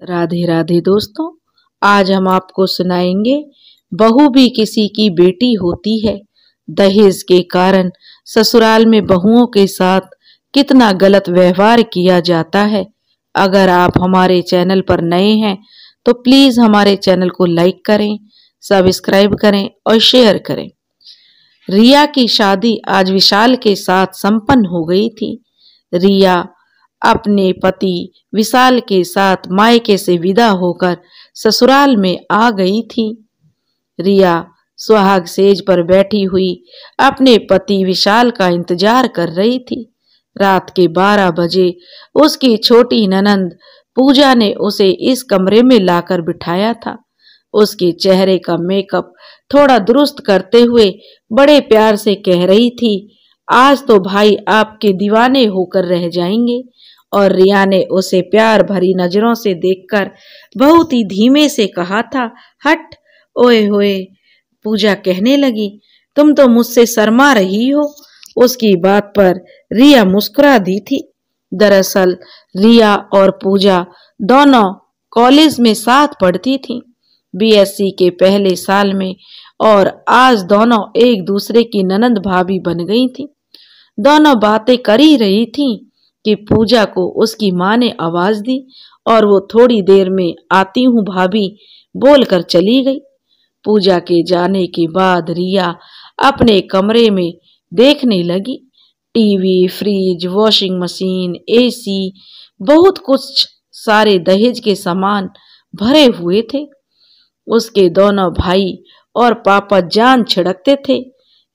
राधे राधे दोस्तों, आज हम आपको सुनाएंगे बहू भी किसी की बेटी होती है। दहेज के कारण ससुराल में बहुओं के साथ कितना गलत व्यवहार किया जाता है। अगर आप हमारे चैनल पर नए हैं तो प्लीज हमारे चैनल को लाइक करें, सब्सक्राइब करें और शेयर करें। रिया की शादी आज विशाल के साथ संपन्न हो गई थी। रिया अपने पति विशाल के साथ मायके से विदा होकर ससुराल में आ गई थी। रिया सुहाग सेज पर बैठी हुई अपने पति विशाल का इंतजार कर रही थी। रात के 12 बजे उसकी छोटी ननंद पूजा ने उसे इस कमरे में लाकर बिठाया था। उसके चेहरे का मेकअप थोड़ा दुरुस्त करते हुए बड़े प्यार से कह रही थी, आज तो भाई आपके दीवाने होकर रह जाएंगे। और रिया ने उसे प्यार भरी नजरों से देखकर बहुत ही धीमे से कहा था, हट। ओए होए, पूजा कहने लगी, तुम तो मुझसे शर्मा रही हो। उसकी बात पर रिया मुस्कुरा दी थी। दरअसल रिया और पूजा दोनों कॉलेज में साथ पढ़ती थीं, बीएससी के पहले साल में, और आज दोनों एक दूसरे की ननंद भाभी बन गई थीं। दोनों बातें कर ही रही थीं कि पूजा को उसकी माँ ने आवाज दी और वो थोड़ी देर में आती हूँ भाभी बोलकर चली गई। पूजा के जाने के बाद रिया अपने कमरे में देखने लगी। TV, fridge, washing machine, AC, बहुत कुछ सारे दहेज के सामान भरे हुए थे। उसके दोनों भाई और पापा जान छिड़कते थे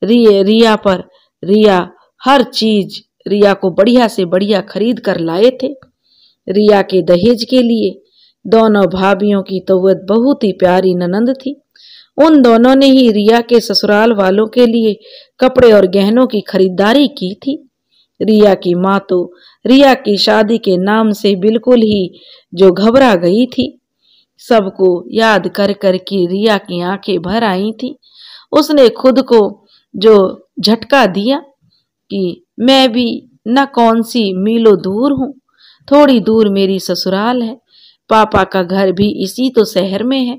रिया पर। रिया हर चीज रिया को बढ़िया से बढ़िया खरीद कर लाए थे। रिया के दहेज के लिए दोनों भाभियों की तो वह बहुत ही प्यारी ननंद थी। उन दोनों ने ही रिया के ससुराल वालों के लिए कपड़े और गहनों की खरीदारी की थी। रिया की माँ तो रिया की शादी के नाम से बिल्कुल ही जो घबरा गई थी। सबको याद कर कर के रिया की आंखें भर आई थी। उसने खुद को जो झटका दिया कि मैं भी न कौन सी मीलों दूर हूँ, थोड़ी दूर मेरी ससुराल है। पापा का घर भी इसी तो शहर में है।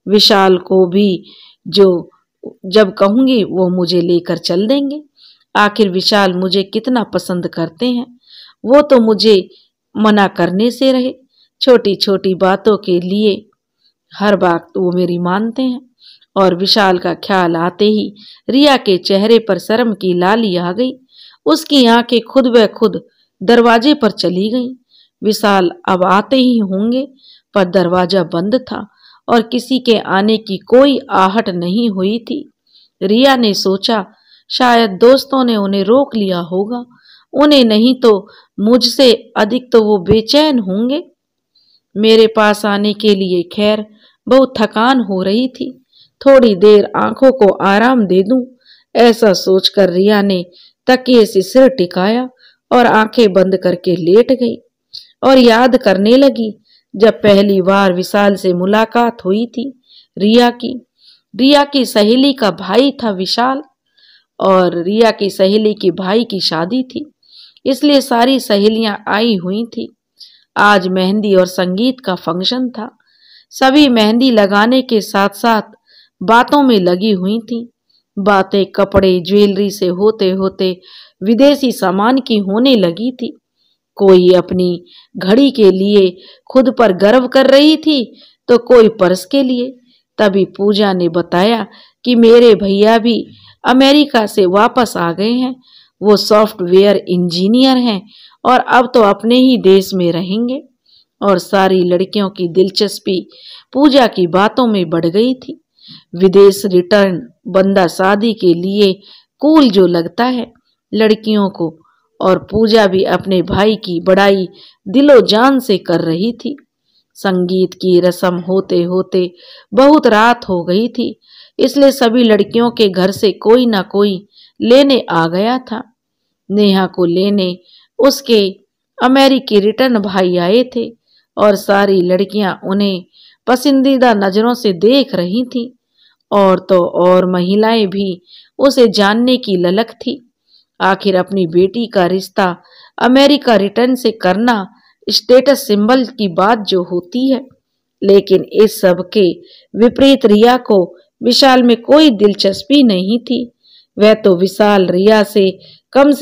विशाल को भी जो जब कहूंगी वो मुझे लेकर चल देंगे। आखिर विशाल मुझे कितना पसंद करते हैं, वो तो मुझे मना करने से रहे। छोटी छोटी बातों के लिए हर बात वो मेरी मानते हैं। और विशाल का ख्याल आते ही रिया के चेहरे पर शर्म की लाली आ गई। उसकी आंखें खुद ब खुद दरवाजे पर चली गईं। विशाल अब आते ही होंगे, पर दरवाजा बंद था और किसी के आने की कोई आहट नहीं हुई थी। रिया ने सोचा, शायद दोस्तों ने उन्हें रोक लिया होगा, उन्हें नहीं तो मुझसे अधिक तो वो बेचैन होंगे मेरे पास आने के लिए। खैर, बहुत थकान हो रही थी, थोड़ी देर आंखों को आराम दे दूं, ऐसा सोचकर रिया ने तकिए से सिर टिकाया और आंखें बंद करके लेट गई और याद करने लगी जब पहली बार विशाल से मुलाकात हुई थी। रिया की सहेली का भाई था विशाल, और रिया की सहेली की भाई की शादी थी, इसलिए सारी सहेलियां आई हुई थी। आज मेहंदी और संगीत का फंक्शन था। सभी मेहंदी लगाने के साथ साथ बातों में लगी हुई थी। बातें कपड़े, ज्वेलरी से होते होते विदेशी सामान की होने लगी थी। कोई अपनी घड़ी के लिए खुद पर गर्व कर रही थी तो कोई पर्स के लिए। तभी पूजा ने बताया कि मेरे भैया भी अमेरिका से वापस आ गए हैं। वो सॉफ्टवेयर इंजीनियर हैं और अब तो अपने ही देश में रहेंगे। और सारी लड़कियों की दिलचस्पी पूजा की बातों में बढ़ गई थी। विदेश रिटर्न बंदा शादी के लिए कूल जो लगता है लड़कियों को, और पूजा भी अपने भाई की बड़ाई दिलो जान से कर रही थी। संगीत की रस्म होते होते बहुत रात हो गई थी, इसलिए सभी लड़कियों के घर से कोई ना कोई लेने आ गया था। नेहा को लेने उसके अमेरिकी रिटर्न भाई आए थे और सारी लड़कियां उन्हें पसंदीदा नजरों से देख रही थीं। और तो और महिलाएं भी उसे जानने की ललक थी। आखिर अपनी बेटी का रिश्ता अमेरिका रिटर्न से करना स्टेटस सिंबल की बात जो होती है। लेकिन इस सब के विपरीत रिया को विशाल में कोई दिलचस्पी नहीं थी। वह तो विशाल रिया से कम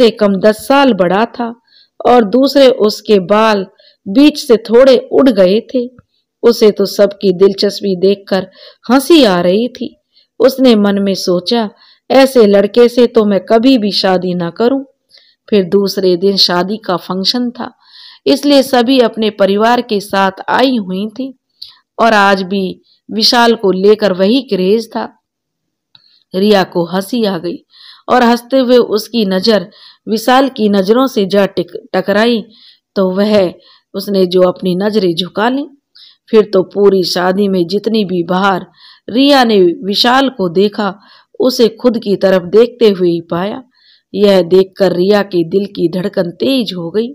10 साल बड़ा था और दूसरे उसके बाल बीच से थोड़े उड़ गए थे। उसे तो सबकी दिलचस्पी देखकर हंसी आ रही थी। उसने मन में सोचा, ऐसे लड़के से तो मैं कभी भी शादी ना करूं। फिर दूसरे दिन शादी का फंक्शन था, इसलिए सभी अपने परिवार के साथ आई हुई थी और आज भी विशाल को लेकर वही क्रेज था। रिया को हंसी आ गई और हंसते हुए उसकी नजर विशाल की नजरों से जा टकराई तो उसने जो अपनी नजरें झुका ली। फिर तो पूरी शादी में जितनी भी बार रिया ने विशाल को देखा, उसे खुद की तरफ देखते हुए ही पाया। यह देखकर रिया के दिल की धड़कन तेज हो गई।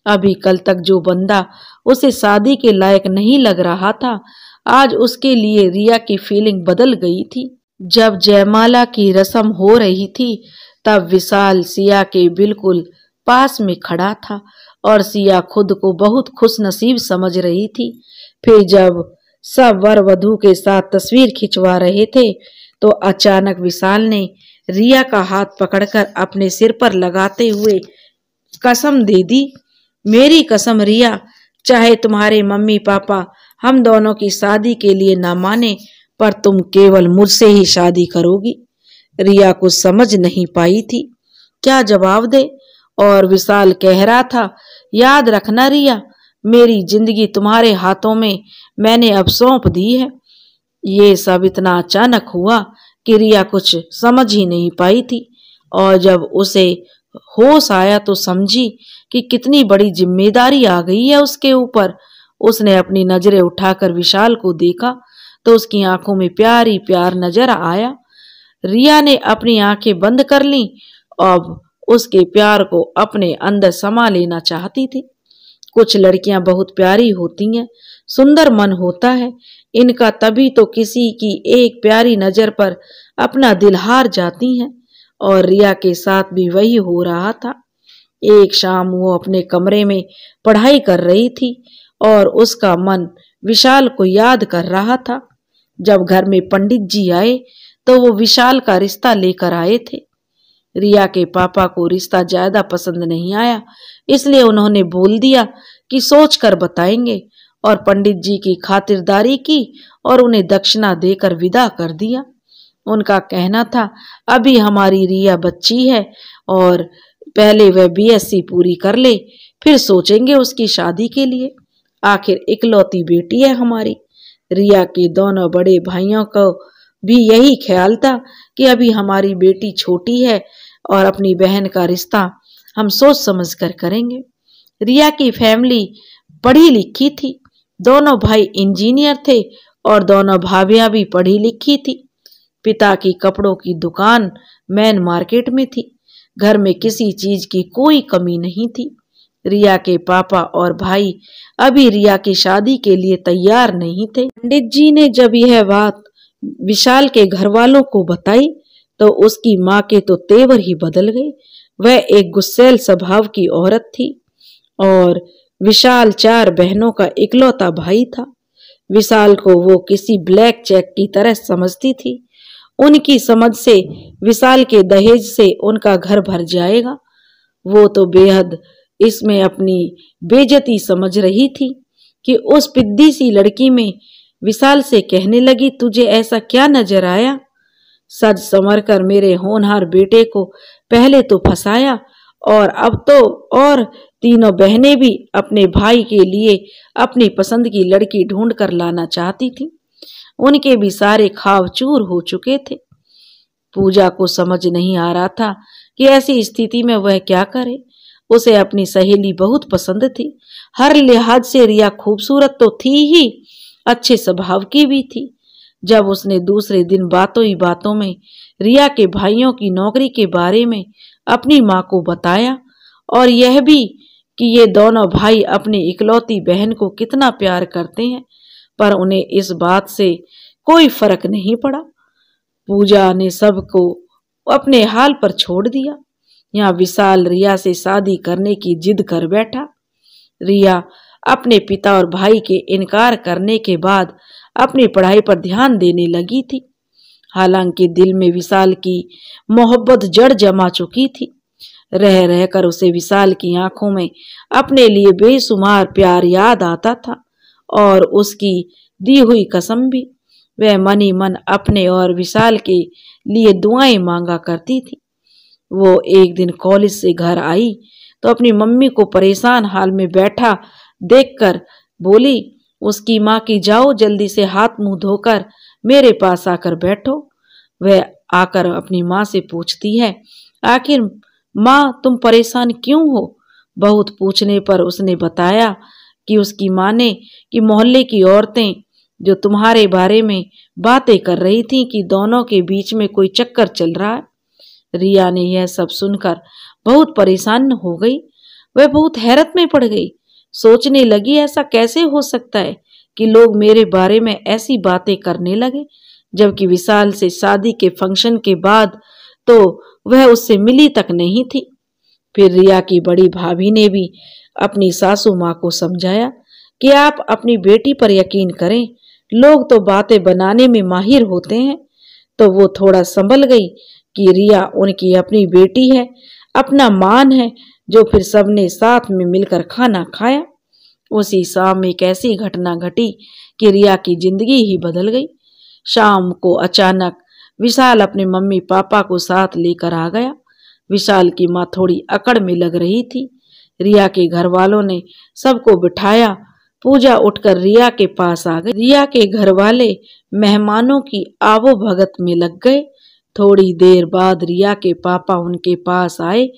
अभी कल तक जो बंदा उसे शादी के लायक नहीं लग रहा था, आज उसके लिए रिया की फीलिंग बदल गई थी। जब जयमाला की रस्म हो रही थी, तब विशाल सिया के बिल्कुल पास में खड़ा था और सिया खुद को बहुत खुशनसीब समझ रही थी। फिर जब सब वर वधू के साथ तस्वीर खिंचवा रहे थे, तो अचानक विशाल ने रिया का हाथ पकड़कर अपने सिर पर लगाते हुए कसम दे दी, मेरी कसम रिया, चाहे तुम्हारे मम्मी पापा हम दोनों की शादी के लिए ना माने, पर तुम केवल मुझसे ही शादी करोगी। रिया कुछ समझ नहीं पाई थी क्या जवाब दे, और विशाल कह रहा था, याद रखना रिया, मेरी जिंदगी तुम्हारे हाथों में मैंने अब सौंप दी है। ये सब इतना अचानक हुआ कि रिया कुछ समझ ही नहीं पाई थी, और जब उसे होश आया तो समझी कि कितनी बड़ी जिम्मेदारी आ गई है उसके ऊपर। उसने अपनी नजरें उठाकर विशाल को देखा तो उसकी आंखों में प्यार ही प्यार नजर आया। रिया ने अपनी आंखें बंद कर ली, अब उसके प्यार को अपने अंदर समा लेना चाहती थी। कुछ लड़कियां बहुत प्यारी होती हैं, सुंदर मन होता है इनका, तभी तो किसी की एक प्यारी नजर पर अपना दिल हार जाती हैं, और रिया के साथ भी वही हो रहा था। एक शाम वो अपने कमरे में पढ़ाई कर रही थी और उसका मन विशाल को याद कर रहा था। जब घर में पंडित जी आए तो वो विशाल का रिश्ता लेकर आए थे। रिया के पापा को रिश्ता ज्यादा पसंद नहीं आया, इसलिए उन्होंने बोल दिया कि सोच कर बताएंगे, और पंडित जी की खातिरदारी की और उन्हें दक्षिणा देकर विदा कर दिया। उनका कहना था, अभी हमारी रिया बच्ची है और पहले वह बीएससी पूरी कर ले, फिर सोचेंगे उसकी शादी के लिए। आखिर इकलौती बेटी है हमारी। रिया के दोनों बड़े भाइयों को भी यही ख्याल था कि अभी हमारी बेटी छोटी है और अपनी बहन का रिश्ता हम सोच समझ कर करेंगे। रिया की फैमिली पढ़ी लिखी थी, दोनों भाई इंजीनियर थे और दोनों भाभियां भी पढ़ी लिखी थी। पिता की कपड़ों की दुकान मेन मार्केट में थी। घर में किसी चीज की कोई कमी नहीं थी। रिया के पापा और भाई अभी रिया की शादी के लिए तैयार नहीं थे। पंडित जी ने जब यह बात विशाल के घर वालों को बताई तो उसकी माँ के तो तेवर ही बदल गए। वह एक गुस्सैल स्वभाव की औरत थी और विशाल 4 बहनों का इकलौता भाई था। विशाल को वो किसी ब्लैक चेक की तरह समझती थी। उनकी समझ से विशाल के दहेज से उनका घर भर जाएगा। वो तो बेहद इसमें अपनी बेइज्जती समझ रही थी कि उस पिद्दी सी लड़की में विशाल से कहने लगी, तुझे ऐसा क्या नजर आया? सज संवर कर मेरे होनहार बेटे को पहले तो फंसाया और अब तो और तीनों बहनें भी अपने भाई के लिए अपनी पसंद की लड़की ढूंढ कर लाना चाहती थी। उनके भी सारे ख्वाब चूर हो चुके थे। पूजा को समझ नहीं आ रहा था कि ऐसी स्थिति में वह क्या करे। उसे अपनी सहेली बहुत पसंद थी। हर लिहाज से रिया खूबसूरत तो थी ही, अच्छे स्वभाव की भी थी। जब उसने दूसरे दिन बातों ही बातों में रिया के भाइयों की नौकरी के बारे में अपनी माँ को बताया और यह भी कि ये दोनों भाई अपनी इकलौती बहन को कितना प्यार करते हैं, पर उन्हें इस बात से कोई फर्क नहीं पड़ा। पूजा ने सबको अपने हाल पर छोड़ दिया। यहाँ विशाल रिया से शादी करने की जिद कर बैठा। रिया अपने पिता और भाई के इनकार करने के बाद अपनी पढ़ाई पर ध्यान देने लगी थी। हालांकि दिल में विशाल की मोहब्बत जड़ जमा चुकी थी। रह रहकर उसे विशाल की आंखों में अपने लिए बेशुमार प्यार याद आता था और उसकी दी हुई कसम भी। वह मन ही मन अपने और विशाल के लिए दुआएं मांगा करती थी। वो एक दिन कॉलेज से घर आई तो अपनी मम्मी को परेशान हाल में बैठा देखकर बोली उसकी माँ की जाओ जल्दी से हाथ मुंह धोकर मेरे पास आकर बैठो। वह आकर अपनी माँ से पूछती है, आखिर माँ तुम परेशान क्यों हो? बहुत पूछने पर उसने बताया कि उसकी माँ ने कि मोहल्ले की औरतें जो तुम्हारे बारे में बातें कर रही थी कि दोनों के बीच में कोई चक्कर चल रहा है। रिया ने यह सब सुनकर बहुत परेशान हो गई। वह बहुत हैरत में पड़ गई। सोचने लगी ऐसा कैसे हो सकता है कि लोग मेरे बारे में ऐसी बातें करने लगे, जबकि विशाल से शादी के फंक्शन के बाद तो वह उससे मिली तक नहीं थी। फिर रिया की बड़ी भाभी ने भी अपनी सासू माँ को समझाया कि आप अपनी बेटी पर यकीन करें, लोग तो बातें बनाने में माहिर होते हैं। तो वो थोड़ा संभल गई कि रिया उनकी अपनी बेटी है, अपना मान है। जो फिर सबने साथ में मिलकर खाना खाया। उसी शाम एक ऐसी घटना घटी कि रिया की जिंदगी ही बदल गई। शाम को अचानक विशाल अपने मम्मी पापा को साथ लेकर आ गया। विशाल की माँ थोड़ी अकड़ में लग रही थी। रिया के घर वालों ने सबको बिठाया। पूजा उठकर रिया के पास आ गई। रिया के घर वाले मेहमानों की आवो भगत में लग गए। थोड़ी देर बाद रिया के पापा उनके पास आए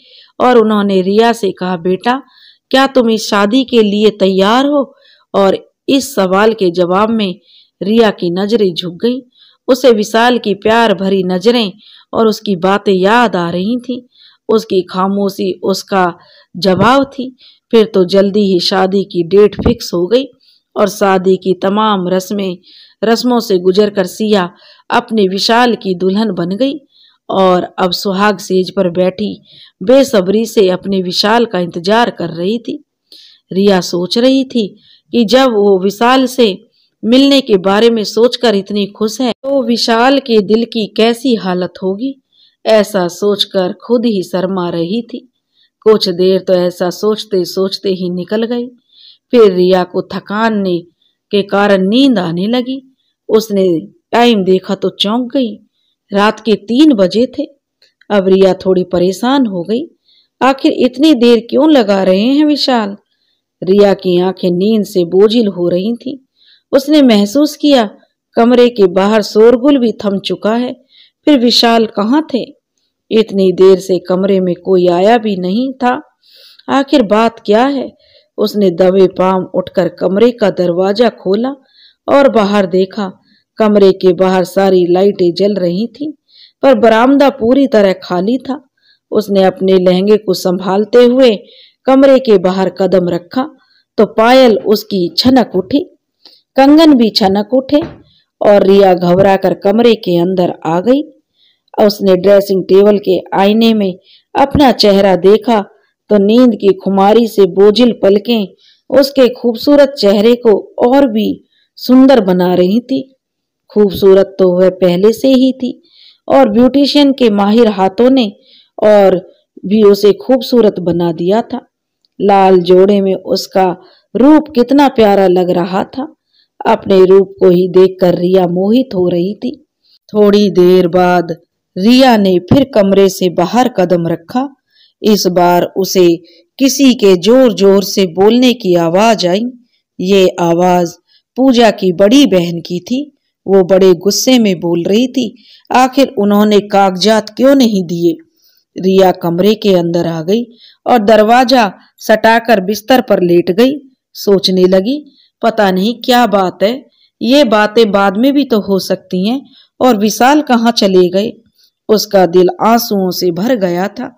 और उन्होंने रिया से कहा, बेटा क्या तुम इस शादी के लिए तैयार हो? और इस सवाल के जवाब में रिया की नजरें झुक गई। उसे विशाल की प्यार भरी नजरें और उसकी बातें याद आ रही थीं। उसकी खामोशी उसका जवाब थी। फिर तो जल्दी ही शादी की डेट फिक्स हो गई और शादी की तमाम रस्मों से गुजरकर सिया अपने विशाल की दुल्हन बन गई और अब सुहाग सेज पर बैठी बेसब्री से अपने विशाल का इंतजार कर रही थी। रिया सोच रही थी कि जब वो विशाल से मिलने के बारे में सोचकर इतनी खुश है तो विशाल के दिल की कैसी हालत होगी। ऐसा सोचकर खुद ही शर्मा रही थी। कुछ देर तो ऐसा सोचते सोचते ही निकल गई। फिर रिया को थकान के कारण नींद आने लगी। उसने टाइम देखा तो चौंक गई। रात के 3 बजे थे। अब रिया थोड़ी परेशान हो गई। आखिर इतनी देर क्यों लगा रहे हैं विशाल? रिया की आंखें नींद से बोझिल हो रही थीं। उसने महसूस किया कमरे के बाहर शोरगुल भी थम चुका है। फिर विशाल कहाँ थे? इतनी देर से कमरे में कोई आया भी नहीं था। आखिर बात क्या है? उसने दबे पांव उठकर कमरे का दरवाजा खोला और बाहर देखा। कमरे के बाहर सारी लाइटें जल रही थीं, पर बरामदा पूरी तरह खाली था। उसने अपने लहंगे को संभालते हुए कमरे के बाहर कदम रखा तो पायल उसकी छनक उठी, कंगन भी छनक उठे और रिया घबराकर कमरे के अंदर आ गई। उसने ड्रेसिंग टेबल के आईने में अपना चेहरा देखा तो नींद की खुमारी से बोझिल पलकें उसके खूबसूरत चेहरे को और भी सुंदर बना रही थी। खूबसूरत तो वह पहले से ही थी और ब्यूटिशियन के माहिर हाथों ने और भी उसे खूबसूरत बना दिया था। लाल जोड़े में उसका रूप कितना प्यारा लग रहा था। अपने रूप को ही देखकर रिया मोहित हो रही थी। थोड़ी देर बाद रिया ने फिर कमरे से बाहर कदम रखा। इस बार उसे किसी के जोर जोर से बोलने की आवाज आई। ये आवाज पूजा की बड़ी बहन की थी। वो बड़े गुस्से में बोल रही थी, आखिर उन्होंने कागजात क्यों नहीं दिए? रिया कमरे के अंदर आ गई और दरवाजा सटाकर बिस्तर पर लेट गई। सोचने लगी, पता नहीं क्या बात है, ये बातें बाद में भी तो हो सकती हैं। और विशाल कहाँ चले गए? उसका दिल आंसुओं से भर गया था।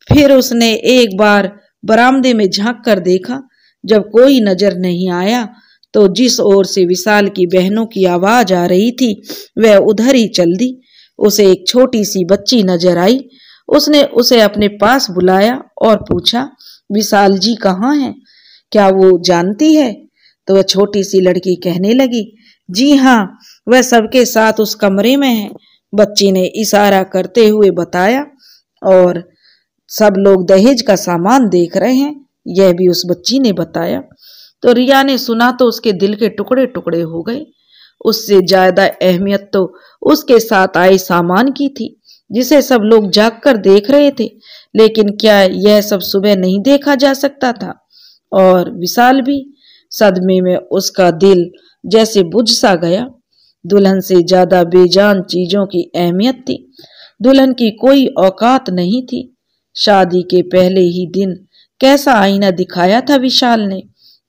फिर उसने एक बार बरामदे में झांक कर देखा। जब कोई नजर नहीं आया तो जिस ओर से विशाल की बहनों की आवाज आ रही थी वह उधर ही चल दी। उसे एक छोटी सी बच्ची नजर आई। उसने उसे अपने पास बुलाया और पूछा, विशाल जी कहाँ हैं? क्या वो जानती है? तो वह छोटी सी लड़की कहने लगी, जी हाँ, वह सबके साथ उस कमरे में है। बच्ची ने इशारा करते हुए बताया। और सब लोग दहेज का सामान देख रहे हैं, यह भी उस बच्ची ने बताया। तो रिया ने सुना तो उसके दिल के टुकड़े टुकड़े हो गए। उससे ज्यादा अहमियत तो उसके साथ आए सामान की थी, जिसे सब लोग जाग कर देख रहे थे। लेकिन क्या यह सब सुबह नहीं देखा जा सकता था? और विशाल भी सदमे में उसका दिल जैसे बुझ सा गया। दुल्हन से ज्यादा बेजान चीजों की अहमियत थी। दुल्हन की कोई औकात नहीं थी। शादी के पहले ही दिन कैसा आईना दिखाया था विशाल ने।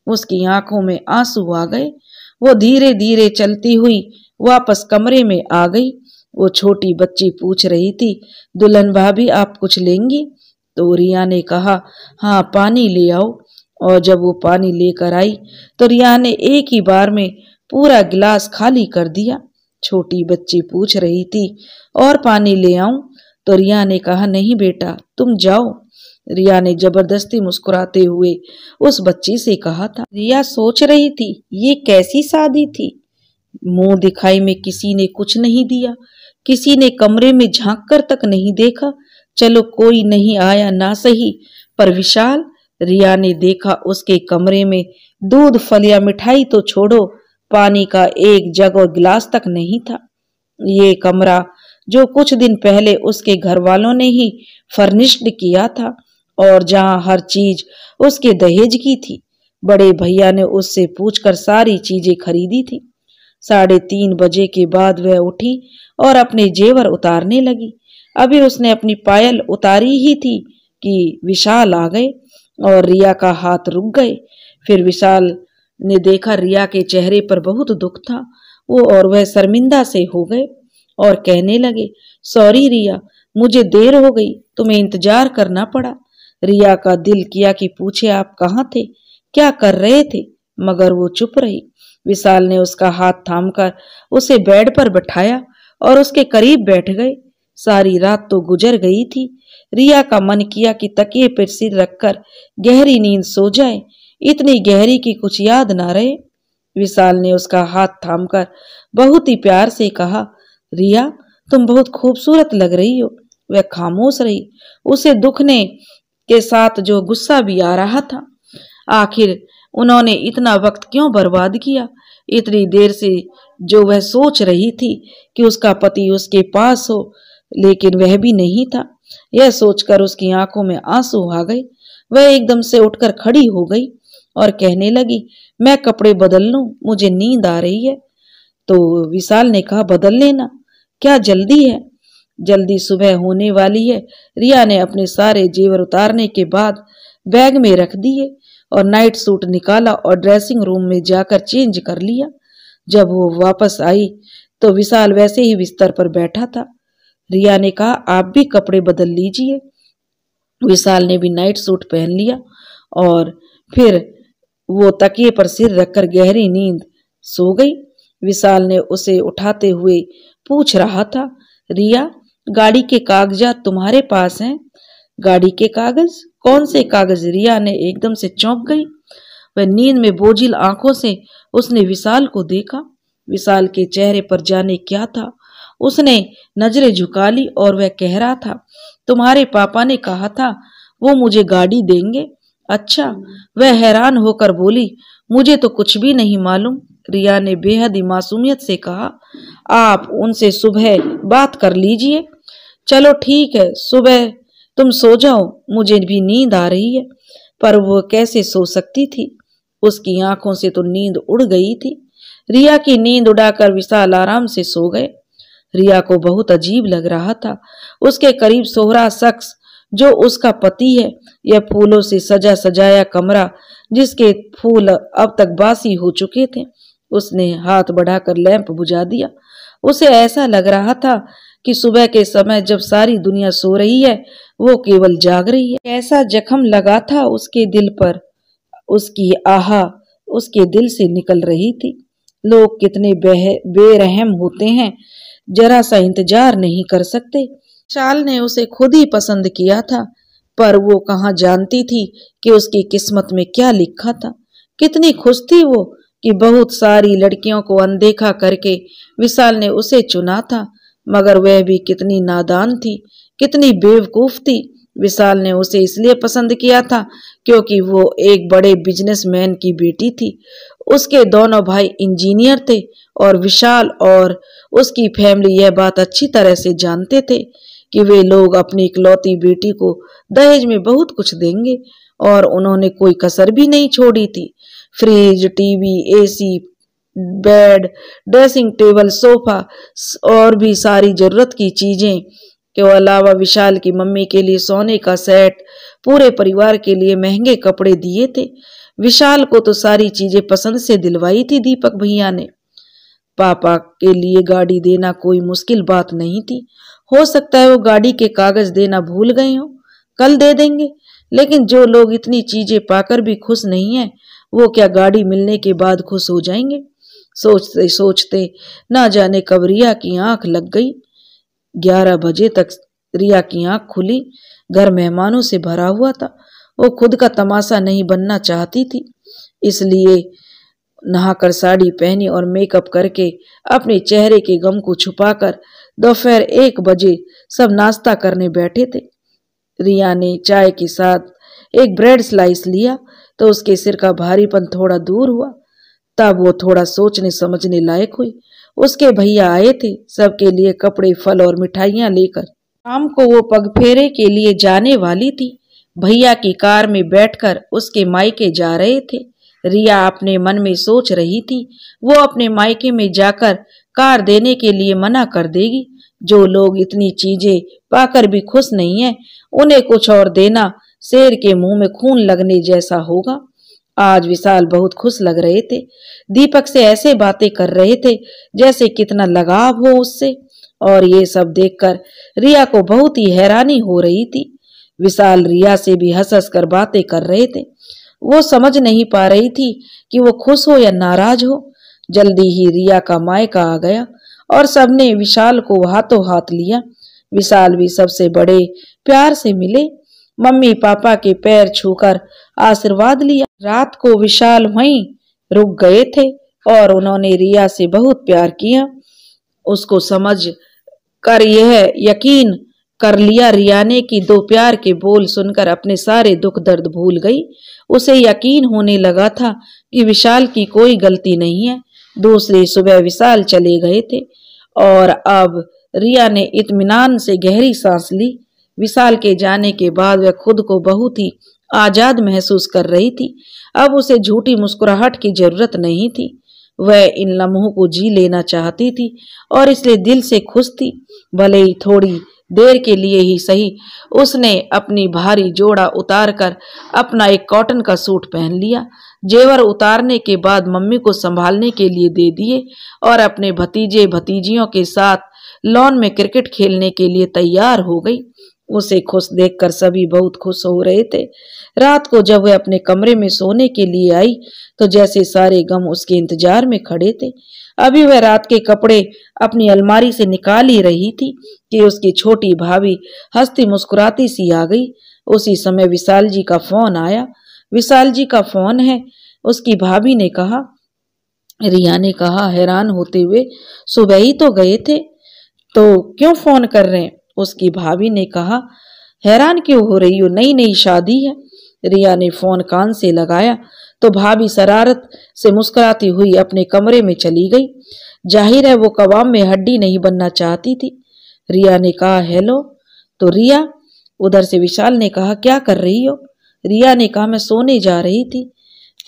उसकी आंखों में आंसू आ गए। वो धीरे धीरे चलती हुई वापस कमरे में आ गई। वो छोटी बच्ची पूछ रही थी, दुल्हन भाभी आप कुछ लेंगी? तो रिया ने कहा, हाँ पानी ले आओ। और जब वो पानी लेकर आई तो रिया ने एक ही बार में पूरा गिलास खाली कर दिया। छोटी बच्ची पूछ रही थी, और पानी ले आऊं? तो रिया ने कहा, नहीं बेटा तुम जाओ। रिया ने जबरदस्ती मुस्कुराते हुए उस बच्ची से कहा था। रिया सोच रही थी, ये कैसी शादी थी? मुंह दिखाई में किसी ने कुछ नहीं दिया, किसी ने कमरे में झांक कर तक नहीं देखा। चलो कोई नहीं आया ना सही, पर विशाल, रिया ने देखा उसके कमरे में दूध फल या मिठाई तो छोड़ो, पानी का एक जग और गिलास तक नहीं था। ये कमरा जो कुछ दिन पहले उसके घर वालों ने ही फर्निश्ड किया था, और जहां हर चीज उसके दहेज की थी। बड़े भैया ने उससे पूछकर सारी चीजें खरीदी थी। 3:30 बजे के बाद वह उठी और अपने जेवर उतारने लगी। अभी उसने अपनी पायल उतारी ही थी कि विशाल आ गए और रिया का हाथ रुक गए। फिर विशाल ने देखा रिया के चेहरे पर बहुत दुख था। वो और वह शर्मिंदा से हो गए और कहने लगे, सॉरी रिया, मुझे देर हो गई, तुम्हें इंतजार करना पड़ा। रिया का दिल किया कि पूछे आप कहाँ थे, क्या कर रहे थे, मगर वो चुप रही। विशाल ने उसका हाथ थामकर उसे बेड पर बैठाया और उसके करीब बैठ गए। सारी रात तो गुजर गई थी। रिया का मन किया कि तकिए पर सिर रखकर गहरी नींद सो जाए, इतनी गहरी कि कुछ याद ना रहे। विशाल ने उसका हाथ थामकर बहुत ही प्यार से कहा, रिया तुम बहुत खूबसूरत लग रही हो। वह खामोश रही। उसे दुखने के साथ जो गुस्सा भी आ रहा था। आखिर उन्होंने इतना वक्त क्यों बर्बाद किया? इतनी देर से जो वह सोच रही थी कि उसका पति उसके पास हो, लेकिन वह भी नहीं था। यह सोचकर उसकी आंखों में आंसू आ गए। वह एकदम से उठकर खड़ी हो गई और कहने लगी, मैं कपड़े बदल लूं, मुझे नींद आ रही है। तो विशाल ने कहा, बदल लेना, क्या जल्दी है? जल्दी सुबह होने वाली है। रिया ने अपने सारे जेवर उतारने के बाद बैग में रख दिए और नाइट सूट निकाला और ड्रेसिंग रूम में जाकर चेंज कर लिया। जब वो वापस आई तो विशाल वैसे ही बिस्तर पर बैठा था। रिया ने कहा, आप भी कपड़े बदल लीजिए। विशाल ने भी नाइट सूट पहन लिया और फिर वो तकिए पर सिर रखकर गहरी नींद सो गई। विशाल ने उसे उठाते हुए पूछ रहा था, रिया गाड़ी के कागजात तुम्हारे पास हैं? गाड़ी के कागज? कौन से कागज? रिया ने एकदम से चौंक गई। वह नींद में बोझिल आंखों से उसने विशाल को देखा। विशाल के चेहरे पर जाने क्या था। उसने नजरें झुका ली और वह कह रहा था, तुम्हारे पापा ने कहा था वो मुझे गाड़ी देंगे। अच्छा? वह हैरान होकर बोली, मुझे तो कुछ भी नहीं मालूम। रिया ने बेहद ही मासूमियत से कहा, आप उनसे सुबह बात कर लीजिए। चलो ठीक है, सुबह तुम सो जाओ, मुझे भी नींद आ रही है। पर वो कैसे सो सकती थी? उसकी आंखों से तो नींद उड़ गई थी। रिया की नींद उड़ाकर विशाल आराम से सो गए। रिया को बहुत अजीब लग रहा था। उसके करीब सोहरा शख्स जो उसका पति है, यह फूलों से सजा सजाया कमरा जिसके फूल अब तक बासी हो चुके थे। उसने हाथ बढ़ाकर लैंप बुझा दिया। उसे ऐसा लग रहा था कि सुबह के समय जब सारी दुनिया सो रही है, वो केवल जाग रही है। ऐसा जख्म लगा था उसके दिल पर। उसकी आहा उसके दिल से निकल रही थी। लोग कितने बेरहम होते हैं, जरा सा इंतजार नहीं कर सकते। विशाल ने उसे खुद ही पसंद किया था, पर वो कहाँ जानती थी कि उसकी किस्मत में क्या लिखा था। कितनी खुश थी वो कि बहुत सारी लड़कियों को अनदेखा करके विशाल ने उसे चुना था, मगर वह भी कितनी नादान थी, कितनी बेवकूफ थी। विशाल ने उसे इसलिए पसंद किया था क्योंकि वो एक बड़े बिजनेसमैन की बेटी थी। उसके दोनों भाई इंजीनियर थे और विशाल और उसकी फैमिली यह बात अच्छी तरह से जानते थे कि वे लोग अपनी इकलौती बेटी को दहेज में बहुत कुछ देंगे, और उन्होंने कोई कसर भी नहीं छोड़ी थी। Fridge, TV, AC, bed, dressing table, sofa और भी सारी जरूरत की चीजें के अलावा विशाल की मम्मी के लिए सोने का सेट, पूरे परिवार के लिए महंगे कपड़े दिए थे। विशाल को तो सारी चीजें पसंद से दिलवाई थी दीपक भैया ने। पापा के लिए गाड़ी देना कोई मुश्किल बात नहीं थी। हो सकता है वो गाड़ी के कागज देना भूल गए हो, कल दे देंगे। लेकिन जो लोग इतनी चीजें पाकर भी खुश नहीं है, वो क्या गाड़ी मिलने के बाद खुश हो जाएंगे। सोचते सोचते ना जाने कब रिया की आंख लग गई। 11 बजे तक रिया की आंख खुली। घर मेहमानों से भरा हुआ था। वो खुद का तमाशा नहीं बनना चाहती थी, इसलिए नहाकर साड़ी पहनी और मेकअप करके अपने चेहरे के गम को छुपाकर दोपहर 1 बजे सब नाश्ता करने बैठे थे। रिया ने चाय के साथ एक ब्रेड स्लाइस लिया तो उसके सिर का भारीपन थोड़ा दूर हुआ। तब वो थोड़ा सोचने समझने लायक हुई। उसके भैया आए थे, सबके लिए कपड़े, फल और मिठाइयां लेकर। शाम को वो पगफेरे के लिए जाने वाली थी। भैया की कार में बैठकर उसके मायके जा रहे थे। रिया अपने मन में सोच रही थी, वो अपने मायके में जाकर कार देने के लिए मना कर देगी। जो लोग इतनी चीजें पाकर भी खुश नहीं है, उन्हें कुछ और देना शेर के मुंह में खून लगने जैसा होगा। आज विशाल बहुत खुश लग रहे थे। दीपक से ऐसे बातें कर रहे थे जैसे कितना लगाव हो उससे, और ये सब देखकर रिया को बहुत ही हैरानी हो रही थी। विशाल रिया से भी हंस हंस कर बातें कर रहे थे। वो समझ नहीं पा रही थी कि वो खुश हो या नाराज हो। जल्दी ही रिया का मायका आ गया और सबने विशाल को हाथों हाथ लिया। विशाल भी सबसे बड़े प्यार से मिले। मम्मी पापा के पैर छूकर आशीर्वाद लिया। रात को विशाल वहीं रुक गए थे और उन्होंने रिया से बहुत प्यार किया। उसको समझ कर यह यकीन कर लिया रिया ने कि 2 प्यार के बोल सुनकर अपने सारे दुख दर्द भूल गई। उसे यकीन होने लगा था कि विशाल की कोई गलती नहीं है। दूसरी सुबह विशाल चले गए थे और अब रिया ने इत्मीनान से गहरी सांस ली। विशाल के जाने के बाद वह खुद को बहुत ही आजाद महसूस कर रही थी। अब उसे झूठी मुस्कुराहट की जरूरत नहीं थी। वह इन लम्हों को जी लेना चाहती थी और इसलिए दिल से खुश थी। भले ही थोड़ी देर के लिए ही सही, उसने अपनी भारी जोड़ा उतारकर अपना एक कॉटन का सूट पहन लिया। जेवर उतारने के बाद मम्मी को संभालने के लिए दे दिए और अपने भतीजे भतीजियों के साथ लॉन में क्रिकेट खेलने के लिए तैयार हो गई। उसे खुश देखकर सभी बहुत खुश हो रहे थे। रात को जब वह अपने कमरे में सोने के लिए आई तो जैसे सारे गम उसके इंतजार में खड़े थे। अभी वह रात के कपड़े अपनी अलमारी से निकाल ही रही थी कि उसकी छोटी भाभी हंसती मुस्कुराती सी आ गई। उसी समय विशाल जी का फोन आया। विशाल जी का फोन है, उसकी भाभी ने कहा। रिया ने कहा हैरान होते हुए, सुबह ही तो गए थे, तो क्यों फोन कर रहे हैं? उसकी भाभी ने कहा, हैरान क्यों हो रही हो, नई नई शादी है। रिया ने फोन कान से लगाया तो भाभी शरारत से मुस्कुराती हुई अपने कमरे में चली गई। जाहिर है वो कबाब में हड्डी नहीं बनना चाहती थी। रिया ने कहा हेलो। तो रिया, उधर से विशाल ने कहा क्या कर रही हो? रिया ने कहा मैं सोने जा रही थी।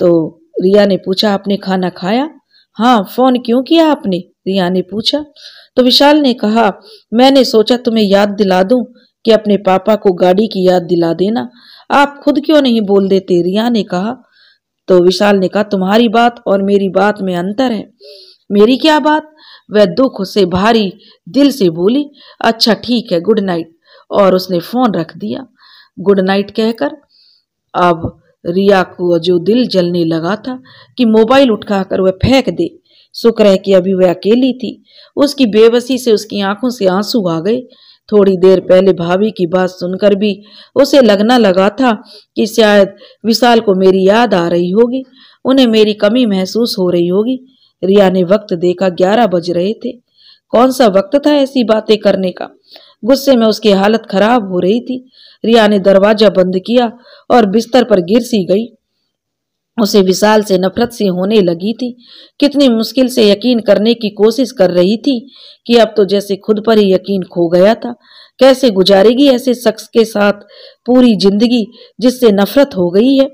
तो रिया ने पूछा आपने खाना खाया? हाँ। फोन क्यों किया आपने? रिया ने पूछा। तो विशाल ने कहा मैंने सोचा तुम्हें याद दिला दूं कि अपने पापा को गाड़ी की याद दिला देना। आप खुद क्यों नहीं बोल देते? रिया ने कहा। तो विशाल ने कहा तुम्हारी बात और मेरी बात में अंतर है। मेरी क्या बात? वह दुख से भारी दिल से बोली। अच्छा ठीक है, गुड नाइट। और उसने फोन रख दिया। गुड नाइट कहकर अब रिया को जो दिल जलने लगा था कि मोबाइल उठाकर वह फेंक दे। शुक्र है कि अभी वह अकेली थी। उसकी बेबसी से उसकी आंखों से आंसू आ गए। थोड़ी देर पहले भाभी की बात सुनकर भी उसे लगना लगा था कि शायद विशाल को मेरी याद आ रही होगी, उन्हें मेरी कमी महसूस हो रही होगी। रिया ने वक्त देखा, 11 बज रहे थे। कौन सा वक्त था ऐसी बातें करने का। गुस्से में उसकी हालत खराब हो रही थी। रिया ने दरवाजा बंद किया और बिस्तर पर गिर सी गई। उसे विशाल से नफरत सी होने लगी थी। कितनी मुश्किल से यकीन करने की कोशिश कर रही थी कि अब तो जैसे खुद पर ही यकीन खो गया था। कैसे गुजारेगी ऐसे शख्स के साथ पूरी जिंदगी जिससे नफरत हो गई है।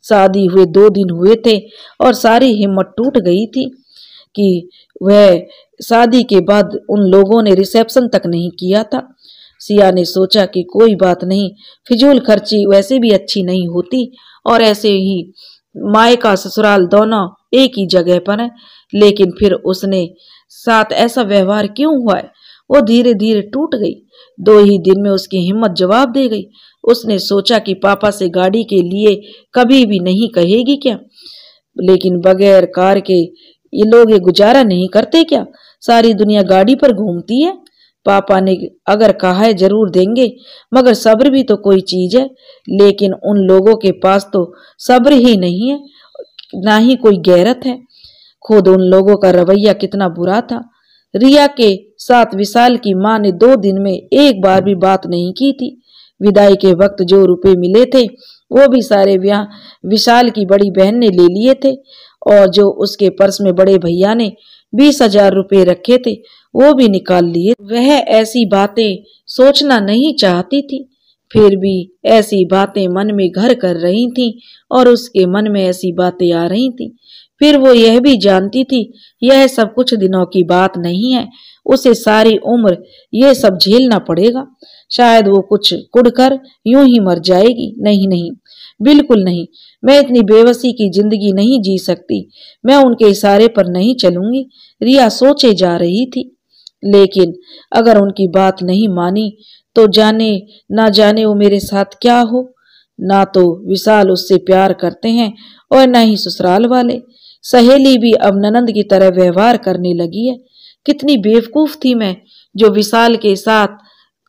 शादी हुए 2 दिन हुए थे और सारी हिम्मत टूट गई थी कि वह शादी के बाद उन लोगों ने रिसेप्शन तक नहीं किया था। सिया ने सोचा कि कोई बात नहीं, फिजूल खर्ची वैसे भी अच्छी नहीं होती और ऐसे ही मायका ससुराल दोनों एक ही जगह पर है। लेकिन फिर उसने साथ ऐसा व्यवहार क्यों हुआ है। वो धीरे धीरे टूट गई। 2 ही दिन में उसकी हिम्मत जवाब दे गई। उसने सोचा कि पापा से गाड़ी के लिए कभी भी नहीं कहेगी क्या, लेकिन बगैर कार के ये लोग ये गुजारा नहीं करते क्या। सारी दुनिया गाड़ी पर घूमती है। पापा ने अगर कहा है जरूर देंगे, मगर सब्र भी तो कोई चीज है। लेकिन उन लोगों के पास तो सब्र ही नहीं है, ना ही कोई गैरत है। खुद उन लोगों का रवैया कितना बुरा था। रिया के साथ विशाल की माँ ने 2 दिन में एक बार भी बात नहीं की थी। विदाई के वक्त जो रुपए मिले थे वो भी सारे विशाल की बड़ी बहन ने ले लिए थे, और जो उसके पर्स में बड़े भैया ने 20,000 रुपए रखे थे वो भी निकाल लिए। वह ऐसी बातें सोचना नहीं चाहती थी, फिर भी ऐसी बातें मन में घर कर रही थीं और उसके मन में ऐसी बातें आ रही थीं। फिर वो यह भी जानती थी यह सब कुछ दिनों की बात नहीं है, उसे सारी उम्र ये सब झेलना पड़ेगा। शायद वो कुछ कुड़कर यूं ही मर जाएगी। नहीं नहीं, बिल्कुल नहीं, मैं इतनी बेबसी की जिंदगी नहीं जी सकती। मैं उनके इशारे पर नहीं चलूंगी। रिया सोचे जा रही थी। लेकिन अगर उनकी बात नहीं मानी तो जाने ना जाने वो मेरे साथ क्या हो। ना तो विशाल उससे प्यार करते हैं और ना ही ससुराल वाले। सहेली भी अब ननंद की तरह व्यवहार करने लगी है। कितनी बेवकूफ थी मैं, जो विशाल के साथ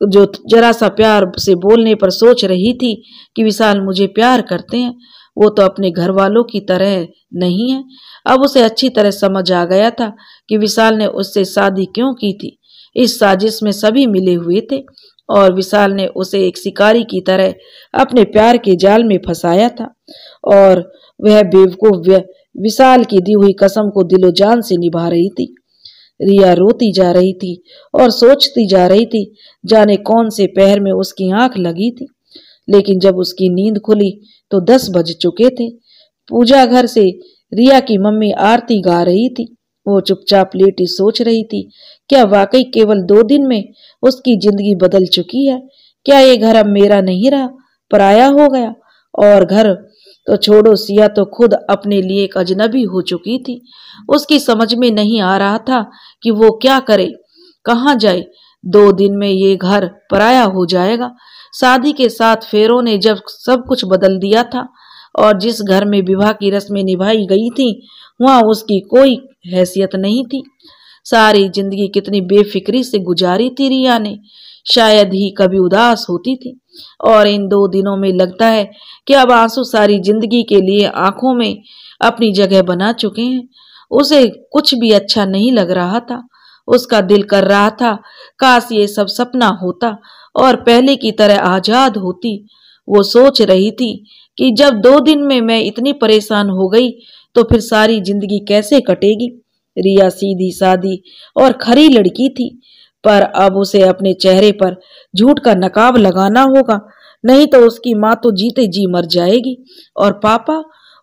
जो जरा सा प्यार से बोलने पर सोच रही थी कि विशाल मुझे प्यार करते हैं। वो तो अपने घर वालों की तरह नहीं है। अब उसे अच्छी तरह समझ आ गया था कि विशाल ने उससे शादी क्यों की थी। इस साजिश में सभी मिले हुए थे और विशाल ने उसे एक शिकारी की तरह अपने प्यार के जाल में फंसाया था, और वह बेवकूफ विशाल की दी हुई कसम को दिलो जान से निभा रही थी। रिया रोती जा रही थी और सोचती जा रही थी जाने कौन से पहर में उसकी आंख लगी थी। लेकिन जब उसकी नींद खुली तो 10 बज चुके थे। पूजा घर से रिया की मम्मी आरती गा रही थी। वो चुपचाप लेटी सोच रही थी, क्या वाकई केवल 2 दिन में उसकी जिंदगी बदल चुकी है। क्या ये घर अब मेरा नहीं रहा, पराया हो गया। और घर तो छोड़ो, सिया तो खुद अपने लिए एक अजनबी हो चुकी थी। उसकी समझ में नहीं आ रहा था कि वो क्या करे, कहाँ जाए। 2 दिन में ये घर पराया हो जाएगा। शादी के 7 फेरों ने जब सब कुछ बदल दिया था, और जिस घर में विवाह की रस्में निभाई गई थी वहां उसकी कोई हैसियत नहीं थी। सारी जिंदगी कितनी बेफिक्री से गुजारी थी रिया ने। शायद ही कभी उदास होती थी, और इन 2 दिनों में लगता है कि अब आंसू सारी जिंदगी के लिए आंखों में अपनी जगह बना चुके हैं। उसे कुछ भी अच्छा नहीं लग रहा था। उसका दिल कर रहा था काश ये सब सपना होता और पहले की तरह आजाद होती। वो सोच रही थी कि जब 2 दिन में मैं इतनी परेशान हो गई तो फिर सारी जिंदगी कैसे कटेगी। रिया सीधी सादी और खरी लड़की थी, पर अब उसे अपने चेहरे पर झूठ का नकाब लगाना होगा, नहीं तो उसकी माँ तो जीते जी मर जाएगी। और पापा,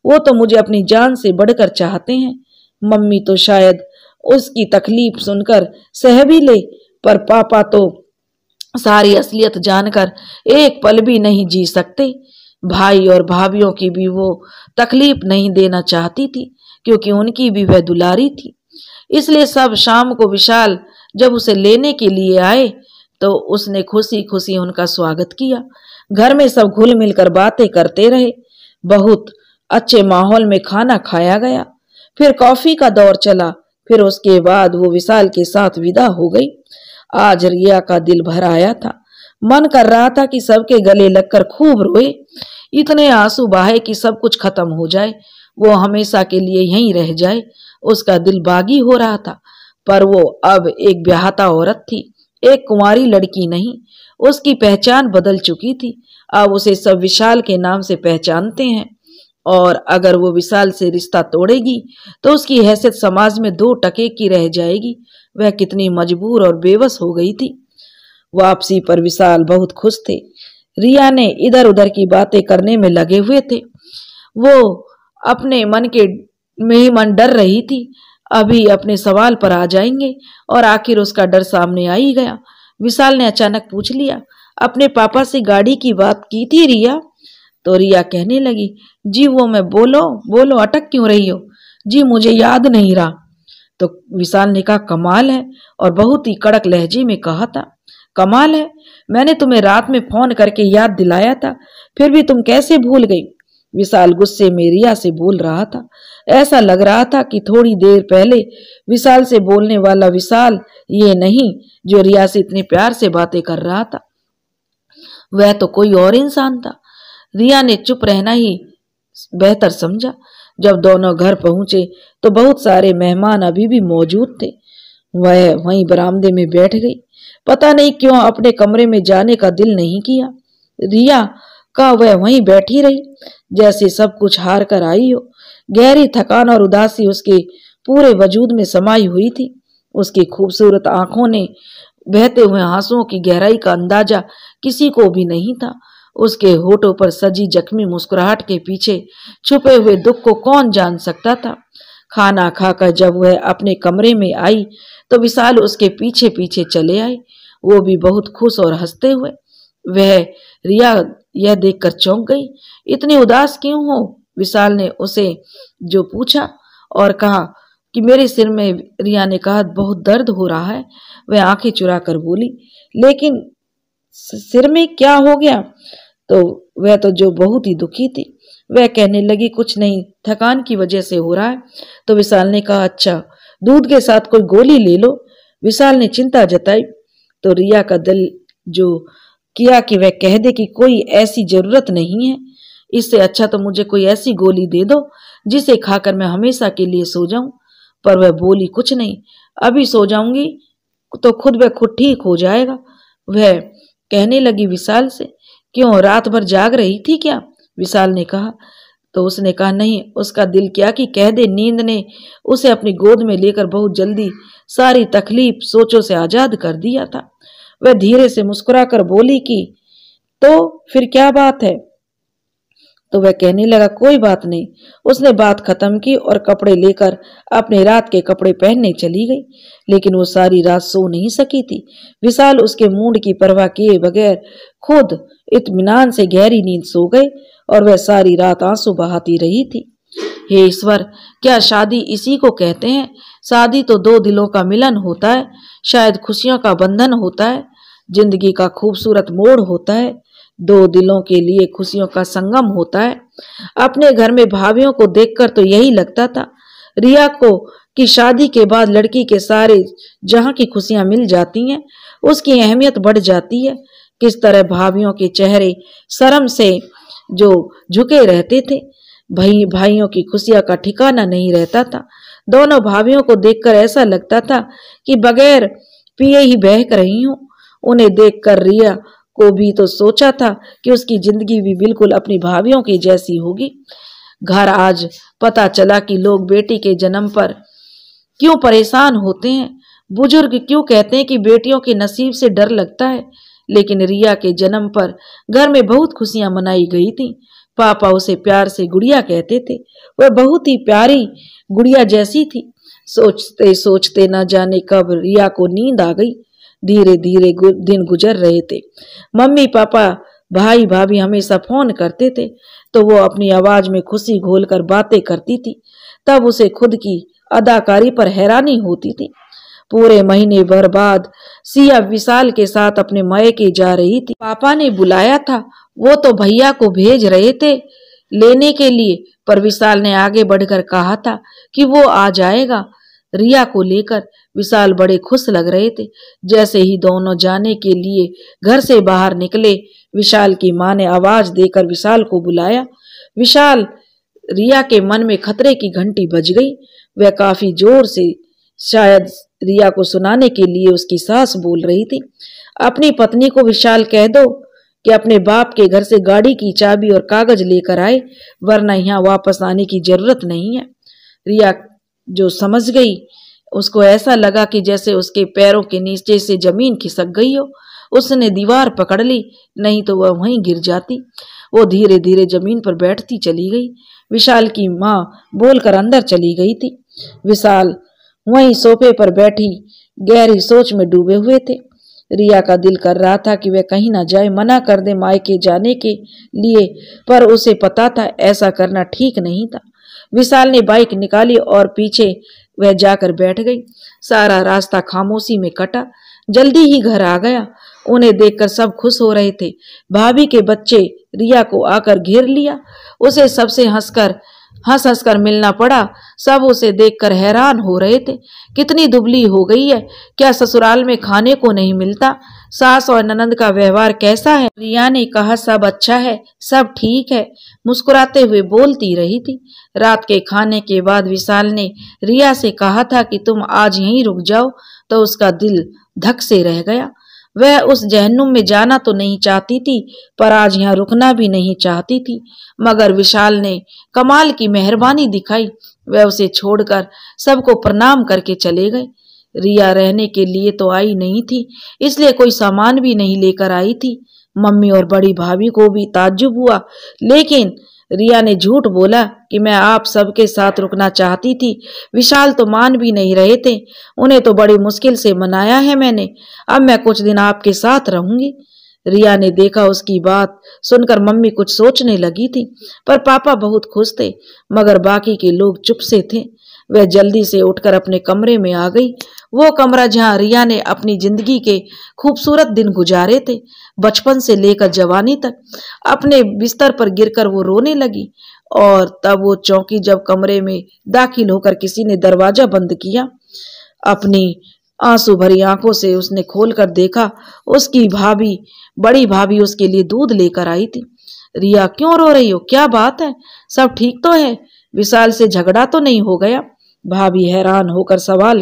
वो तो मुझे अपनी जान से बढ़कर चाहते हैं। मम्मी तो शायद उसकी तकलीफ सुनकर सह भी ले, पर पापा तो सारी असलियत जानकर एक पल भी नहीं जी सकते। भाई और भाभीियों की भी वो तकलीफ नहीं देना चाहती थी, क्योंकि उनकी भी वह दुलारी थी। इसलिए सब शाम को विशाल जब उसे लेने के लिए आए तो उसने खुशी खुशी उनका स्वागत किया। घर में सब घुल मिलकर बातें करते रहे। बहुत अच्छे माहौल में खाना खाया गया। फिर कॉफी का दौर चला। फिर उसके बाद वो विशाल के साथ विदा हो गई। आज रिया का दिल भर आया था। मन कर रहा था कि सबके गले लगकर खूब रोए, इतने आंसू बहाए कि सब कुछ खत्म हो जाए, वो हमेशा के लिए यहीं रह जाए। उसका दिल बागी हो रहा था, पर वो अब एक ब्याहता औरत थी, एक कुंवारी लड़की नहीं। उसकी पहचान बदल चुकी थी। अब उसे सब विशाल के नाम से पहचानते हैं, और अगर वो विशाल से रिश्ता तोड़ेगी तो उसकी हैसियत समाज में 2 टके की रह जाएगी। वह कितनी मजबूर और बेबस हो गई थी। वापसी पर विशाल बहुत खुश थे। रिया ने इधर उधर की बातें करने में लगे हुए थे। वो अपने मन के में ही मन डर रही थी, अभी अपने सवाल पर आ जाएंगे, और आखिर उसका डर सामने आ ही गया। विशाल ने अचानक पूछ लिया, अपने पापा से गाड़ी की बात की थी रिया? तो रिया कहने लगी, जी वो मैं बोलो बोलो, अटक क्यों रही हो? जी मुझे याद नहीं रहा। तो विशाल ने कहा, कमाल है, और बहुत ही कड़क लहजे में कहा था। कमाल है, मैंने तुम्हें रात में फोन करके याद दिलाया था, फिर भी तुम कैसे भूल गई? विशाल गुस्से में रिया से बोल रहा था। ऐसा लग रहा था कि थोड़ी देर पहले विशाल से बोलने वाला विशाल ये नहीं जो रिया से इतने प्यार से बातें कर रहा था, वह तो कोई और इंसान था। रिया ने चुप रहना ही बेहतर समझा। जब दोनों घर पहुंचे तो बहुत सारे मेहमान अभी भी मौजूद थे। वह वहीं बरामदे में बैठ गई। पता नहीं क्यों अपने कमरे में जाने का दिल नहीं किया। रिया का वह वहीं बैठी रही जैसे सब कुछ हार कर आई हो। गहरी थकान और उदासी उसके पूरे वजूद में समाई हुई थी। उसकी खूबसूरत आंखों ने बहते हुए आंसुओं की गहराई का अंदाजा किसी को भी नहीं था। उसके होठों पर सजी जख्मी मुस्कुराहट के पीछे छुपे हुए दुख को कौन जान सकता था। खाना खाकर जब वह अपने कमरे में आई तो विशाल उसके पीछे पीछे चले आए, वो भी बहुत खुश और हंसते हुए। वह रिया यह देखकर चौंक गई। इतनी उदास क्यों हो? विशाल ने उसे जो पूछा और कहा कि मेरे सिर में। रिया ने कहा, बहुत दर्द हो रहा है। वह आंखें चुरा कर बोली, लेकिन सिर में क्या हो गया? तो वह तो जो बहुत ही दुखी थी। वह कहने लगी, कुछ नहीं, थकान की वजह से हो रहा है। तो विशाल ने कहा, अच्छा, दूध के साथ कोई गोली ले लो। विशाल ने चिंता जताई तो रिया का दिल जो किया कि वह कह दे कि कोई ऐसी जरूरत नहीं है, इससे अच्छा तो मुझे कोई ऐसी गोली दे दो जिसे खाकर मैं हमेशा के लिए सो जाऊं। पर वह बोली, कुछ नहीं, अभी सो जाऊंगी तो खुद ब खुद ठीक हो जाएगा। वह कहने लगी विशाल से, क्यों, रात भर जाग रही थी क्या? विशाल ने कहा। तो उसने कहा, नहीं, उसका दिल किया कि कह दे नींद ने उसे अपनी गोद में लेकर बहुत जल्दी सारी तकलीफ सोचों से आजाद कर दिया था। वह धीरे से मुस्कुराकर बोली कि तो फिर क्या बात है? तो वह कहने लगा, कोई बात नहीं। उसने बात खत्म की और कपड़े लेकर अपने रात के कपड़े पहनने चली गई, लेकिन वो सारी रात सो नहीं सकी थी। विशाल उसके मूड की परवाह किए बगैर खुद इत्मीनान से गहरी नींद सो गए और वह सारी रात आंसू बहाती रही थी। हे ईश्वर, क्या शादी इसी को कहते हैं? शादी तो 2 दिलों का मिलन होता है, शायद खुशियों का बंधन होता है, जिंदगी का खूबसूरत मोड़ होता है, 2 दिलों के लिए खुशियों का संगम होता है। अपने घर में भाभियों को देखकर तो यही लगता था रिया को कि शादी के बाद लड़की के सारे जहां की खुशियां मिल जाती हैं, उसकी अहमियत बढ़ जाती है। किस तरह भाभियों के चेहरे शर्म से जो झुके रहते थे, भाइयों की खुशियां का ठिकाना नहीं रहता था। दोनों भाभियों को देखकर ऐसा लगता था कि बगैर पिए ही बहक रही हूं। उन्हें देखकर रिया को भी तो सोचा था कि उसकी जिंदगी भी बिल्कुल अपनी भाभियों की जैसी होगी। घर आज पता चला कि लोग बेटी के जन्म पर क्यों परेशान होते हैं। बुजुर्ग क्यों कहते हैं कि बेटियों के नसीब से डर लगता है, लेकिन रिया के जन्म पर घर में बहुत खुशियां मनाई गई थी। पापा उसे प्यार से गुड़िया कहते थे। वह बहुत ही प्यारी गुड़िया जैसी थी। सोचते सोचते न जाने कब रिया को नींद आ गई। धीरे धीरे दिन गुजर रहे थे। मम्मी पापा भाई भाभी हमेशा फोन करते थे तो वो अपनी आवाज में खुशी घोलकर बातें करती थी। तब उसे खुद की अदाकारी पर हैरानी होती थी। पूरे महीने भर बाद सिया विशाल के साथ अपने मायके जा रही थी। पापा ने बुलाया था, वो तो भैया को भेज रहे थे लेने के लिए, पर विशाल ने आगे बढ़कर कहा था कि वो आ जाएगा। रिया को लेकर विशाल बड़े खुश लग रहे थे। जैसे ही दोनों जाने के लिए घर से बाहर निकले, विशाल की मां ने आवाज देकर विशाल को बुलाया। विशाल, रिया के मन में खतरे की घंटी बज गई। वह काफी जोर से, शायद रिया को सुनाने के लिए उसकी सास बोल रही थी, अपनी पत्नी को विशाल कह दो कि अपने बाप के घर से गाड़ी की चाबी और कागज लेकर आए, वरना यहाँ वापस आने की जरूरत नहीं है। रिया जो समझ गई, उसको ऐसा लगा कि जैसे उसके पैरों के नीचे से जमीन खिसक गई हो। उसने दीवार पकड़ ली, नहीं तो वह वहीं गिर जाती। वो धीरे धीरे जमीन पर बैठती चली गई। विशाल की माँ बोलकर अंदर चली गई थी। विशाल वहीं सोफे पर बैठी गहरी सोच में डूबे हुए थे। रिया का दिल कर रहा था कि वह कहीं ना जाए, मना कर दे मायके जाने के लिए, पर उसे पता था ऐसा करना ठीक नहीं था। विशाल ने बाइक निकाली और पीछे वह जाकर बैठ गई। सारा रास्ता खामोशी में कटा। जल्दी ही घर आ गया। उन्हें देखकर सब खुश हो रहे थे। भाभी के बच्चे रिया को आकर घेर लिया। उसे सबसे हंस हंसकर मिलना पड़ा। सब उसे देखकर हैरान हो रहे थे। कितनी दुबली हो गई है, क्या ससुराल में खाने को नहीं मिलता? सास और ननंद का व्यवहार कैसा है? रिया ने कहा, सब अच्छा है, सब ठीक है, मुस्कुराते हुए बोलती रही थी। रात के खाने के बाद विशाल ने रिया से कहा था कि तुम आज यहीं रुक जाओ, तो उसका दिल धक से रह गया। वह उस जहन्नुम में जाना तो नहीं चाहती थी, पर आज यहाँ रुकना भी नहीं चाहती थी। मगर विशाल ने कमाल की मेहरबानी दिखाई। वह उसे छोड़कर सबको प्रणाम करके चले गए। रिया रहने के लिए तो आई नहीं थी, इसलिए कोई सामान भी नहीं लेकर आई थी। मम्मी और बड़ी भाभी को भी ताज्जुब हुआ, लेकिन रिया ने झूठ बोला कि मैं आप सबके साथ रुकना चाहती थी। विशाल तो मान भी नहीं रहे थे। उन्हें तो बड़ी मुश्किल से मनाया है मैंने। अब मैं कुछ दिन आपके साथ रहूंगी। रिया ने देखा उसकी बात सुनकर मम्मी कुछ सोचने लगी थी, पर पापा बहुत खुश थे, मगर बाकी के लोग चुप से थे। वह जल्दी से उठकर अपने कमरे में आ गई। वो कमरा जहां रिया ने अपनी जिंदगी के खूबसूरत दिन गुजारे थे, बचपन से लेकर जवानी तक। अपने बिस्तर पर गिरकर वो रोने लगी और तब वो चौंकी जब कमरे में दाखिल होकर किसी ने दरवाजा बंद किया। अपनी आंसू भरी आंखों से उसने खोलकर देखा, उसकी भाभी, बड़ी भाभी उसके लिए दूध लेकर आई थी। रिया, क्यों रो रही हो? क्या बात है? सब ठीक तो है? विशाल से झगड़ा तो नहीं हो गया? भाभी हैरान होकर सवाल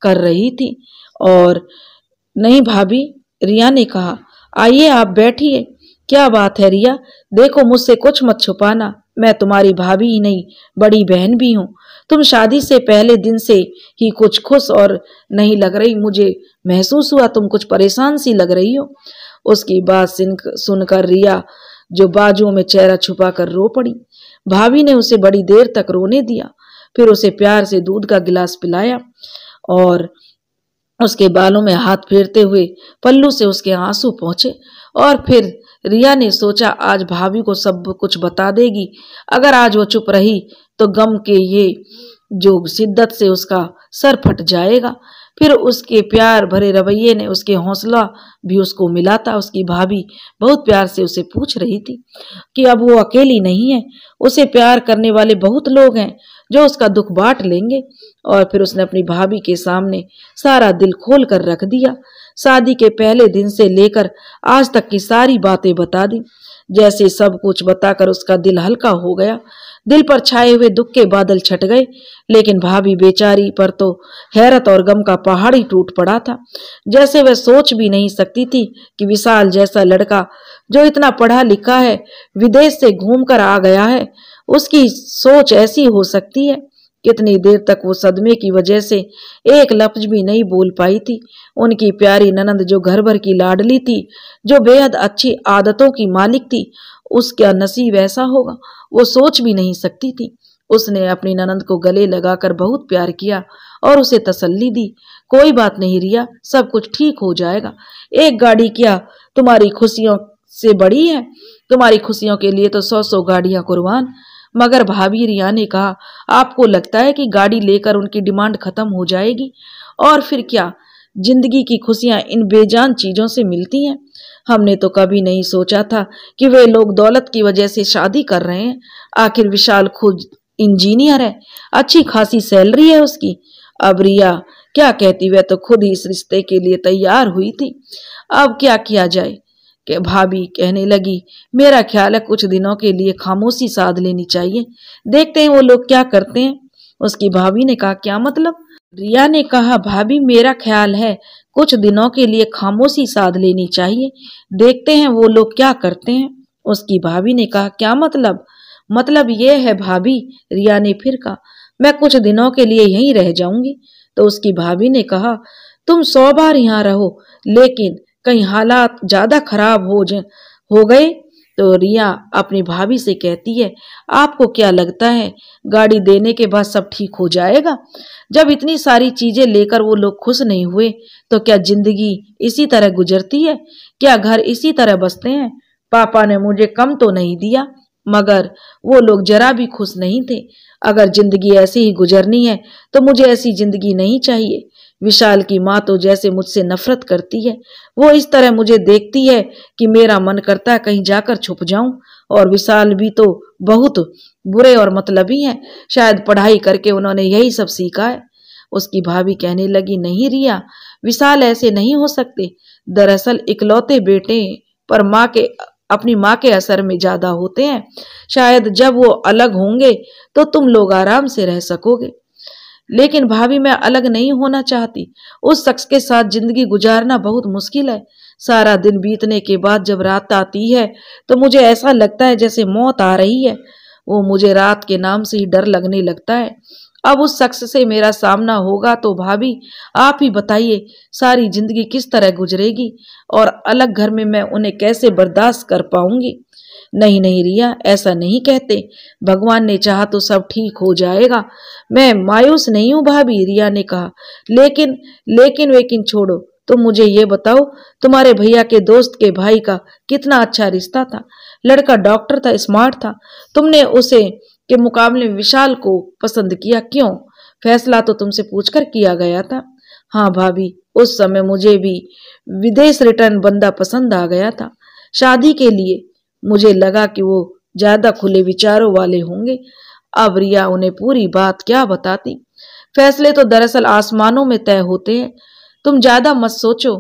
कर रही थी। और नहीं भाभी, रिया ने कहा, आइए आप बैठिए। क्या बात है रिया? देखो, मुझसे कुछ मत छुपाना, मैं तुम्हारी भाभी ही नहीं, बड़ी बहन भी हूँ। तुम शादी से पहले दिन से ही कुछ खुश और नहीं लग रही। मुझे महसूस हुआ तुम कुछ परेशान सी लग रही हो। उसकी बात सुनकर रिया जो बाजुओं में चेहरा छुपाकर रो पड़ी। भाभी ने उसे बड़ी देर तक रोने दिया, फिर उसे प्यार से दूध का गिलास पिलाया और उसके बालों में हाथ फेरते हुए पल्लू से उसके आंसू पहुंचे। और फिर रिया ने सोचा, आज भाभी को सब कुछ बता देगी। अगर आज वो चुप रही तो गम के ये जो शिद्दत से उसका सर फट जाएगा। फिर उसके प्यार भरे रवैये ने उसके हौसला भी उसको मिला था। उसकी भाभी बहुत प्यार से उसे पूछ रही थी कि अब वो अकेली नहीं है, उसे प्यार करने वाले बहुत लोग हैं जो उसका दुख बांट लेंगे। और फिर उसने अपनी भाभी के सामने सारा दिल खोल कर रख दिया। शादी के पहले दिन से लेकर आज तक की सारी बातें बता दी। जैसे सब कुछ बताकर उसका दिल हल्का हो गया। दिल पर छाए हुए दुख के बादल छट गए, लेकिन भाभी बेचारी पर तो हैरत और गम का पहाड़ ही टूट पड़ा था। जैसे वह सोच भी नहीं सकती थी कि विशाल जैसा लड़का जो इतना पढ़ा लिखा है, विदेश से घूमकर आ गया है, उसकी सोच ऐसी हो सकती है। कितनी देर तक वो सदमे की वजह से एक लफ्ज भी नहीं बोल पाई थी। उनकी प्यारी ननंद जो घर भर की लाडली थी, जो बेहद अच्छी आदतों की मालिक थी, उसका नसीब ऐसा होगा वो सोच भी नहीं सकती थी। उसने अपनी ननंद को गले लगाकर बहुत प्यार किया और उसे तसल्ली दी, कोई बात नहीं रिया, सब कुछ ठीक हो जाएगा। एक गाड़ी क्या तुम्हारी खुशियों से बड़ी है? तुम्हारी खुशियों के लिए तो 100 गाड़ियां कुर्बान। मगर भाभी, रिया ने कहा, आपको लगता है कि गाड़ी लेकर उनकी डिमांड खत्म हो जाएगी? और फिर क्या जिंदगी की खुशियां इन बेजान चीजों से मिलती हैं? हमने तो कभी नहीं सोचा था कि वे लोग दौलत की वजह से शादी कर रहे हैं। आखिर विशाल खुद इंजीनियर है, अच्छी खासी सैलरी है उसकी। अब रिया क्या कहती, वह तो खुद ही इस रिश्ते के लिए तैयार हुई थी। अब क्या किया जाए? कि भाभी कहने लगी, मेरा ख्याल है कुछ दिनों के लिए खामोशी साध लेनी चाहिए, देखते हैं वो लोग क्या करते हैं। उसकी भाभी ने कहा, क्या मतलब? रिया ने कहा, भाभी मेरा ख्याल है कुछ दिनों के लिए खामोशी साध लेनी चाहिए, देखते हैं वो लोग क्या करते हैं। उसकी भाभी ने कहा, क्या मतलब? मतलब ये है भाभी, रिया ने फिर कहा, मैं कुछ दिनों के लिए यहीं रह जाऊंगी। तो उसकी भाभी ने कहा, तुम 100 बार यहाँ रहो, लेकिन कहीं हालात ज्यादा खराब हो गए तो रिया अपनी भाभी से कहती है, आपको क्या लगता है गाड़ी देने के बाद सब ठीक हो जाएगा? जब इतनी सारी चीजें लेकर वो लोग खुश नहीं हुए तो क्या जिंदगी इसी तरह गुजरती है? क्या घर इसी तरह बसते हैं? पापा ने मुझे कम तो नहीं दिया, मगर वो लोग जरा भी खुश नहीं थे। अगर जिंदगी ऐसी ही गुजरनी है तो मुझे ऐसी जिंदगी नहीं चाहिए। विशाल की माँ तो जैसे मुझसे नफरत करती है, वो इस तरह मुझे देखती है कि मेरा मन करता है कहीं जाकर छुप जाऊं। और विशाल भी तो बहुत बुरे और मतलबी हैं, शायद पढ़ाई करके उन्होंने यही सब सीखा है। उसकी भाभी कहने लगी, नहीं रिया, विशाल ऐसे नहीं हो सकते। दरअसल इकलौते बेटे पर अपनी माँ के असर में ज्यादा होते हैं। शायद जब वो अलग होंगे तो तुम लोग आराम से रह सकोगे। लेकिन भाभी मैं अलग नहीं होना चाहती। उस शख्स के साथ जिंदगी गुजारना बहुत मुश्किल है। सारा दिन बीतने के बाद जब रात आती है तो मुझे ऐसा लगता है जैसे मौत आ रही है। वो मुझे रात के नाम से ही डर लगने लगता है। अब उस शख्स से मेरा सामना होगा तो भाभी आप ही बताइए सारी जिंदगी किस तरह गुजरेगी और अलग घर में मैं उन्हें कैसे बर्दाश्त कर पाऊंगी। नहीं नहीं रिया, ऐसा नहीं कहते, भगवान ने चाहा तो सब ठीक हो जाएगा। मैं मायूस नहीं हूं भाभी, रिया ने कहा, लेकिन छोड़ो, तुम मुझे ये बताओ, तुम्हारे भैया के दोस्त के भाई का कितना अच्छा रिश्ता था। लड़का डॉक्टर था, स्मार्ट था। तुमने उसे के मुकाबले विशाल को पसंद किया, क्यों? फैसला तो तुमसे पूछकर किया गया था। हाँ भाभी, उस समय मुझे भी विदेश रिटर्न बंदा पसंद आ गया था। शादी के लिए मुझे लगा कि वो ज्यादा खुले विचारों वाले होंगे। अब रिया उन्हें पूरी बात क्या बताती। फैसले तो दरअसल आसमानों में तय होते हैं, तुम ज्यादा मत सोचो।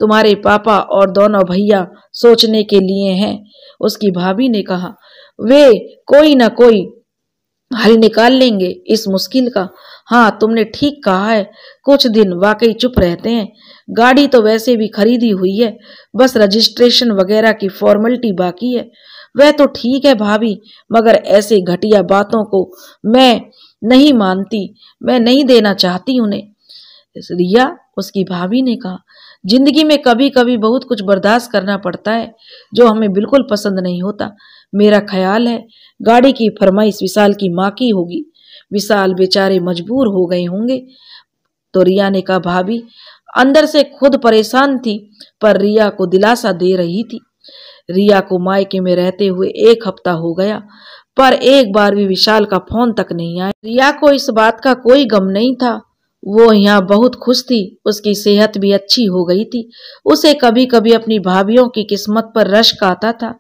तुम्हारे पापा और दोनों भैया सोचने के लिए हैं। उसकी भाभी ने कहा, वे कोई ना कोई हल निकाल लेंगे इस मुश्किल का। हाँ तुमने ठीक कहा है, कुछ दिन वाकई चुप रहते हैं। गाड़ी तो वैसे भी खरीदी हुई है, बस रजिस्ट्रेशन वगैरह की फॉर्मेलिटी बाकी है। वह तो ठीक है भाभी, मगर ऐसे घटिया बातों को मैं नहीं मानती, मैं नहीं देना चाहती उन्हें। रिया, उसकी भाभी ने कहा, जिंदगी में कभी कभी बहुत कुछ बर्दाश्त करना पड़ता है जो हमें बिल्कुल पसंद नहीं होता। मेरा ख्याल है गाड़ी की फरमाइश विशाल की माँ की होगी। विशाल बेचारे मजबूर हो गए होंगे। तो रिया ने कहा, भाभी अंदर से खुद परेशान थी पर रिया को दिलासा दे रही थी। रिया को मायके में रहते हुए 1 हफ्ता हो गया, पर एक बार भी विशाल का फोन तक नहीं आया। रिया को इस बात का कोई गम नहीं था, वो यहाँ बहुत खुश थी। उसकी सेहत भी अच्छी हो गई थी। उसे कभी कभी अपनी भाभीियों की किस्मत पर रश्क आता था।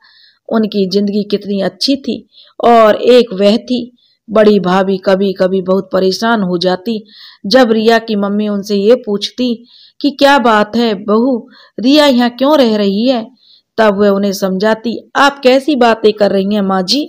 उनकी जिंदगी कितनी अच्छी थी। और एक वह थी बड़ी भाभी, कभी कभी बहुत परेशान हो जाती जब रिया की मम्मी उनसे ये पूछती कि क्या बात है बहू, रिया यहाँ क्यों रह रही है। तब वह उन्हें समझाती, आप कैसी बातें कर रही हैं माँ जी,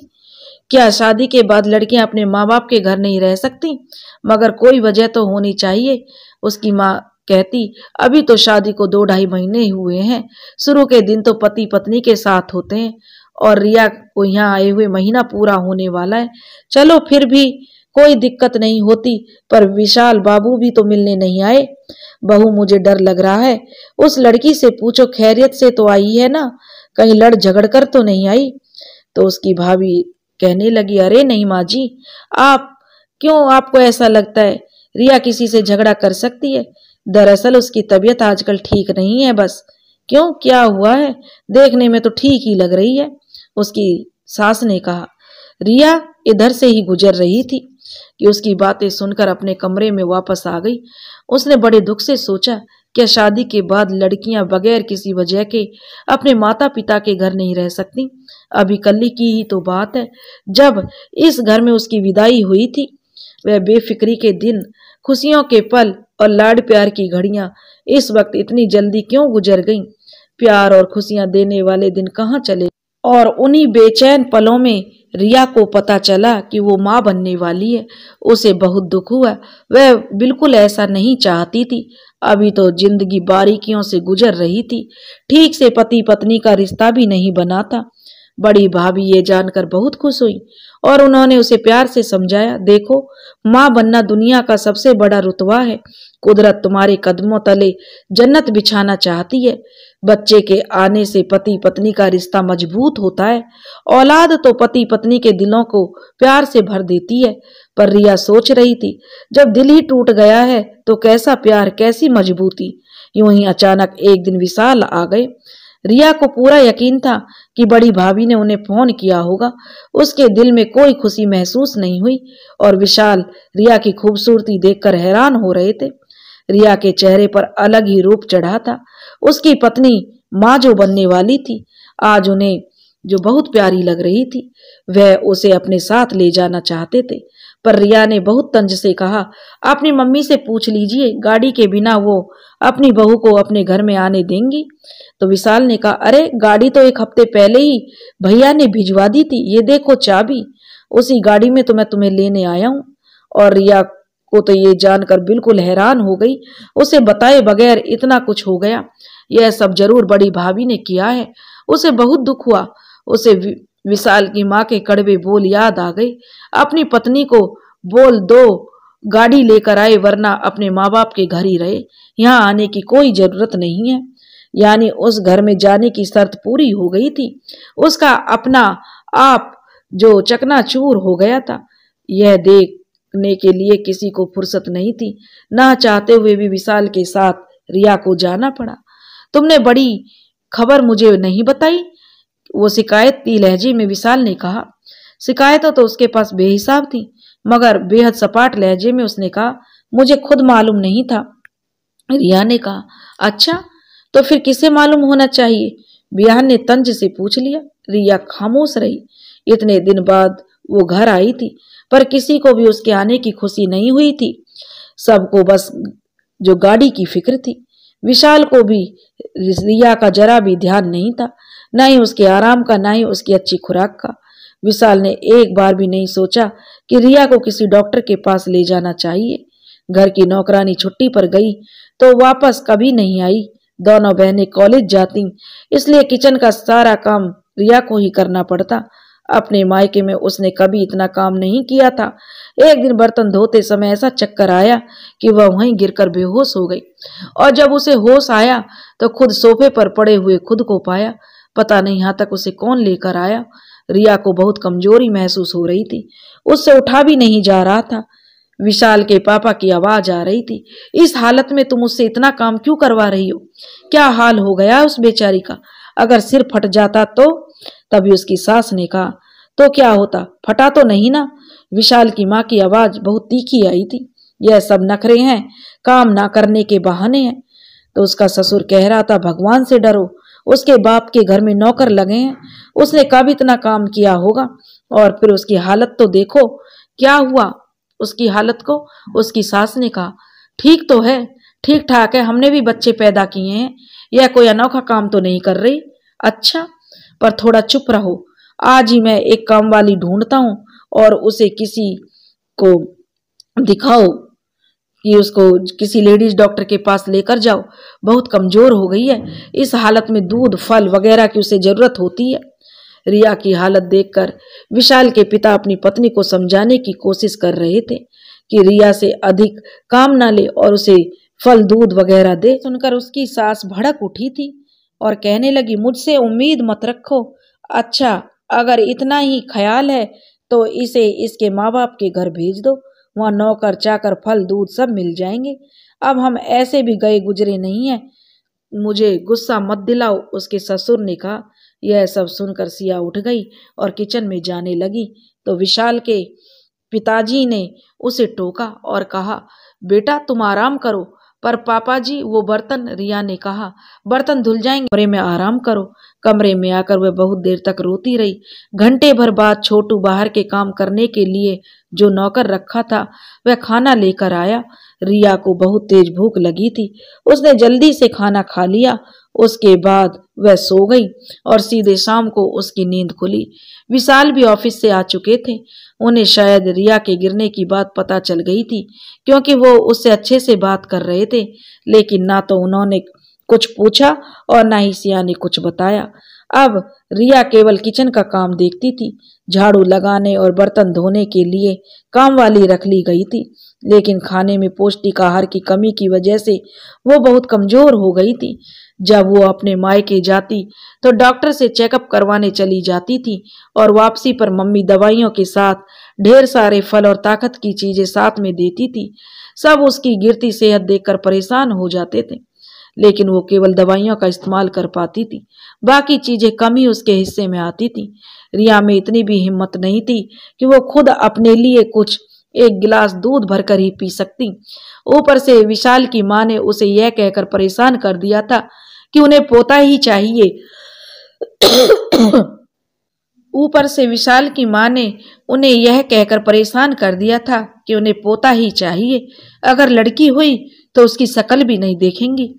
क्या शादी के बाद लड़कियां अपने माँ बाप के घर नहीं रह सकती? मगर कोई वजह तो होनी चाहिए। उसकी माँ कहती, अभी तो शादी को 2-2.5 महीने हुए हैं। शुरू के दिन तो पति पत्नी के साथ होते हैं और रिया को यहाँ आए हुए महीना पूरा होने वाला है। चलो फिर भी कोई दिक्कत नहीं होती, पर विशाल बाबू भी तो मिलने नहीं आए। बहू मुझे डर लग रहा है। उस लड़की से पूछो खैरियत से तो आई है ना, कहीं लड़ झगड़ कर तो नहीं आई। तो उसकी भाभी कहने लगी, अरे नहीं माँ जी, आप क्यों, आपको ऐसा लगता है रिया किसी से झगड़ा कर सकती है? दरअसल उसकी तबीयत आजकल ठीक नहीं है बस। क्यों, क्या हुआ है? देखने में तो ठीक ही लग रही है। उसकी सास ने कहा। रिया इधर से ही गुजर रही थी कि उसकी बातें सुनकर अपने कमरे में वापस आ गई। उसने बड़े दुख से सोचा, क्या शादी के बाद लड़कियां बगैर किसी वजह के अपने माता पिता के घर नहीं रह सकती? अभी कल की ही तो बात है जब इस घर में उसकी विदाई हुई थी। वह बेफिक्री के दिन खुशियों के पल और लाड प्यार की घड़ियां इस वक्त इतनी जल्दी क्यों गुजर गईं? प्यार और खुशियां देने वाले दिन कहाँ चले? और उन्हीं बेचैन पलों में रिया को पता चला कि वो माँ बनने वाली है। उसे बहुत दुख हुआ। वह बिल्कुल ऐसा नहीं चाहती थी। अभी तो जिंदगी बारीकियों से गुजर रही थी। ठीक से पति पत्नी का रिश्ता भी नहीं बना था। बड़ी भाभी ये जानकर बहुत खुश हुई और उन्होंने उसे प्यार से समझाया, देखो, माँ बनना दुनिया का सबसे बड़ा रुतबा है। कुदरत तुम्हारे कदमों तले जन्नत बिछाना चाहती है। बच्चे के आने से पति पत्नी का रिश्ता मजबूत होता है। औलाद तो पति पत्नी के दिलों को प्यार से भर देती है। पर रिया सोच रही थी, जब दिल ही टूट गया है तो कैसा प्यार, कैसी मजबूती। यूं ही अचानक एक दिन विशाल आ गए। रिया को पूरा यकीन था कि बड़ी भाभी ने उन्हें फोन किया होगा। उसके दिल में कोई खुशी महसूस नहीं हुई और विशाल रिया की खूबसूरती देखकर हैरान हो रहे थे। रिया के चेहरे पर अलग ही रूप चढ़ा था। उसकी पत्नी माँ जो बनने वाली थी, आज उन्हें जो बहुत प्यारी लग रही थी, वह उसे अपने साथ ले जाना चाहते थे। पर रिया ने बहुत तंज से कहा, अपनी मम्मी से पूछ लीजिए, गाड़ी के बिना वो अपनी बहू को अपने घर में आने देंगी? तो विशाल ने कहा, अरे गाड़ी तो एक हफ्ते पहले ही भैया ने भिजवा दी थी, ये देखो चाबी, उसी गाड़ी में तो मैं तुम्हें लेने आया हूँ। और रिया को तो ये जानकर बिल्कुल हैरान हो गई। उसे बताए बगैर इतना कुछ हो गया, यह सब जरूर बड़ी भाभी ने किया है। उसे बहुत दुख हुआ। उसे विशाल की माँ के कड़वे बोल याद आ गए, अपनी पत्नी को बोल दो गाड़ी लेकर आए, वरना अपने माँ बाप के घर ही रहे, यहाँ आने की कोई जरूरत नहीं है। यानी उस घर में जाने की शर्त पूरी हो गई थी। उसका अपना आप जो चकनाचूर हो गया था, यह देखने के लिए किसी को फुर्सत नहीं थी। ना चाहते हुए भी विशाल के साथ रिया को जाना पड़ा। तुमने बड़ी खबर मुझे नहीं बताई? वो शिकायत की लहजे में विशाल ने कहा। शिकायतों तो उसके पास बेहिसाब थी, मगर बेहद सपाट लहजे में उसने कहा, मुझे खुद मालूम नहीं था। रिया ने कहा, अच्छा, तो फिर किसे मालूम होना चाहिए? बियान ने तंज से पूछ लिया। रिया खामोश रही। इतने दिन बाद वो घर आई थी, पर किसी को भी उसके आने की खुशी नहीं हुई थी। सबको बस जो गाड़ी की फिक्र थी। विशाल को भी रिया का जरा भी ध्यान नहीं था, न ही उसके आराम का, न ही उसकी अच्छी खुराक का। विशाल ने एक बार भी नहीं सोचा कि रिया को किसी डॉक्टर के पास ले जाना चाहिए। घर की नौकरानी छुट्टी पर गई तो वापस कभी नहीं आई। दोनों बहनें कॉलेज जाती, इसलिए किचन का सारा काम रिया को ही करना पड़ता। अपने मायके में उसने कभी इतना काम नहीं किया था। एक दिन बर्तन धोते समय ऐसा चक्कर आया कि वह वहीं गिरकर बेहोश हो गई, और जब उसे होश आया तो खुद सोफे पर पड़े हुए खुद को पाया। पता नहीं यहाँ तक उसे कौन लेकर आया। रिया को बहुत कमजोरी महसूस हो रही थी। उससे उठा भी नहीं जा रहा था। विशाल के पापा की आवाज आ रही थी, इस हालत में तुम उससे इतना काम क्यों करवा रही हो? क्या हाल हो गया उस बेचारी का? अगर सिर फट जाता तो? तभी उसकी सास ने कहा, तो क्या होता, फटा तो नहीं ना? विशाल की माँ की आवाज बहुत तीखी आई थी। यह सब नखरे हैं, काम ना करने के बहाने हैं। तो उसका ससुर कह रहा था, भगवान से डरो, उसके बाप के घर में नौकर लगे हैं, उसने कब इतना काम किया होगा? और फिर उसकी हालत तो देखो, क्या हुआ उसकी हालत को? उसकी सास ने कहा, ठीक तो है, ठीक ठाक है, हमने भी बच्चे पैदा किए हैं, यह कोई अनोखा काम तो नहीं कर रही। अच्छा, पर थोड़ा चुप रहो, आज ही मैं एक काम वाली ढूंढता हूँ और उसे किसी को दिखाओ कि उसको किसी लेडीज डॉक्टर के पास लेकर जाओ, बहुत कमजोर हो गई है, इस हालत में दूध फल वगैरह की उसे जरूरत होती है। रिया की हालत देखकर विशाल के पिता अपनी पत्नी को समझाने की कोशिश कर रहे थे कि रिया से अधिक काम ना ले और उसे फल दूध वगैरह दे। सुनकर उसकी सास भड़क उठी थी और कहने लगी, मुझसे उम्मीद मत रखो। अच्छा, अगर इतना ही ख्याल है तो इसे इसके माँ बाप के घर भेज दो, वहाँ नौकर चाकर फल दूध सब मिल जाएंगे। अब हम ऐसे भी गए गुजरे नहीं हैं, मुझे गुस्सा मत दिलाओ, उसके ससुर ने कहा। यह सब सुनकर सिया उठ गई और किचन में जाने लगी तो विशाल के पिताजी ने उसे टोका और कहा, बेटा तुम आराम करो, पर पापा जी वो बर्तन, रिया ने कहा, बर्तन धुल जाएंगे, कमरे में आराम करो। कमरे में आकर वह बहुत देर तक रोती रही। घंटे भर बाद छोटू बाहर के काम करने के लिए जो नौकर रखा था वह खाना लेकर आया। रिया को बहुत तेज भूख लगी थी। उसने जल्दी से खाना खा लिया। उसके बाद वह सो गई और सीधे शाम को उसकी नींद खुली। विशाल भी ऑफिस से आ चुके थे। उन्हें शायद रिया के गिरने की बात पता चल गई थी, क्योंकि वो उससे अच्छे से बात कर रहे थे, लेकिन ना तो उन्होंने कुछ पूछा और ना ही सिया ने कुछ बताया। अब रिया केवल किचन का काम देखती थी। झाड़ू लगाने और बर्तन धोने के लिए काम वाली रख ली गई थी, लेकिन खाने में पौष्टिक आहार की कमी की वजह से वो बहुत कमजोर हो गई थी। जब वो अपने मायके जाती तो डॉक्टर से चेकअप करवाने चली जाती थी और वापसी पर मम्मी दवाइयों के साथ ढेर सारे फल और ताकत की चीजें साथ में देती थी। सब उसकी गिरती सेहत देखकर परेशान हो जाते थे, लेकिन वो केवल दवाइयों का इस्तेमाल कर पाती थी। बाकी चीजें कम ही उसके हिस्से में आती थी। रिया में इतनी भी हिम्मत नहीं थी कि वो खुद अपने लिए कुछ एक गिलास दूध भरकर ही पी सकती। ऊपर से विशाल की माँ ने उसे यह कहकर परेशान कर दिया था कि उन्हें पोता ही चाहिए। ऊपर से विशाल की माँ ने उन्हें यह कहकर परेशान कर दिया था कि उन्हें पोता ही चाहिए। अगर लड़की हुई तो उसकी शक्ल भी नहीं देखेंगी।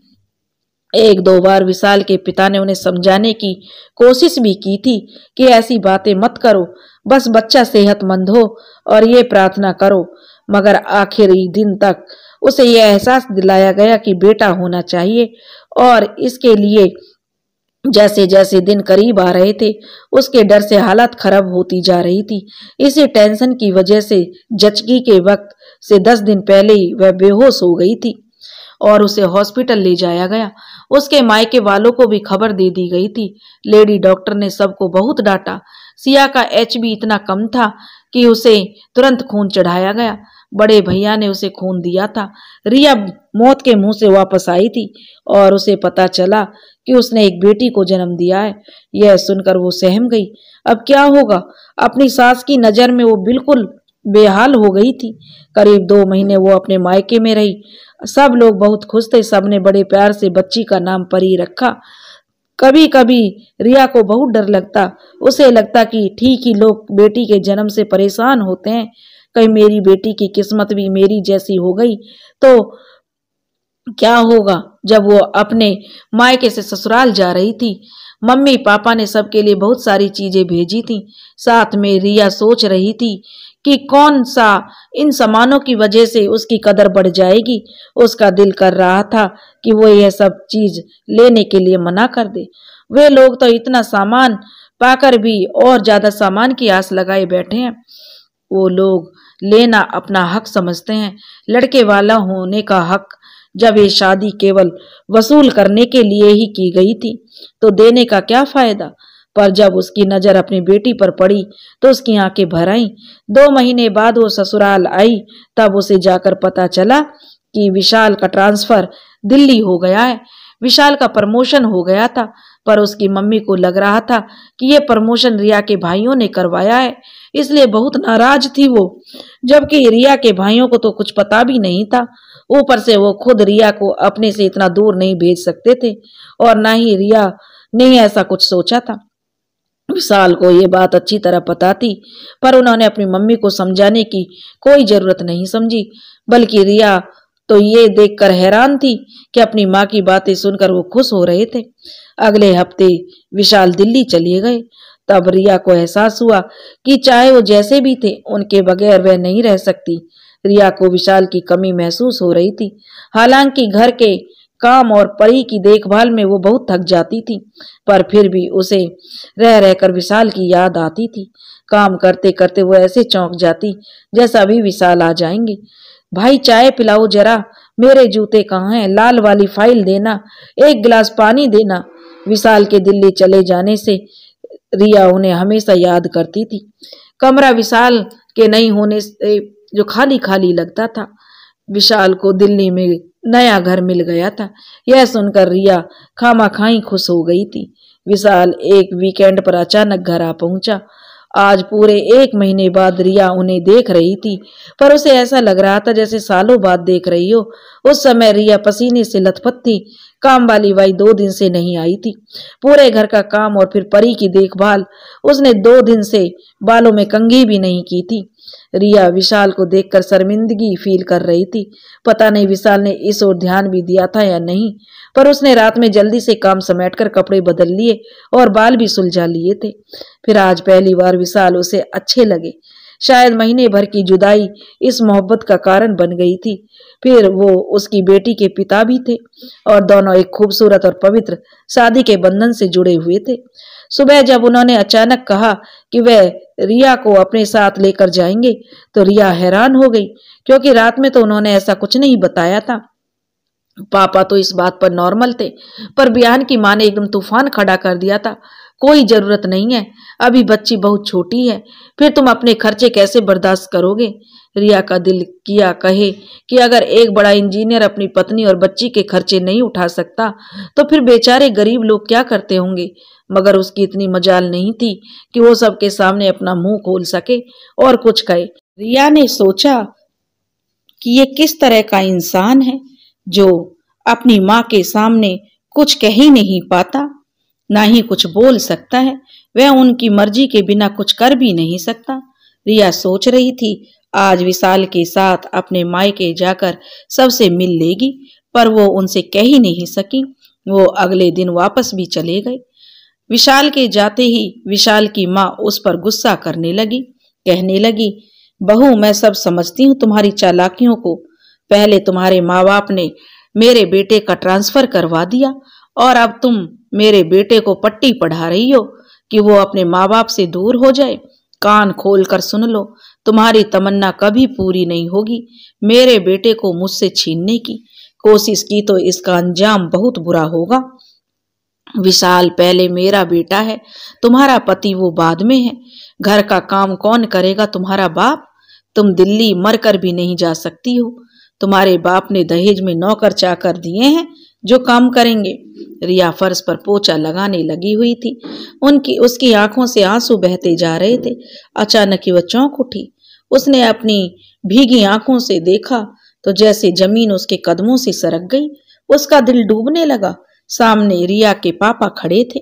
एक दो बार विशाल के पिता ने उन्हें समझाने की कोशिश भी की थी कि ऐसी बातें मत करो, बस बच्चा सेहतमंद हो और ये प्रार्थना करो, मगर आखिरी दिन तक उसे यह एहसास दिलाया गया कि बेटा होना चाहिए। और इसके लिए जैसे जैसे दिन करीब आ रहे थे, उसके डर से हालत खराब होती जा रही थी। इसी टेंशन की वजह से जचगी के वक्त से 10 दिन पहले ही वह बेहोश हो गई थी और उसे हॉस्पिटल ले जाया गया। उसके मायके वालों को भी खबर दे दी गई थी। लेडी डॉक्टर ने सबको बहुत डांटा। सिया का HB इतना कम था कि उसे तुरंत खून चढ़ाया गया। बड़े भैया ने उसे खून दिया था। रिया मौत के मुंह से वापस आई थी और उसे पता चला कि उसने एक बेटी को जन्म दिया है। यह सुनकर वो सहम गई। अब क्या होगा? अपनी सास की नजर में वो बिल्कुल बेहाल हो गई थी। करीब 2 महीने वो अपने मायके में रही। सब लोग बहुत खुश थे। सबने बड़े प्यार से बच्ची का नाम परी रखा। कभी कभी रिया को बहुत डर लगता। उसे लगता कि ठीक ही लोग बेटी के जन्म से परेशान होते हैं, कहीं मेरी बेटी की किस्मत भी मेरी जैसी हो गई तो क्या होगा। जब वो अपने मायके से ससुराल जा रही थी, मम्मी पापा ने सबके लिए बहुत सारी चीजें भेजी थी। साथ में रिया सोच रही थी कि कौन सा इन सामानों की वजह से उसकी कदर बढ़ जाएगी। उसका दिल कर रहा था कि वो यह सब चीज लेने के लिए मना कर दे। वे लोग तो इतना सामान पाकर भी और ज्यादा सामान की आस लगाए बैठे हैं। वो लोग लेना अपना हक समझते हैं, लड़के वाला होने का हक। जब ये शादी केवल वसूल करने के लिए ही की गई थी तो देने का क्या फायदा। पर जब उसकी नजर अपनी बेटी पर पड़ी तो उसकी आंखें भर आईं। 2 महीने बाद वो ससुराल आई, तब उसे जाकर पता चला कि विशाल का ट्रांसफर दिल्ली हो गया है। विशाल का प्रमोशन हो गया था, पर उसकी मम्मी को लग रहा था कि यह प्रमोशन रिया के भाइयों ने करवाया है, इसलिए बहुत नाराज थी वो। जबकि रिया के भाइयों को तो कुछ पता भी नहीं था। ऊपर से वो खुद रिया को अपने से इतना दूर नहीं भेज सकते थे और ना ही रिया ने ऐसा कुछ सोचा था। विशाल को ये बात अच्छी तरह पता थी, पर उन्होंने अपनी मम्मी को समझाने की कोई जरूरत नहीं समझी। बल्कि रिया तो ये देखकर हैरान थी कि अपनी माँ की बातें सुनकर वो खुश हो रहे थे। अगले हफ्ते विशाल दिल्ली चले गए। तब रिया को एहसास हुआ कि चाहे वो जैसे भी थे, उनके बगैर वह नहीं रह सकती। रिया को विशाल की कमी महसूस हो रही थी। हालांकि घर के काम और परी की देखभाल में वो बहुत थक जाती थी, पर फिर भी उसे रह रहकर विशाल की याद आती थी। काम करते करते वो ऐसे चौंक जाती जैसा अभी विशाल आ जाएंगे। भाई चाय पिलाओ जरा, मेरे जूते कहाँ हैं, लाल वाली फाइल देना, एक गिलास पानी देना। विशाल के दिल्ली चले जाने से रिया उन्हें हमेशा याद करती थी। कमरा विशाल के नहीं होने से जो खाली खाली लगता था। विशाल को दिल्ली में नया घर मिल गया था। यह सुनकर रिया खामा खाई खुश हो गई थी। विशाल एक वीकेंड पर अचानक घर आ पहुंचा आज पूरे 1 महीने बाद रिया उन्हें देख रही थी, पर उसे ऐसा लग रहा था जैसे सालों बाद देख रही हो। उस समय रिया पसीने से लथपथ थी। काम वाली बाई 2 दिन से नहीं आई थी। पूरे घर का काम और फिर परी की देखभाल। उसने 2 दिन से बालों में कंघी भी नहीं की थी। रिया विशाल को देखकर शर्मिंदगी फील कर रही थी। पता नहीं विशाल ने इस ओर ध्यान भी दिया था या नहीं, पर उसने रात में जल्दी से काम समेटकर कपड़े बदल लिए और बाल भी सुलझा लिए थे। फिर आज पहली बार विशाल उसे अच्छे लगे। शायद महीने भर की जुदाई इस मोहब्बत का कारण बन गई थी। फिर वो उसकी बेटी के पिता भी थे और दोनों एक खूबसूरत और पवित्र शादी के बंधन से जुड़े हुए थे। सुबह जब उन्होंने अचानक कहा कि वह रिया को अपने साथ लेकर जाएंगे, तो रिया हैरान हो गई, क्योंकि रात में तो उन्होंने ऐसा कुछ नहीं बताया था। पापा तो इस बात पर नॉर्मल थे, पर बयान की माँ ने एकदम तूफान खड़ा कर दिया था। कोई जरूरत नहीं है, अभी बच्ची बहुत छोटी है, फिर तुम अपने खर्चे कैसे बर्दाश्त करोगे। रिया का दिल किया कहे कि अगर एक बड़ा इंजीनियर अपनी पत्नी और बच्ची के खर्चे नहीं उठा सकता, तो फिर बेचारे गरीब लोग क्या करते होंगे। मगर उसकी इतनी मजाल नहीं थी कि वो सबके सामने अपना मुंह खोल सके और कुछ कहे। रिया ने सोचा कि ये किस तरह का इंसान है जो अपनी माँ के सामने कुछ कह ही नहीं पाता, ना ही कुछ बोल सकता है। वह उनकी मर्जी के बिना कुछ कर भी नहीं सकता। रिया सोच रही थी आज विशाल के साथ अपने मायके जाकर सबसे मिल लेगी, पर वो उनसे कह ही नहीं सकी। वो अगले दिन वापस भी चले गए। विशाल के जाते ही विशाल की माँ उस पर गुस्सा करने लगी, कहने लगी, बहू मैं सब समझती हूँ तुम्हारी चालाकियों को। पहले तुम्हारे माँ बाप ने मेरे बेटे का ट्रांसफर करवा दिया और अब तुम मेरे बेटे को पट्टी पढ़ा रही हो कि वो अपने माँ बाप से दूर हो जाए। कान खोल कर सुन लो, तुम्हारी तमन्ना कभी पूरी नहीं होगी। मेरे बेटे को मुझसे छीनने की कोशिश की तो इसका अंजाम बहुत बुरा होगा। विशाल पहले मेरा बेटा है, तुम्हारा पति वो बाद में है। घर का काम कौन करेगा, तुम्हारा बाप। तुम दिल्ली मरकर भी नहीं जा सकती हो। तुम्हारे बाप ने दहेज में नौकर चाकर दिए हैं जो काम करेंगे। रिया फर्श पर पोछा लगाने लगी हुई थी। उसकी आंखों से आंसू बहते जा रहे थे। अचानक ही वह चौंक उठी। उसने अपनी भीगी आंखों से देखा तो जैसे जमीन उसके कदमों से सरक गई। उसका दिल डूबने लगा। सामने रिया के पापा खड़े थे।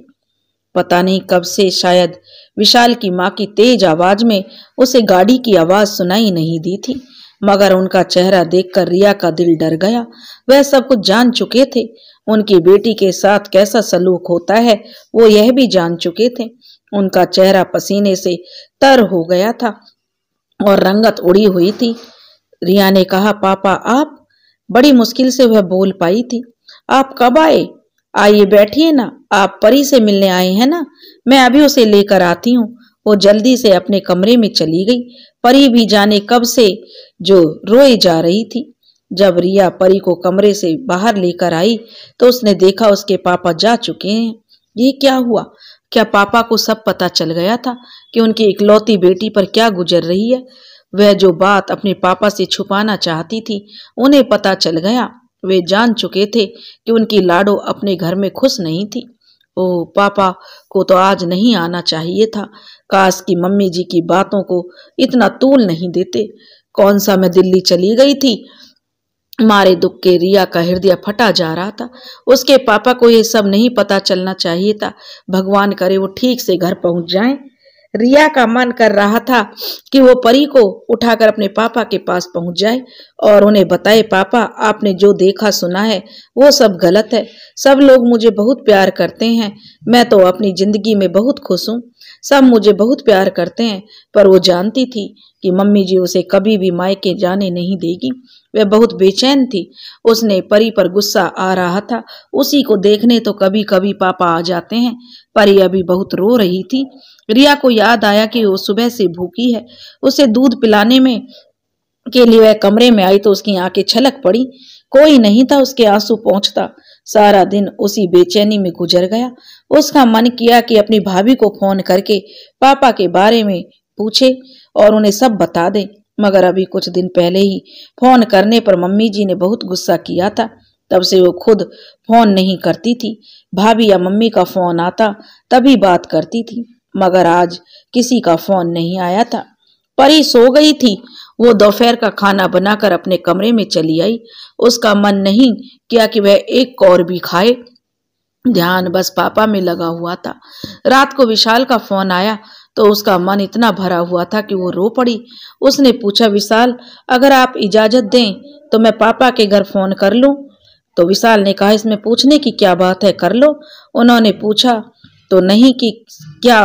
पता नहीं कब से शायद विशाल की माँ की तेज आवाज में उसे गाड़ी की आवाज सुनाई नहीं दी थी, मगर उनका चेहरा देखकर रिया का दिल डर गया। वह सब कुछ जान चुके थे। उनकी बेटी के साथ कैसा सलूक होता है वो यह भी जान चुके थे। उनका चेहरा पसीने से तर हो गया था और रंगत उड़ी हुई थी। रिया ने कहा, पापा आप। बड़ी मुश्किल से वह बोल पाई थी। आप कब आए? आइए बैठिए ना। आप परी से मिलने आए हैं ना? मैं अभी उसे लेकर आती हूँ। वो जल्दी से अपने कमरे में चली गई। परी भी जाने कब से जो रोए जा रही थी। जब रिया परी को कमरे से बाहर लेकर आई तो उसने देखा उसके पापा जा चुके हैं। ये क्या हुआ? क्या पापा को सब पता चल गया था कि उनकी इकलौती बेटी पर क्या गुजर रही है? वह जो बात अपने पापा से छुपाना चाहती थी उन्हें पता चल गया। वे जान चुके थे कि उनकी लाडो अपने घर में खुश नहीं थी। ओह, पापा को तो आज नहीं आना चाहिए था। काश की मम्मी जी की बातों को इतना तूल नहीं देते। कौन सा मैं दिल्ली चली गई थी। मारे दुख के रिया का हृदय फटा जा रहा था। उसके पापा को ये सब नहीं पता चलना चाहिए था। भगवान करे वो ठीक से घर पहुंच जाएं। रिया का मन कर रहा था कि वो परी को उठाकर अपने पापा के पास पहुंच जाए और उन्हें बताए, पापा आपने जो देखा सुना है वो सब गलत है। सब लोग मुझे बहुत प्यार करते हैं। मैं तो अपनी जिंदगी में बहुत खुश हूँ। सब मुझे बहुत प्यार करते हैं। पर वो जानती थी कि मम्मी जी उसे कभी भी मायके जाने नहीं देगी। वह बहुत बेचैन थी। उसने परी पर गुस्सा आ रहा था। उसी को देखने तो कभी कभी पापा आ जाते हैं। परी अभी बहुत रो रही थी। रिया को याद आया कि वो सुबह से भूखी है। उसे दूध पिलाने में के लिए वह कमरे में आई तो उसकी आंखें छलक पड़ी। कोई नहीं था उसके आंसू पहुंचता। सारा दिन उसी बेचैनी में गुजर गया। उसका मन किया कि अपनी भाभी को फोन करके पापा के बारे में पूछे और उन्हें सब बता दे, मगर अभी कुछ दिन पहले ही फोन करने पर मम्मी जी ने बहुत गुस्सा किया था। तब से वो खुद फोन नहीं करती थी। भाभी या मम्मी का फोन आता तभी बात करती थी। मगर आज किसी का फोन नहीं आया था। परी सो गई थी। वो दोपहर का खाना बनाकर अपने कमरे में चली आई। उसका मन नहीं किया कि वह एक और भी खाए। ध्यान बस पापा में लगा हुआ था। रात को विशाल का फोन आया तो उसका मन इतना भरा हुआ था कि वो रो पड़ी। उसने पूछा, विशाल, अगर आप इजाजत दें तो मैं पापा के घर फोन कर लूं? तो विशाल ने कहा, इसमें पूछने की क्या बात है, कर लो। उन्होंने पूछा तो नहीं कि क्या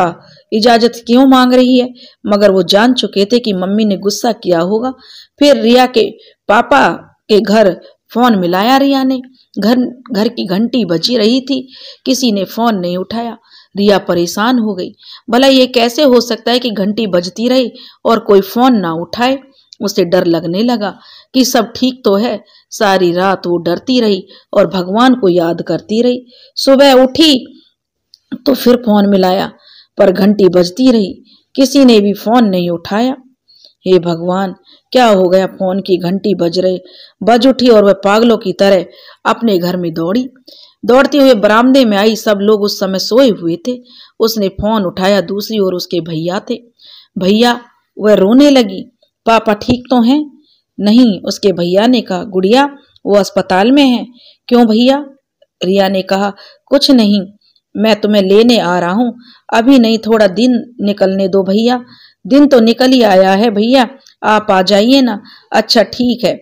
इजाजत क्यों मांग रही है, मगर वो जान चुके थे कि मम्मी ने गुस्सा किया होगा। फिर रिया के पापा के घर फोन मिलाया रिया ने। घर की घंटी बजी रही थी, किसी ने फोन नहीं उठाया। रिया परेशान हो गई। भला ये कैसे हो सकता है कि घंटी बजती रही और कोई फोन ना उठाए। उसे डर लगने लगा कि सब ठीक तो है। सारी रात वो डरती रही और भगवान को याद करती रही। सुबह उठी तो फिर फोन मिलाया, पर घंटी बजती रही, किसी ने भी फोन नहीं उठाया। हे भगवान, क्या हो गया? फोन की घंटी बज उठी और वह पागलों की तरह अपने घर में दौड़ी। दौड़ते हुए बरामदे में आई। सब लोग उस समय सोए हुए थे। उसने फोन उठाया। दूसरी ओर उसके भैया थे। भैया, वह रोने लगी। पापा ठीक तो हैं? नहीं, उसके भैया ने कहा। गुड़िया, वो अस्पताल में है। क्यों भैया? रिया ने कहा, कुछ नहीं, मैं तुम्हें लेने आ रहा हूँ। अभी नहीं, थोड़ा दिन निकलने दो भैया। दिन तो निकल ही आया है भैया, आप आ जाइए ना। अच्छा ठीक है,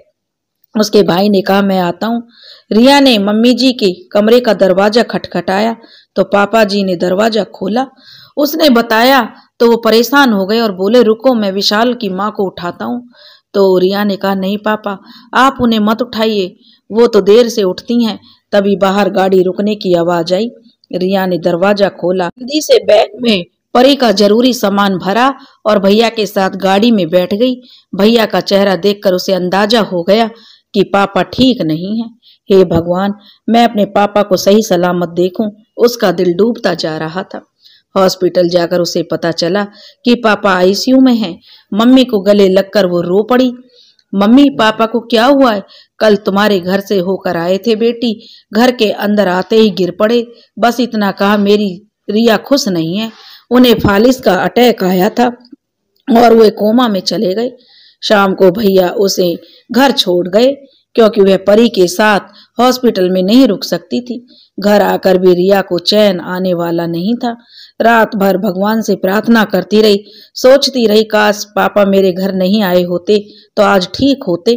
उसके भाई ने कहा, मैं आता हूँ। रिया ने मम्मी जी के कमरे का दरवाजा खटखटाया तो पापा जी ने दरवाजा खोला। उसने बताया तो वो परेशान हो गए और बोले, रुको, मैं विशाल की माँ को उठाता हूँ। तो रिया ने कहा, नहीं पापा, आप उन्हें मत उठाइए, वो तो देर से उठती हैं। तभी बाहर गाड़ी रुकने की आवाज आई। रिया ने दरवाजा खोला, जल्दी से बैग में परी का जरूरी सामान भरा और भैया के साथ गाड़ी में बैठ गई। भैया का चेहरा देखकर उसे अंदाजा हो गया कि पापा ठीक नहीं है। हे भगवान, मैं अपने पापा को सही सलामत देखूं। उसका दिल डूबता जा रहा था। हॉस्पिटल जाकर उसे पता चला कि पापा आईसीयू में हैं। मम्मी को गले लगकर वो रो पड़ी। मम्मी, पापा को क्या हुआ है? कल तुम्हारे घर से होकर आए थे बेटी, घर के अंदर आते ही गिर पड़े। बस इतना कहा, मेरी रिया खुश नहीं है, उन्हें फालिस का अटैक आया था और वे कोमा में चले गए। शाम को भैया उसे घर छोड़ गए क्योंकि वह परी के साथ हॉस्पिटल में नहीं रुक सकती थी। घर आकर भी रिया को चैन आने वाला नहीं था। रात भर भगवान से प्रार्थना करती रही, सोचती रही, काश पापा मेरे घर नहीं आए होते तो आज ठीक होते।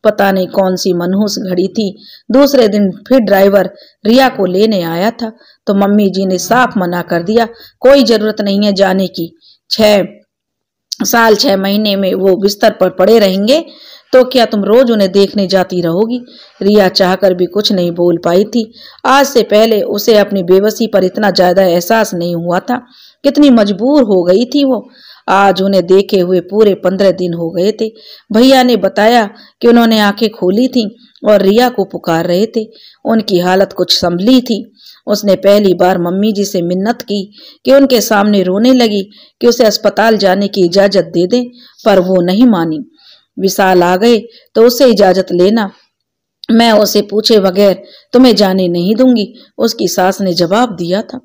पता नहीं कौन सी मनहूस घड़ी थी। दूसरे दिन फिर ड्राइवर रिया को लेने आया था तो मम्मी जी ने साफ मना कर दिया, कोई जरूरत नहीं है जाने की। 6 महीने में वो बिस्तर पर पड़े रहेंगे तो क्या तुम रोज उन्हें देखने जाती रहोगी? रिया चाहकर भी कुछ नहीं बोल पाई थी। आज से पहले उसे अपनी बेबसी पर इतना ज्यादा एहसास नहीं हुआ था। कितनी मजबूर हो गई थी वो। आज उन्हें देखे हुए पूरे 15 दिन हो गए थे। भैया ने बताया कि उन्होंने आंखें खोली थी और रिया को पुकार रहे थे। उनकी हालत कुछ संभली थी। उसने पहली बार मम्मी जी से मिन्नत की कि उनके सामने रोने लगी कि उसे अस्पताल जाने की इजाजत दे दें, पर वो नहीं मानी। विशाल आ गए तो उसे इजाजत लेना, मैं उसे पूछे बगैर तुम्हें जाने नहीं दूंगी, उसकी सास ने जवाब दिया था।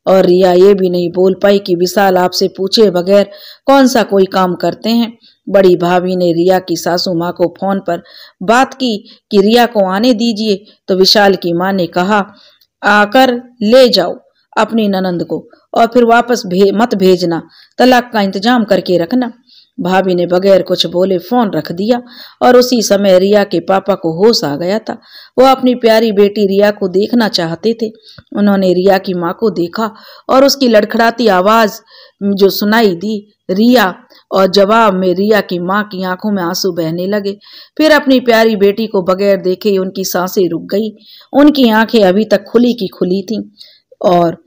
और रिया ये भी नहीं बोल पाई कि विशाल आपसे पूछे बगैर कौन सा कोई काम करते हैं। बड़ी भाभी ने रिया की सासू माँ को फोन पर बात की कि रिया को आने दीजिए, तो विशाल की माँ ने कहा, आकर ले जाओ अपनी ननंद को और फिर वापस मत भेजना, तलाक का इंतजाम करके रखना। भाभी ने बगैर कुछ बोले फोन रख दिया और उसी समय रिया के पापा को होश आ गया था। वो अपनी प्यारी बेटी रिया को देखना चाहते थे। उन्होंने रिया की माँ को देखा और उसकी लड़खड़ाती आवाज जो सुनाई दी, रिया, और जवाब में रिया की माँ की आंखों में आंसू बहने लगे। फिर अपनी प्यारी बेटी को बगैर देखे ही उनकी सांसें रुक गई। उनकी आंखें अभी तक खुली की खुली थीं और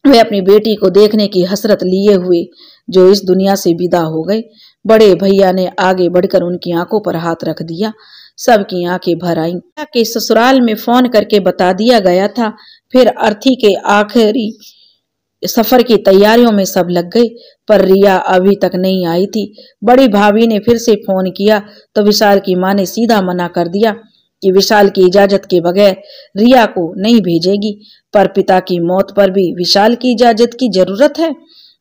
वे अपनी बेटी को देखने की हसरत लिए हुए जो इस दुनिया से विदा हो गए। बड़े भैया ने आगे बढ़कर उनकी आंखों पर हाथ रख दिया। सबकी आंखें भर आईं। के ससुराल में फोन करके बता दिया गया था। फिर अर्थी के आखिरी सफर की तैयारियों में सब लग गए, पर रिया अभी तक नहीं आई थी। बड़ी भाभी ने फिर से फोन किया तो विशाल की मां ने सीधा मना कर दिया कि विशाल की इजाजत के बगैर रिया को नहीं भेजेगी। पर पिता की मौत पर भी विशाल की इजाजत की जरूरत है।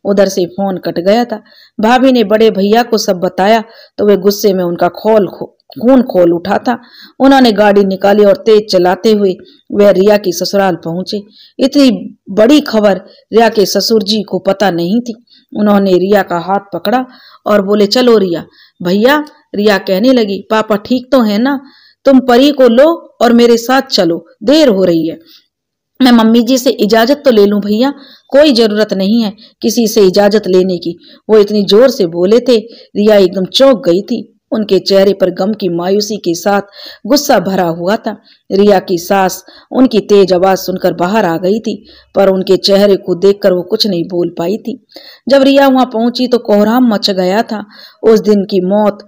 उधर से फोन कट गया था। भाभी ने बड़े भैया को सब बताया तो वे गुस्से में उनका खून खोल उठा था। उन्होंने गाड़ी निकाली और तेज चलाते हुए वह रिया की ससुराल पहुंचे। इतनी बड़ी खबर रिया के ससुर जी को पता नहीं थी। उन्होंने रिया का हाथ पकड़ा और बोले, चलो रिया। भैया, रिया कहने लगी, पापा ठीक तो है ना? तुम परी को लो और मेरे साथ चलो, देर हो रही है। मैं मम्मी जी से इजाजत तो ले लूं भैया? कोई जरूरत नहीं है किसी से इजाजत लेने की, वो इतनी जोर से बोले थे। रिया एकदम चौंक गई थी। उनके चेहरे पर गम की मायूसी के साथ गुस्सा भरा हुआ था। रिया की सास उनकी तेज आवाज सुनकर बाहर आ गई थी, पर उनके चेहरे को देखकर वो कुछ नहीं बोल पाई थी। जब रिया वहां पहुंची तो कोहराम मच गया था। उस दिन की मौत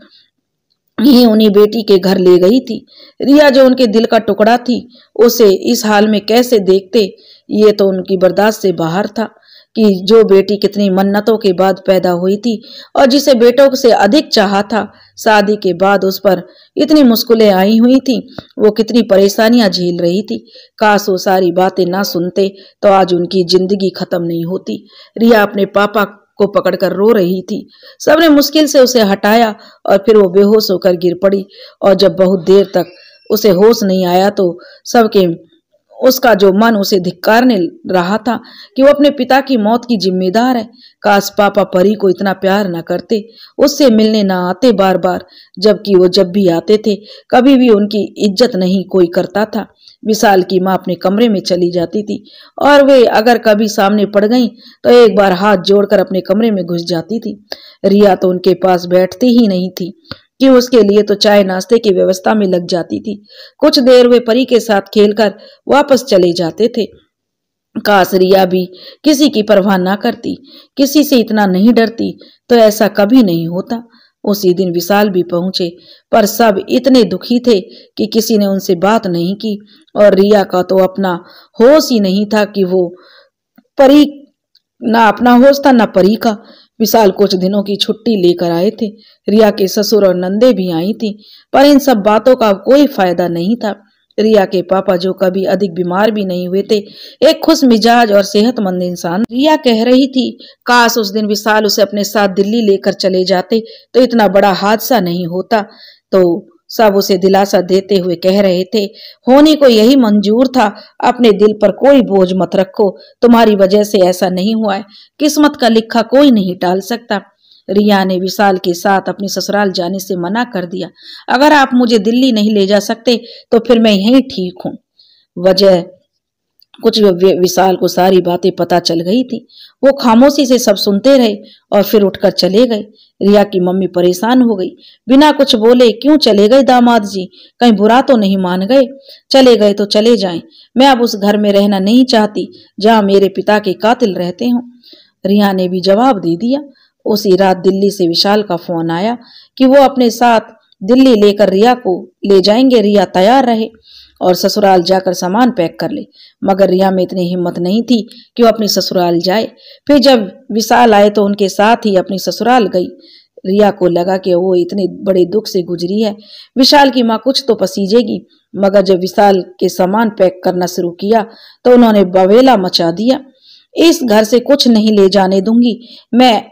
ही उन्हीं बेटी के घर ले गई थी। रिया जो उनके दिल का टुकड़ा थी, उसे इस हाल में कैसे देखते, ये तो उनकी बर्दाश्त से बाहर था कि जो बेटी कितनी मन्नतों के बाद पैदा हुई थी और जिसे बेटों से अधिक चाहा था, शादी के बाद उस पर इतनी मुश्किलें आई हुई थी, वो कितनी परेशानियां झेल रही थी। काश वो सारी बातें ना सुनते तो आज उनकी जिंदगी खत्म नहीं होती। रिया अपने पापा को पकड़कर रो रही थी। सबने मुश्किल से उसे हटाया और फिर वो बेहोश होकर गिर पड़ी। और जब बहुत देर तक उसे होश नहीं आया तो सबके उसका जो मन उसे धिक्कारने रहा था कि वो अपने पिता की मौत की जिम्मेदार है। काश पापा परी को इतना प्यार न करते, उससे मिलने ना आते बार बार, जबकि वो जब भी आते थे कभी भी उनकी इज्जत नहीं कोई करता था। विशाल की माँ अपने कमरे में चली जाती थी और वे अगर कभी सामने पड़ गईं तो एक बार हाथ जोड़कर अपने कमरे में घुस जाती थी। रिया तो उनके पास बैठती ही नहीं थी कि उसके लिए तो चाय नाश्ते की व्यवस्था में लग जाती थी। कुछ देर वे परी के साथ खेलकर वापस चले जाते थे। काश रिया भी किसी की परवाह ना करती, किसी से इतना नहीं डरती, तो ऐसा कभी नहीं होता। उसी दिन विशाल भी पहुंचे, पर सब इतने दुखी थे कि किसी ने उनसे बात नहीं की। और रिया का तो अपना होश ही नहीं था कि वो परी, ना अपना होश था ना परी का। विशाल कुछ दिनों की छुट्टी लेकर आए थे। रिया के ससुर और नंदे भी आई थी, पर इन सब बातों का कोई फायदा नहीं था। रिया के पापा, जो कभी अधिक बीमार भी नहीं हुए थे, एक खुश मिजाज और सेहतमंद इंसान। रिया कह रही थी, काश उस दिन विशाल उसे अपने साथ दिल्ली लेकर चले जाते तो इतना बड़ा हादसा नहीं होता। तो सब उसे दिलासा देते हुए कह रहे थे, होनी को यही मंजूर था, अपने दिल पर कोई बोझ मत रखो, तुम्हारी वजह से ऐसा नहीं हुआ है, किस्मत का लिखा कोई नहीं टाल सकता। रिया ने विशाल के साथ अपनी ससुराल जाने से मना कर दिया। अगर आप मुझे दिल्ली नहीं ले जा सकते तो फिर मैं यहीं ठीक हूँ। वजह कुछ विशाल को सारी बातें पता चल गई थी। वो खामोशी से सब सुनते रहे और फिर उठकर चले गए। रिया की मम्मी परेशान हो गई। बिना कुछ बोले क्यों चले गए दामाद जी? कहीं बुरा तो नहीं मान गए? चले गए तो चले जाएं। मैं अब उस घर में रहना नहीं चाहती जहां मेरे पिता के कातिल रहते हों। रिया ने भी जवाब दे दिया। उसी रात दिल्ली से विशाल का फोन आया कि वो अपने साथ दिल्ली लेकर रिया को ले जाएंगे। रिया तैयार रहे और ससुराल जाकर सामान पैक कर ले, मगर रिया में इतनी हिम्मत नहीं थी कि वो अपनी ससुराल जाए। फिर जब विशाल आए तो उनके साथ ही अपनी ससुराल गई। रिया को लगा कि वो इतने बड़े दुख से गुजरी है, विशाल की माँ कुछ तो पसीजेगी। मगर जब विशाल के सामान पैक करना शुरू किया तो उन्होंने बवेला मचा दिया। इस घर से कुछ नहीं ले जाने दूंगी मैं,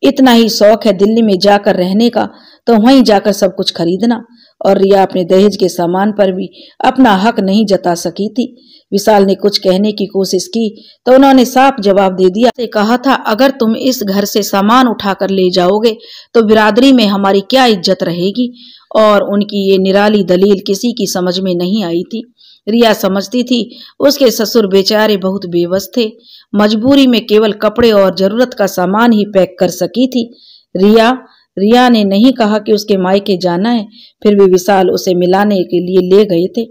इतना ही शौक है दिल्ली में जाकर रहने का तो वहीं जाकर सब कुछ खरीदना। और रिया अपने दहेज के सामान पर भी अपना हक नहीं जता सकी थी। विशाल ने कुछ कहने की कोशिश की तो उन्होंने साफ जवाब दे दिया। से कहा था, अगर तुम इस घर से सामान उठाकर ले जाओगे तो बिरादरी में हमारी क्या इज्जत रहेगी? और उनकी ये निराली दलील किसी की समझ में नहीं आई थी। रिया समझती थी उसके ससुर बेचारे बहुत बेबस थे, मजबूरी में केवल कपड़े और जरूरत का सामान ही पैक कर सकी थी। रिया ने नहीं कहा कि उसके मायके जाना है, फिर भी विशाल उसे मिलाने के लिए ले गए थे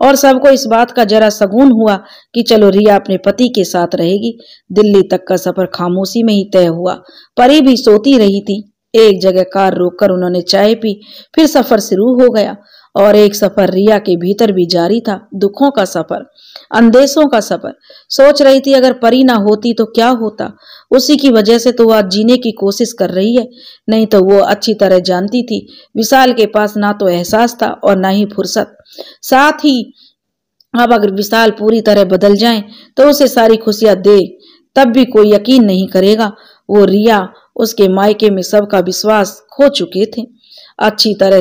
और सबको इस बात का जरा शगुन हुआ कि चलो रिया अपने पति के साथ रहेगी। दिल्ली तक का सफर खामोशी में ही तय हुआ। परी भी सोती रही थी। एक जगह कार रोककर उन्होंने चाय पी, फिर सफर शुरू हो गया। और एक सफर रिया के भीतर भी जारी था, दुखों का सफर, अंदेशों का सफर। सोच रही थी अगर परी ना होती तो क्या होता। उसी की वजह से तो आज जीने की कोशिश कर रही है, नहीं तो वो अच्छी तरह जानती थी विशाल के पास ना तो एहसास था और ना ही फुर्सत। साथ ही अब अगर विशाल पूरी तरह बदल जाए तो उसे सारी खुशियां दे तब भी कोई यकीन नहीं करेगा। वो रिया, उसके मायके में सबका विश्वास खो चुके थे। अच्छी तरह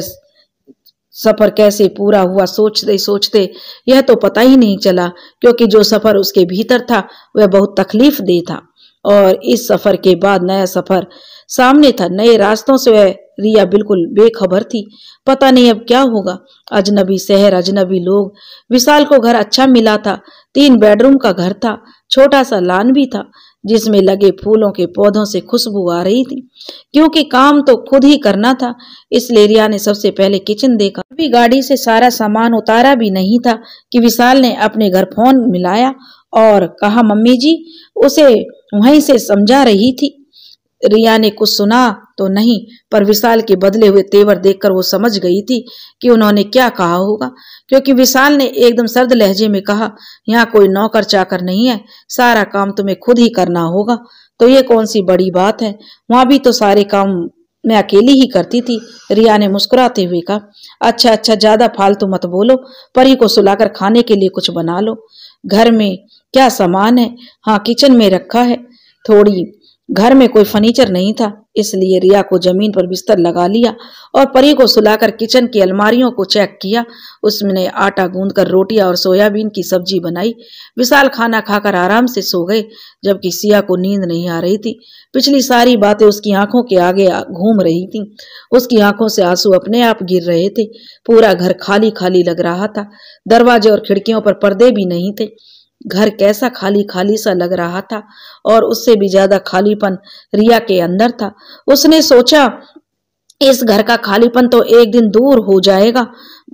सफर कैसे पूरा हुआ सोचते सोचते यह तो पता ही नहीं चला, क्योंकि जो सफर उसके भीतर था वह बहुत तकलीफ दे था। और इस सफर के बाद नया सफर सामने था, नए रास्तों से वह रिया बिल्कुल बेखबर थी। पता नहीं अब क्या होगा। अजनबी शहर, अजनबी लोग। विशाल को घर अच्छा मिला था। 3 बेडरूम का घर था। छोटा सा लॉन भी था जिसमें लगे फूलों के पौधों से खुशबू आ रही थी। क्योंकि काम तो खुद ही करना था, इसलिए रिया ने सबसे पहले किचन देखा। अभी गाड़ी से सारा सामान उतारा भी नहीं था कि विशाल ने अपने घर फोन मिलाया और कहा, मम्मी जी उसे वहीं से समझा रही थी। रिया ने कुछ सुना तो नहीं, पर विशाल के बदले हुए तेवर देखकर वो समझ गई थी कि उन्होंने क्या कहा होगा, क्योंकि विशाल ने एकदम सर्द लहजे में कहा, यहाँ कोई नौकर चाकर नहीं है, सारा काम तुम्हें खुद ही करना होगा। तो ये कौन सी बड़ी बात है, वहां भी तो सारे काम मैं अकेली ही करती थी। रिया ने मुस्कुराते हुए कहा, अच्छा अच्छा, ज्यादा फालतू मत बोलो, परी को सुलाकर खाने के लिए कुछ बना लो। घर में क्या सामान है? हाँ, किचन में रखा है थोड़ी। घर में कोई फर्नीचर नहीं था, इसलिए रिया को जमीन पर बिस्तर लगा लिया और परी को सुलाकर किचन की अलमारियों को चेक किया। उसने आटा गूंदकर रोटियां और सोयाबीन की सब्जी बनाई। विशाल खाना खाकर आराम से सो गए, जबकि सिया को नींद नहीं आ रही थी। पिछली सारी बातें उसकी आंखों के आगे घूम रही थी। उसकी आंखों से आंसू अपने आप गिर रहे थे। पूरा घर खाली खाली लग रहा था। दरवाजे और खिड़कियों पर पर्दे भी नहीं थे। घर कैसा खाली खाली सा लग रहा था, और उससे भी ज्यादा खालीपन रिया के अंदर था। उसने सोचा, इस घर का खालीपन तो एक दिन दूर हो जाएगा।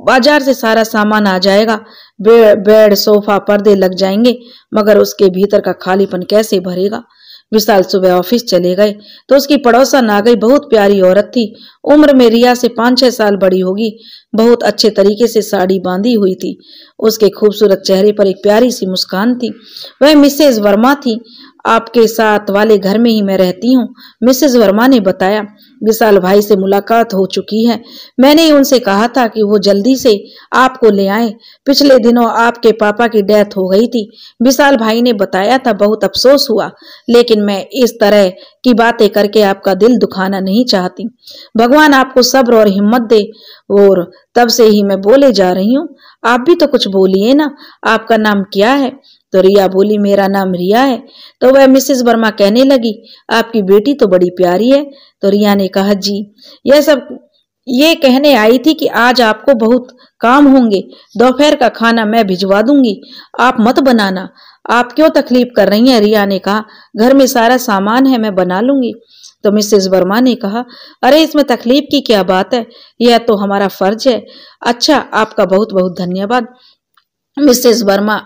बाजार से सारा सामान आ जाएगा, बेड सोफा पर्दे लग जाएंगे, मगर उसके भीतर का खालीपन कैसे भरेगा। विशाल सुबह ऑफिस चले गए तो उसकी पड़ोसन आ गई। बहुत प्यारी औरत थी, उम्र में रिया से 5-6 साल बड़ी होगी। बहुत अच्छे तरीके से साड़ी बांधी हुई थी। उसके खूबसूरत चेहरे पर एक प्यारी सी मुस्कान थी। वह मिसेज वर्मा थी। आपके साथ वाले घर में ही मैं रहती हूँ, मिसेज वर्मा ने बताया। विशाल भाई से मुलाकात हो चुकी है। मैंने ही उनसे कहा था कि वो जल्दी से आपको ले आए। पिछले दिनों आपके पापा की डेथ हो गई थी, विशाल भाई ने बताया था। बहुत अफसोस हुआ, लेकिन मैं इस तरह की बातें करके आपका दिल दुखाना नहीं चाहती। भगवान आपको सब्र और हिम्मत दे। और तब से ही मैं बोले जा रही हूँ, आप भी तो कुछ बोलिए ना, आपका नाम क्या है? तो रिया बोली, मेरा नाम रिया है। तो वह मिसेस वर्मा कहने लगी, आपकी बेटी तो बड़ी प्यारी है। तो रिया ने कहा, जी, यह सब ये कहने आई थी कि आज आपको बहुत काम होंगे। दोपहर का खाना मैं भिजवा दूंगी, आप मत बनाना। आप क्यों तकलीफ कर रही हैं? रिया ने कहा, घर में सारा सामान है, मैं बना लूंगी। तो मिसेस वर्मा ने कहा, अरे इसमें तकलीफ की क्या बात है, यह तो हमारा फर्ज है। अच्छा, आपका बहुत बहुत धन्यवाद। मिसेस वर्मा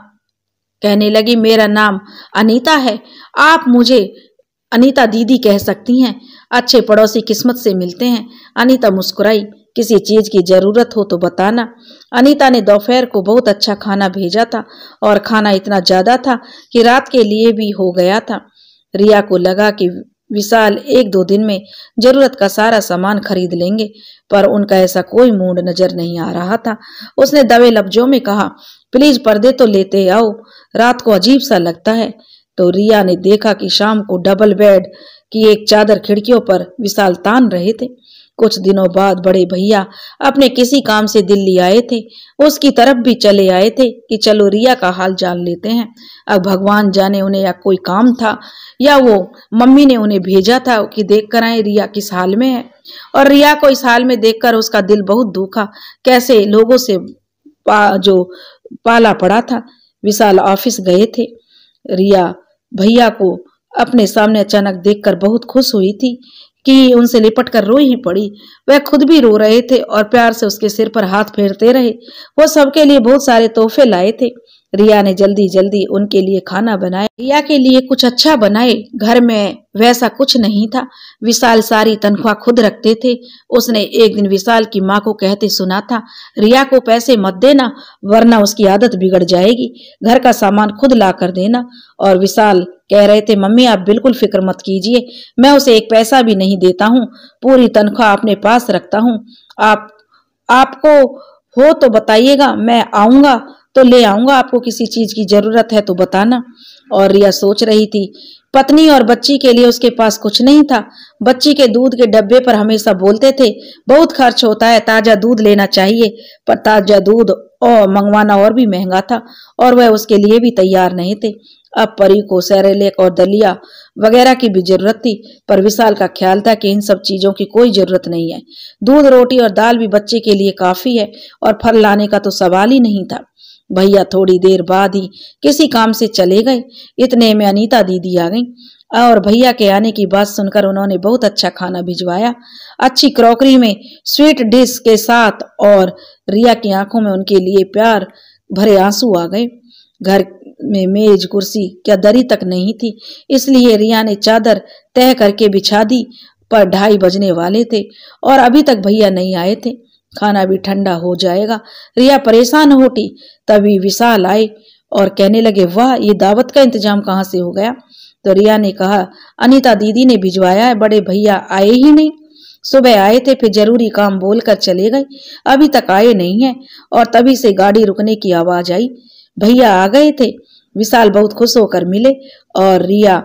कहने लगी, मेरा नाम अनीता है, आप मुझे अनीता दीदी कह सकती हैं। अच्छे पड़ोसी किस्मत से मिलते हैं। अनीता मुस्कुराई, किसी चीज की जरूरत हो तो बताना। अनीता ने दोपहर को बहुत अच्छा खाना भेजा था, और खाना इतना ज्यादा था कि रात के लिए भी हो गया था। रिया को लगा कि विशाल 1-2 दिन में जरूरत का सारा सामान खरीद लेंगे, पर उनका ऐसा कोई मूड नजर नहीं आ रहा था। उसने दबे लफ्जों में कहा, प्लीज पर्दे तो लेते आओ, रात को अजीब सा लगता है। तो रिया ने देखा कि शाम को डबल बेड की एक चादर खिड़कियों पर विशाल तान रहे थे। कुछ दिनों बाद बड़े भैया अपने किसी काम से दिल्ली आए थे। उसकी तरफ भी चले आए थे कि चलो रिया का हाल जान लेते हैं। अब भगवान जाने उन्हें या कोई काम था, या वो मम्मी ने उन्हें भेजा था कि देख कर आए रिया किस हाल में है। और रिया को इस हाल में देखकर उसका दिल बहुत दुखा। कैसे लोगों से जो पाला पड़ा था। विशाल ऑफिस गए थे। रिया भैया को अपने सामने अचानक देखकर बहुत खुश हुई थी कि उनसे लिपट कर रो ही पड़ी। वह खुद भी रो रहे थे और प्यार से उसके सिर पर हाथ फेरते रहे। वो सबके लिए बहुत सारे तोहफे लाए थे। रिया ने जल्दी जल्दी उनके लिए खाना बनाया। रिया के लिए कुछ अच्छा बनाए। घर में वैसा कुछ नहीं था। विशाल सारी तनख्वाह खुद रखते थे। उसने एक दिन विशाल की माँ को कहते सुना था, रिया को पैसे मत देना, वरना उसकी आदत बिगड़ जाएगी, घर का सामान खुद ला कर देना। और विशाल कह रहे थे, मम्मी आप बिल्कुल फिक्र मत कीजिए, मैं उसे एक पैसा भी नहीं देता हूँ, पूरी तनख्वाह अपने पास रखता हूँ। आपको हो तो बताइएगा, मैं आऊंगा तो ले आऊंगा, आपको किसी चीज की जरूरत है तो बताना। और रिया सोच रही थी, पत्नी और बच्ची के लिए उसके पास कुछ नहीं था। बच्ची के दूध के डब्बे पर हमेशा बोलते थे, बहुत खर्च होता है, ताजा दूध लेना चाहिए। पर ताजा दूध और मंगवाना और भी महंगा था और वह उसके लिए भी तैयार नहीं थे। अब परी को सेरेलेक और दलिया वगैरह की भी जरूरत थी, पर विशाल का ख्याल था कि इन सब चीजों की कोई जरूरत नहीं है। दूध, रोटी और दाल भी बच्चे के लिए काफी है और फल लाने का तो सवाल ही नहीं था। भैया थोड़ी देर बाद ही किसी काम से चले गए। इतने में अनीता दीदी आ गई और भैया के आने की बात सुनकर उन्होंने बहुत अच्छा खाना भिजवाया, अच्छी क्रॉकरी में स्वीट डिश के साथ। और रिया की आंखों में उनके लिए प्यार भरे आंसू आ गए। घर में मेज, कुर्सी, क्या दरी तक नहीं थी, इसलिए रिया ने चादर तय करके बिछा दी। पर 2:30 बजने वाले थे और अभी तक भैया नहीं आए थे। खाना भी ठंडा हो जाएगा, रिया परेशान हो उठी। तभी विशाल आए और कहने लगे, वाह, ये दावत का इंतजाम कहाँ से हो गया? तो रिया ने कहा, अनीता दीदी ने भिजवाया है, बड़े भैया आए ही नहीं। सुबह आए थे, फिर जरूरी काम बोलकर चले गए, अभी तक आए नहीं है। और तभी से गाड़ी रुकने की आवाज आई, भैया आ गए थे। विशाल बहुत खुश होकर मिले और रिया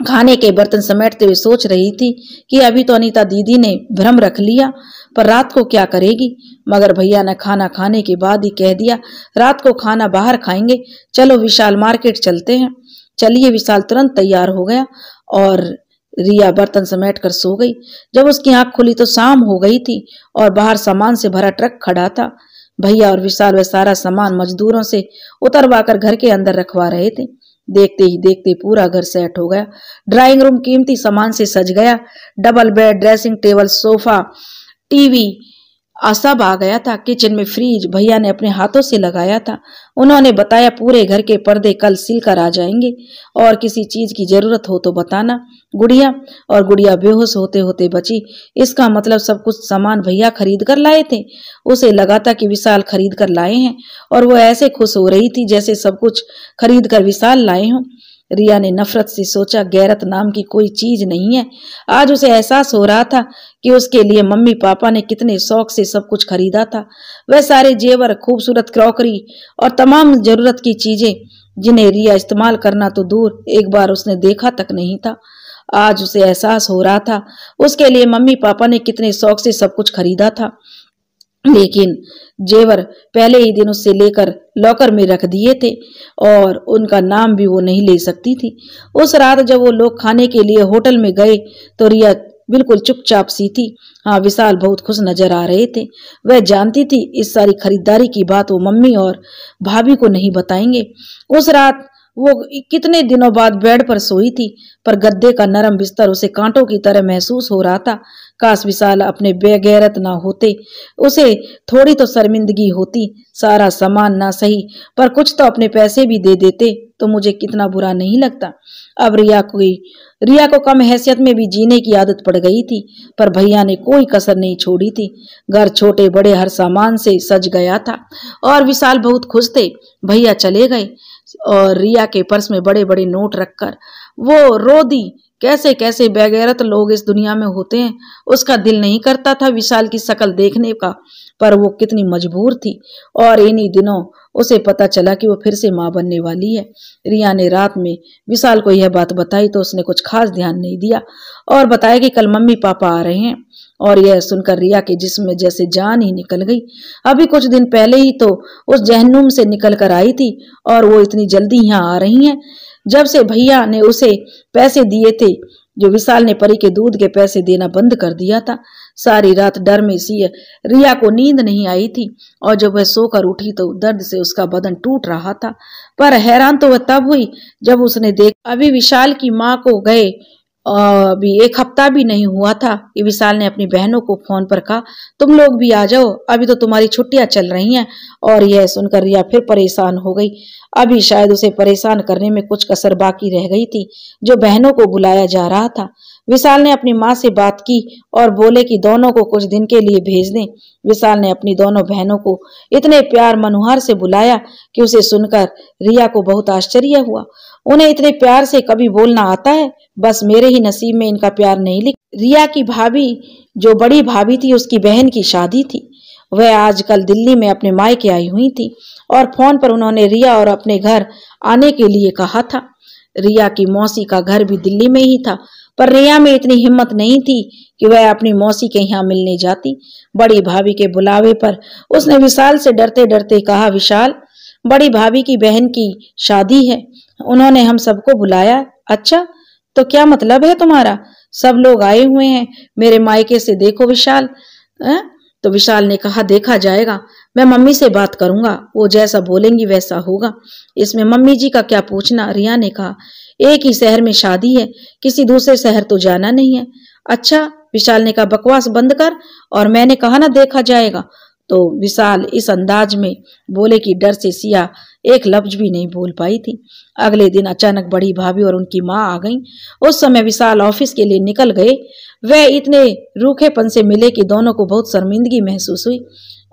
खाने के बर्तन समेटते हुए सोच रही थी कि अभी तो अनीता दीदी ने भ्रम रख लिया, पर रात को क्या करेगी। मगर भैया ने खाना खाने के बाद ही कह दिया, रात को खाना बाहर खाएंगे, चलो विशाल मार्केट चलते हैं। चलिए। विशाल तुरंत तैयार हो गया और रिया बर्तन समेट कर सो गई। जब उसकी आंख खुली तो शाम हो गई थी और बाहर सामान से भरा ट्रक खड़ा था। भैया और विशाल वह सारा सामान मजदूरों से उतरवा कर घर के अंदर रखवा रहे थे। देखते ही देखते पूरा घर सेट हो गया। ड्राइंग रूम कीमती सामान से सज गया। Double bed, dressing table, sofa, TV सब आ गया था। किचन में फ्रिज भैया ने अपने हाथों से लगाया था। उन्होंने बताया, पूरे घर के पर्दे कल सिल कर आ जाएंगे और किसी चीज की जरूरत हो तो बताना। गुड़िया और गुड़िया बेहोश होते होते बची। इसका मतलब सब कुछ सामान भैया खरीद कर लाए थे। उसे लगा था कि विशाल खरीद कर लाए हैं और वो ऐसे खुश हो रही थी जैसे सब कुछ खरीद कर विशाल लाए हों। रिया ने नफरत से सोचा, गैरत नाम की कोई चीज नहीं है। आज उसे एहसास हो रहा था कि उसके लिए मम्मी पापा ने कितने शौक से सब कुछ खरीदा था। वह सारे जेवर, खूबसूरत क्रॉकरी और तमाम जरूरत की चीजें जिन्हें रिया इस्तेमाल करना तो दूर, एक बार उसने देखा तक नहीं था। आज उसे एहसास हो रहा था उसके लिए मम्मी पापा ने कितने शौक से सब कुछ खरीदा था, लेकिन जेवर पहले ही दिन उससे लेकर लॉकर में रख दिए थे और उनका नाम भी वो नहीं ले सकती थी। उस रात जब वो लोग खाने के लिए होटल में गए तो रिया बिल्कुल चुपचाप सी थी। हाँ, विशाल बहुत खुश नजर आ रहे थे। वह जानती थी इस सारी खरीदारी की बात वो मम्मी और भाभी को नहीं बताएंगे। उस रात वो कितने दिनों बाद बेड पर सोई थी, पर गद्दे का नरम बिस्तर उसे कांटों की तरह महसूस हो रहा था। काश विशाल अपने बेगैरत ना होते, उसे थोड़ी तो शर्मिंदगी होती। सारा सामान ना सही पर कुछ तो अपने पैसे भी दे देते तो मुझे कितना बुरा नहीं लगता। अब रिया को कम हैसियत में भी जीने की आदत पड़ गई थी, पर भैया ने कोई कसर नहीं छोड़ी थी। घर छोटे बड़े हर सामान से सज गया था और विशाल बहुत खुश थे। भैया चले गए और रिया के पर्स में बड़े बड़े नोट रखकर वो रो दी। कैसे कैसे बेगैरत लोग इस दुनिया में होते हैं। उसका दिल नहीं करता था विशाल की शक्ल देखने का, पर वो कितनी मजबूर थी। और इन्हीं दिनों उसे पता चला कि वो फिर से मां बनने वाली है। रिया ने रात में विशाल को यह बात बताई तो उसने कुछ खास ध्यान नहीं दिया और बताया कि कल मम्मी पापा आ रहे हैं। और यह सुनकर रिया के जिस्म में जैसे जान ही निकल गई। अभी कुछ दिन पहले ही तो उस जहन्नुम से निकल कर आई थी और वो इतनी जल्दी यहाँ आ रही हैं। जब से भैया ने उसे पैसे दिए थे, जो विशाल ने परी के दूध के पैसे देना बंद कर दिया था, सारी रात डर में सी रिया को नींद नहीं आई थी और जब वह सोकर उठी तो दर्द से उसका बदन टूट रहा था। पर हैरान तो वह तब हुई जब उसने देखा अभी विशाल की माँ को गए अभी 1 हफ्ता भी नहीं हुआ था कि विशाल ने अपनी बहनों को फोन पर कहा, तुम लोग भी आ जाओ, अभी तो तुम्हारी छुट्टियां चल रही हैं। और यह सुनकर रिया फिर परेशान हो गई। अभी शायद उसे परेशान करने में कुछ कसर बाकी रह गई थी जो बहनों को बुलाया जा रहा था। विशाल ने अपनी माँ से बात की और बोले कि दोनों को कुछ दिन के लिए भेज दें। विशाल ने अपनी दोनों बहनों को इतने प्यार मनोहर से बुलाया कि उसे सुनकर रिया को बहुत आश्चर्य हुआ। उन्हें इतने प्यार से कभी बोलना आता है? बस मेरे ही नसीब में इनका प्यार नहीं लिखा। रिया की भाभी, जो बड़ी भाभी थी, उसकी बहन की शादी थी। वह आजकल दिल्ली में अपने मायके आई हुई थी और फोन पर उन्होंने रिया और अपने घर आने के लिए कहा था। रिया की मौसी का घर भी दिल्ली में ही था, पर रिया में इतनी हिम्मत नहीं थी कि वह अपनी मौसी के यहाँ मिलने जाती। बड़ी भाभी के बुलावे पर उसने विशाल से डरते डरते कहा, विशाल, बड़ी भाभी की बहन की शादी है, उन्होंने हम सबको बुलाया। अच्छा, तो क्या मतलब है तुम्हारा? सब लोग आए हुए हैं मेरे मायके से, देखो विशाल। तो विशाल ने कहा, देखा जाएगा, मैं मम्मी से बात करूंगा, वो जैसा बोलेंगी वैसा होगा, इसमें मम्मी जी का क्या पूछना। रिया ने कहा, एक ही शहर में शादी है, किसी दूसरे शहर तो जाना नहीं है। अच्छा, विशाल ने कहा, बकवास बंद कर, और मैंने कहा ना देखा जाएगा। तो विशाल इस अंदाज में बोले कि डर से सिया एक लफ्ज भी नहीं बोल पाई थी। अगले दिन अचानक बड़ी भाभी और उनकी माँ आ गईं। उस समय विशाल ऑफिस के लिए निकल गए। वे इतने रूखेपन से मिले कि दोनों को बहुत शर्मिंदगी महसूस हुई।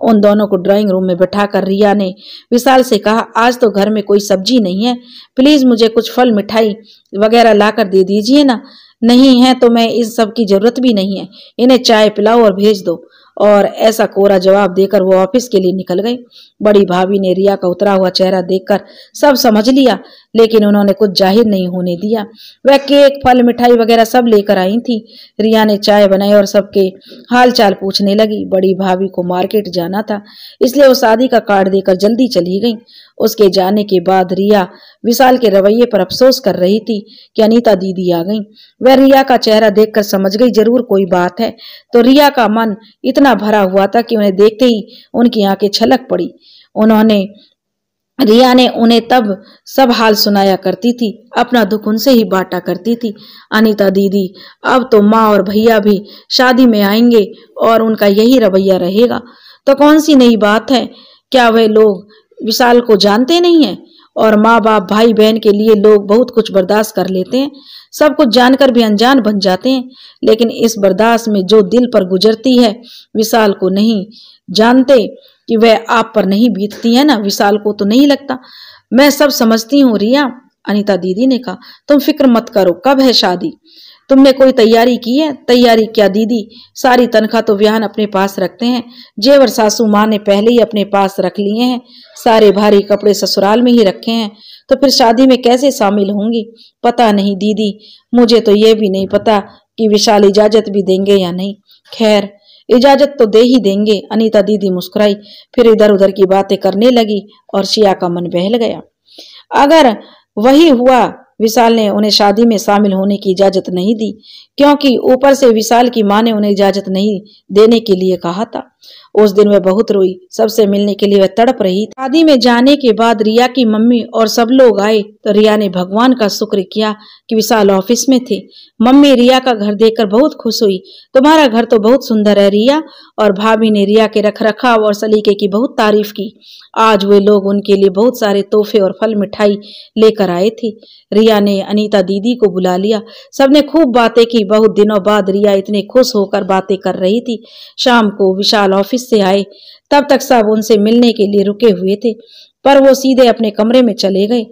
उन दोनों को ड्राइंग रूम में बैठाकर रिया ने विशाल से कहा, आज तो घर में कोई सब्जी नहीं है, प्लीज मुझे कुछ फल मिठाई वगैरह लाकर दे दीजिए ना। नहीं है तो मैं इस सब की जरूरत भी नहीं है, इन्हें चाय पिलाओ और भेज दो। और ऐसा कोरा जवाब देकर वो ऑफिस के लिए निकल गई। बड़ी भाभी ने रिया का उतरा हुआ चेहरा देखकर सब समझ लिया, लेकिन उन्होंने कुछ जाहिर नहीं होने दिया। वह केक, फल, मिठाई वगैरह सब लेकर आई थी। रिया ने चाय बनाई और सबके हाल चाल पूछने लगी। बड़ी भाभी को मार्केट जाना था, इसलिए वो शादी का कार्ड देकर जल्दी चली गई। उसके जाने के बाद रिया विशाल के रवैये पर अफसोस कर रही थी कि अनीता दीदी आ गई। वह रिया का चेहरा देखकर समझ गई जरूर कोई बात है, तो रिया का मन इतना भरा हुआ था कि उन्हें देखते ही उनकी आंखें छलक पड़ी। रिया ने उन्हें तब सब हाल सुनाया करती थी, अपना दुख उनसे ही बांटा करती थी। अनीता दीदी, अब तो माँ और भैया भी शादी में आएंगे और उनका यही रवैया रहेगा, तो कौन सी नई बात है? क्या वे लोग विशाल को जानते नहीं हैं? और माँ बाप, भाई बहन के लिए लोग बहुत कुछ बर्दाश्त कर लेते हैं, सब कुछ जानकर भी अनजान बन जाते हैं, लेकिन इस बर्दाश्त में जो दिल पर गुजरती है विशाल को नहीं जानते कि वह आप पर नहीं बीतती है ना। विशाल को तो नहीं लगता। मैं सब समझती हूँ रिया, अनीता दीदी ने कहा, तुम फिक्र मत करो, कब है शादी? तुमने कोई तैयारी की है? तैयारी क्या दीदी, सारी तनख्वाह तो विहान अपने पास रखते हैं, जेवर सासू माँ ने पहले ही अपने पास रख लिए हैं, सारे भारी कपड़े ससुराल में ही रखे हैं, तो फिर शादी में कैसे शामिल होंगी? पता नहीं दीदी, मुझे तो ये भी नहीं पता कि विशाल इजाजत भी देंगे या नहीं। खैर, इजाजत तो दे ही देंगे। अनीता दीदी मुस्कुराई, फिर इधर उधर की बातें करने लगी और शिया का मन बहल गया। अगर वही हुआ, विशाल ने उन्हें शादी में शामिल होने की इजाजत नहीं दी, क्योंकि ऊपर से विशाल की मां ने उन्हें इजाजत नहीं देने के लिए कहा था। उस दिन वह बहुत रोई, सबसे मिलने के लिए वह तड़प रही थी। शादी में जाने के बाद रिया की मम्मी और सब लोग आए तो रिया ने भगवान का शुक्र किया कि विशाल ऑफिस में थे। मम्मी रिया का घर देखकर बहुत खुश हुई। तुम्हारा घर तो बहुत सुंदर है रिया। और भाभी ने रिया के रखरखाव और सलीके की बहुत तारीफ की। आज वे लोग उनके लिए बहुत सारे तोहफे और फल मिठाई लेकर आए थे। रिया ने अनीता दीदी को बुला लिया। सबने खूब बातें की। बहुत दिनों बाद रिया इतने खुश होकर बातें कर रही थी। शाम को विशाल ऑफिस से आए, तब तक सब उनसे मिलने के लिए रुके हुए थे, पर वो सीधे अपने कमरे में चले गए।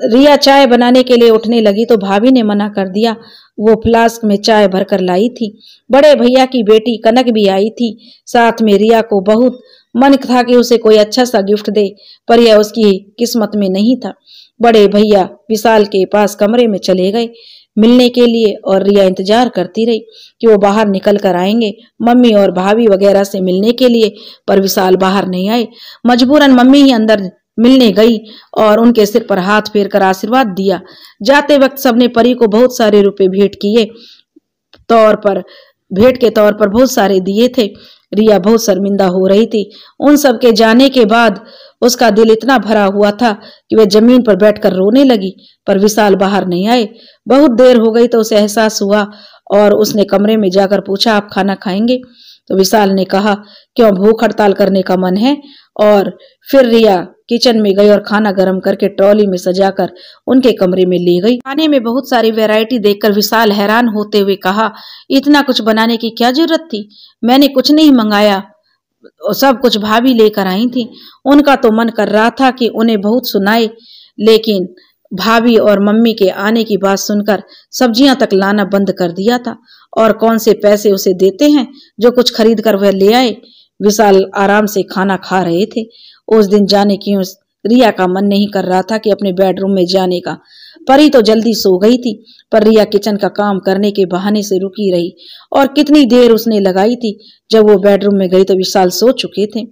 रिया चाय बनाने के लिए उठने लगी तो भाभी ने मना कर दिया। वो फ्लास्क में चाय भरकर लाई थी। बड़े भैया की बेटी कनक भी आई थी साथ में। रिया को बहुत मन था कि उसे कोई अच्छा सा गिफ्ट दे, पर यह उसकी किस्मत में नहीं था। बड़े भैया विशाल के पास कमरे में चले गए मिलने के लिए और रिया इंतजार करती रही कि वो बाहर निकल कर आएंगे मम्मी और भाभी वगैरह से मिलने के लिए, पर विशाल बाहर नहीं आए। मजबूरन मम्मी ही अंदर मिलने गई और उनके सिर पर हाथ फेर कर आशीर्वाद दिया। जाते वक्त सबने परी को बहुत सारे रुपए भेंट के तौर पर बहुत सारे दिए थे। रिया बहुत शर्मिंदा हो रही थी। उन सब के जाने के बाद उसका दिल इतना भरा हुआ था कि वह जमीन पर बैठकर रोने लगी, पर विशाल बाहर नहीं आए। बहुत देर हो गई तो उसे एहसास हुआ और उसने कमरे में जाकर पूछा, आप खाना खाएंगे? तो विशाल ने कहा, क्यों, भूख हड़ताल करने का मन है? और फिर रिया किचन में गई और खाना गर्म करके ट्रॉली में सजाकर उनके कमरे में ले गई। खाने में बहुत सारी वैरायटी देखकर विशाल हैरान होते हुए कहा, इतना कुछ बनाने की क्या जरूरत थी? मैंने कुछ नहीं मंगाया, सब कुछ भाभी लेकर आई थी। उनका तो मन कर रहा था कि उन्हें बहुत सुनाए, लेकिन भाभी और मम्मी के आने की बात सुनकर सब्जियां तक लाना बंद कर दिया था। और कौन से पैसे उसे देते हैं जो कुछ खरीद कर वह ले आए। विशाल आराम से खाना खा रहे थे। उस दिन जाने क्यों रिया का मन नहीं कर रहा था कि अपने बेडरूम में जाने का। परी तो जल्दी सो गई थी, पर रिया किचन का काम करने के बहाने से रुकी रही और कितनी देर उसने लगाई थी। जब वो बेडरूम में गई तो विशाल सो चुके थे।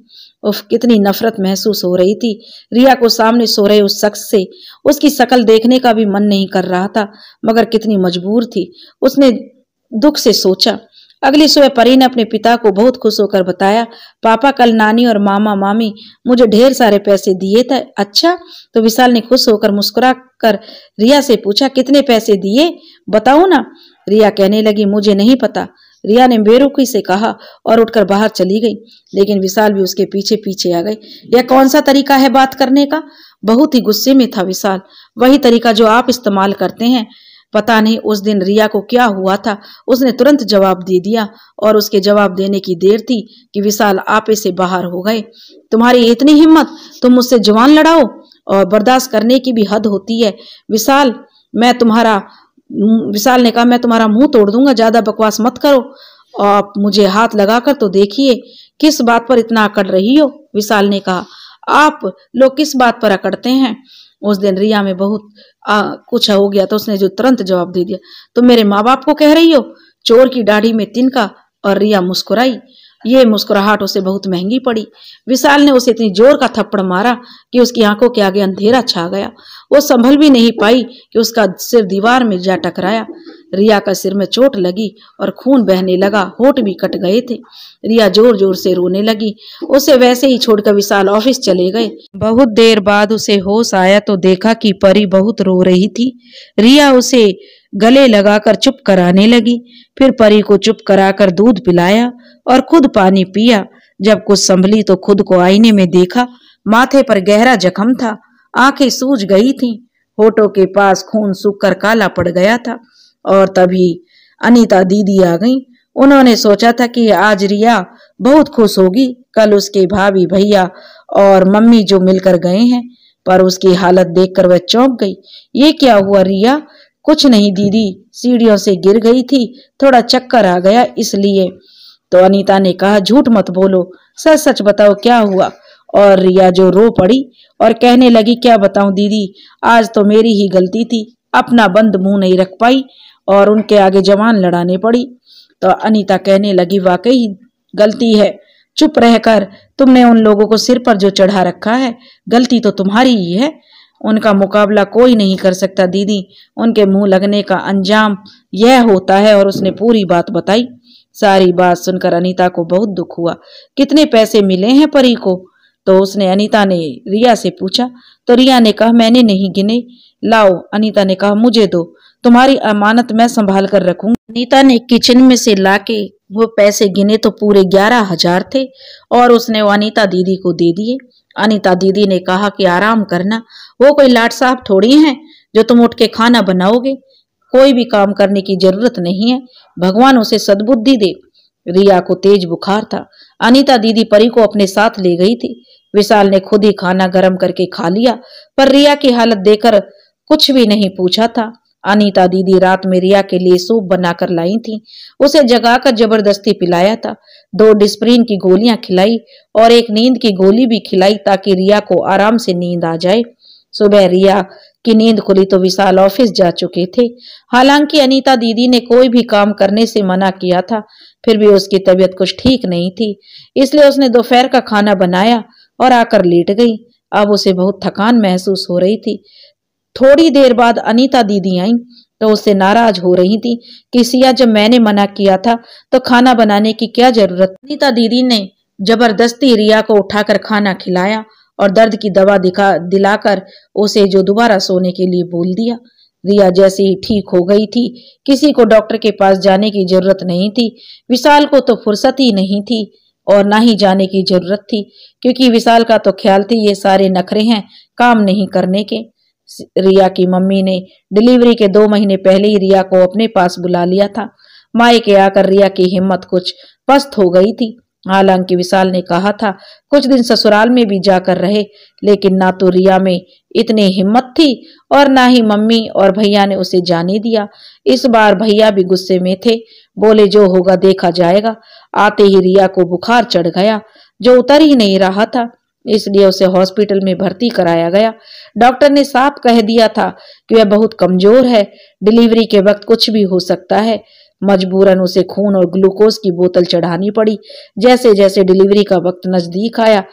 उफ, कितनी नफरत महसूस हो रही थी रिया को सामने सो रहे उस शख्स से। उसकी शक्ल देखने का भी मन नहीं कर रहा था, मगर कितनी मजबूर थी। उसने दुख से सोचा। अगली सुबह परी ने अपने पिता को बहुत खुश होकर बताया, पापा कल नानी और मामा मामी मुझे ढेर सारे पैसे दिए थे। अच्छा? तो विशाल ने खुश होकर मुस्कुरा कर रिया से पूछा, कितने पैसे दिए, बताओ ना। रिया कहने लगी, मुझे नहीं पता। रिया ने बेरुखी से कहा और उठकर बाहर चली गई, लेकिन विशाल भी उसके पीछे पीछे आ गए। यह कौन सा तरीका है बात करने का? बहुत ही गुस्से में था विशाल। वही तरीका जो आप इस्तेमाल करते हैं। पता नहीं उस दिन रिया को क्या हुआ था, उसने तुरंत जवाब दे दिया और उसके जवाब देने की देर थी कि विशाल आपे से बाहर हो गए। तुम्हारी इतनी हिम्मत, तुम मुझसे जवान लड़ाओ? और बर्दाश्त करने की भी हद होती है। विशाल ने कहा, मैं तुम्हारा मुंह तोड़ दूंगा, ज्यादा बकवास मत करो। आप मुझे हाथ लगाकर तो देखिए, किस बात पर इतना अकड़ रही हो? विशाल ने कहा, आप लोग किस बात पर अकड़ते हैं? उस दिन रिया में बहुत कुछ हो गया तो उसने जो तुरंत जवाब दे दिया, तुम मेरे माँ बाप को कह रही हो? चोर की दाढ़ी में तिनका। और रिया मुस्कुराई। ये मुस्कुराहट उसे बहुत महंगी पड़ी। विशाल ने उसे इतनी जोर का थप्पड़ मारा कि उसकी आंखों के आगे अंधेरा छा गया। वो संभल भी नहीं पाई कि उसका सिर दीवार में जा टकराया। रिया का सिर में चोट लगी और खून बहने लगा, होंठ भी कट गए थे। रिया जोर जोर से रोने लगी। उसे वैसे ही छोड़कर विशाल ऑफिस चले गए। बहुत देर बाद उसे होश आया तो देखा कि परी बहुत रो रही थी। रिया उसे गले लगाकर चुप कराने लगी। फिर परी को चुप कराकर दूध पिलाया और खुद पानी पिया। जब कुछ संभली तो खुद को आईने में देखा। माथे पर गहरा जख्म था, आंखें सूज गई थीं, होठों के पास खून सूखकर काला पड़ गया था। और तभी अनीता दीदी आ गईं। उन्होंने सोचा था कि आज रिया बहुत खुश होगी, कल उसके भाभी भैया और मम्मी जो मिलकर गए हैं, पर उसकी हालत देखकर वह चौंक गई। ये क्या हुआ रिया? कुछ नहीं दीदी, सीढ़ियों से गिर गई थी, थोड़ा चक्कर आ गया इसलिए। तो अनीता ने कहा, झूठ मत बोलो, सच सच बताओ क्या हुआ। और रिया जो रो पड़ी और कहने लगी, क्या बताऊं दीदी, आज तो मेरी ही गलती थी, अपना बंद मुंह नहीं रख पाई और उनके आगे जवान लड़ाने पड़ी। तो अनीता कहने लगी, वाकई गलती है, चुप रहकर तुमने उन लोगों को सिर पर जो चढ़ा रखा है, गलती तो तुम्हारी ही है। उनका मुकाबला कोई नहीं कर सकता दीदी, उनके मुंह लगने का अंजाम यह होता है। और उसने पूरी बात बताई। सारी बात सुनकर अनीता को बहुत दुख हुआ। कितने पैसे मिले हैं परी को? तो अनीता ने रिया से पूछा। तो रिया ने कहा, मैंने नहीं गिने। लाओ, अनीता ने कहा, मुझे दो, तुम्हारी अमानत मैं संभाल कर रखूंगी। अनीता ने किचन में से लाके वो पैसे गिने तो पूरे 11,000 थे और उसने वो अनीता दीदी को दे दिए। अनीता दीदी ने कहा कि आराम करना, वो कोई लाट साहब थोड़ी हैं जो तुम उठ के खाना बनाओगे, कोई भी काम करने की जरूरत नहीं है, भगवान उसे सद्बुद्धि दे। रिया को तेज बुखार था। अनीता दीदी परी को अपने साथ ले गई थी। विशाल ने खुद ही खाना गर्म करके खा लिया, पर रिया की हालत देखकर कुछ भी नहीं पूछा था। अनीता दीदी रात में रिया के लिए सूप बनाकर लाई थी, उसे जगाकर जबरदस्ती पिलाया था। 2 डिस्प्रिन की गोलियां खिलाई और एक नींद की गोली भी खिलाई ताकि रिया को आराम से नींद आ जाए। सुबह रिया की नींद खुली तो विशाल ऑफिस जा चुके थे। हालांकि अनीता दीदी ने कोई भी काम करने से मना किया था, फिर भी उसकी तबीयत कुछ ठीक नहीं थी, इसलिए उसने दोपहर का खाना बनाया और आकर लेट गई। अब उसे बहुत थकान महसूस हो रही थी। थोड़ी देर बाद अनीता दीदी आई तो उससे नाराज हो रही थी कि सिया, जब मैंने मना किया था तो खाना बनाने की क्या जरूरत। अनीता दीदी ने जबरदस्ती रिया को उठाकर खाना खिलाया और दर्द की दवा दिलाकर उसे जो दोबारा सोने के लिए बोल दिया। रिया जैसे ही ठीक हो गई थी, किसी को डॉक्टर के पास जाने की जरूरत नहीं थी। विशाल को तो फुर्सत ही नहीं थी और ना ही जाने की जरूरत थी, क्योंकि विशाल का तो ख्याल थी ये सारे नखरे हैं काम नहीं करने के। रिया की मम्मी ने डिलीवरी के 2 महीने पहले ही रिया को अपने पास बुला लिया था। मायके आकर रिया की हिम्मत कुछ पस्त हो गई थी। हालांकि विशाल ने कहा था कुछ दिन ससुराल में भी जाकर रहे, लेकिन ना तो रिया में इतनी हिम्मत थी और ना ही मम्मी और भैया ने उसे जाने दिया। इस बार भैया भी गुस्से में थे, बोले जो होगा देखा जाएगा। आते ही रिया को बुखार चढ़ गया जो उतर ही नहीं रहा था। इसलिए उसे हॉस्पिटल में भर्ती कराया गया। डॉक्टर ने साफ कह दिया था कि वह बहुत कमजोर है, डिलीवरी के वक्त कुछ भी हो सकता है। मजबूरन उसे खून और ग्लूकोज की बोतल चढ़ानी पड़ी। जैसे जैसे डिलीवरी का वक्त नजदीक आया,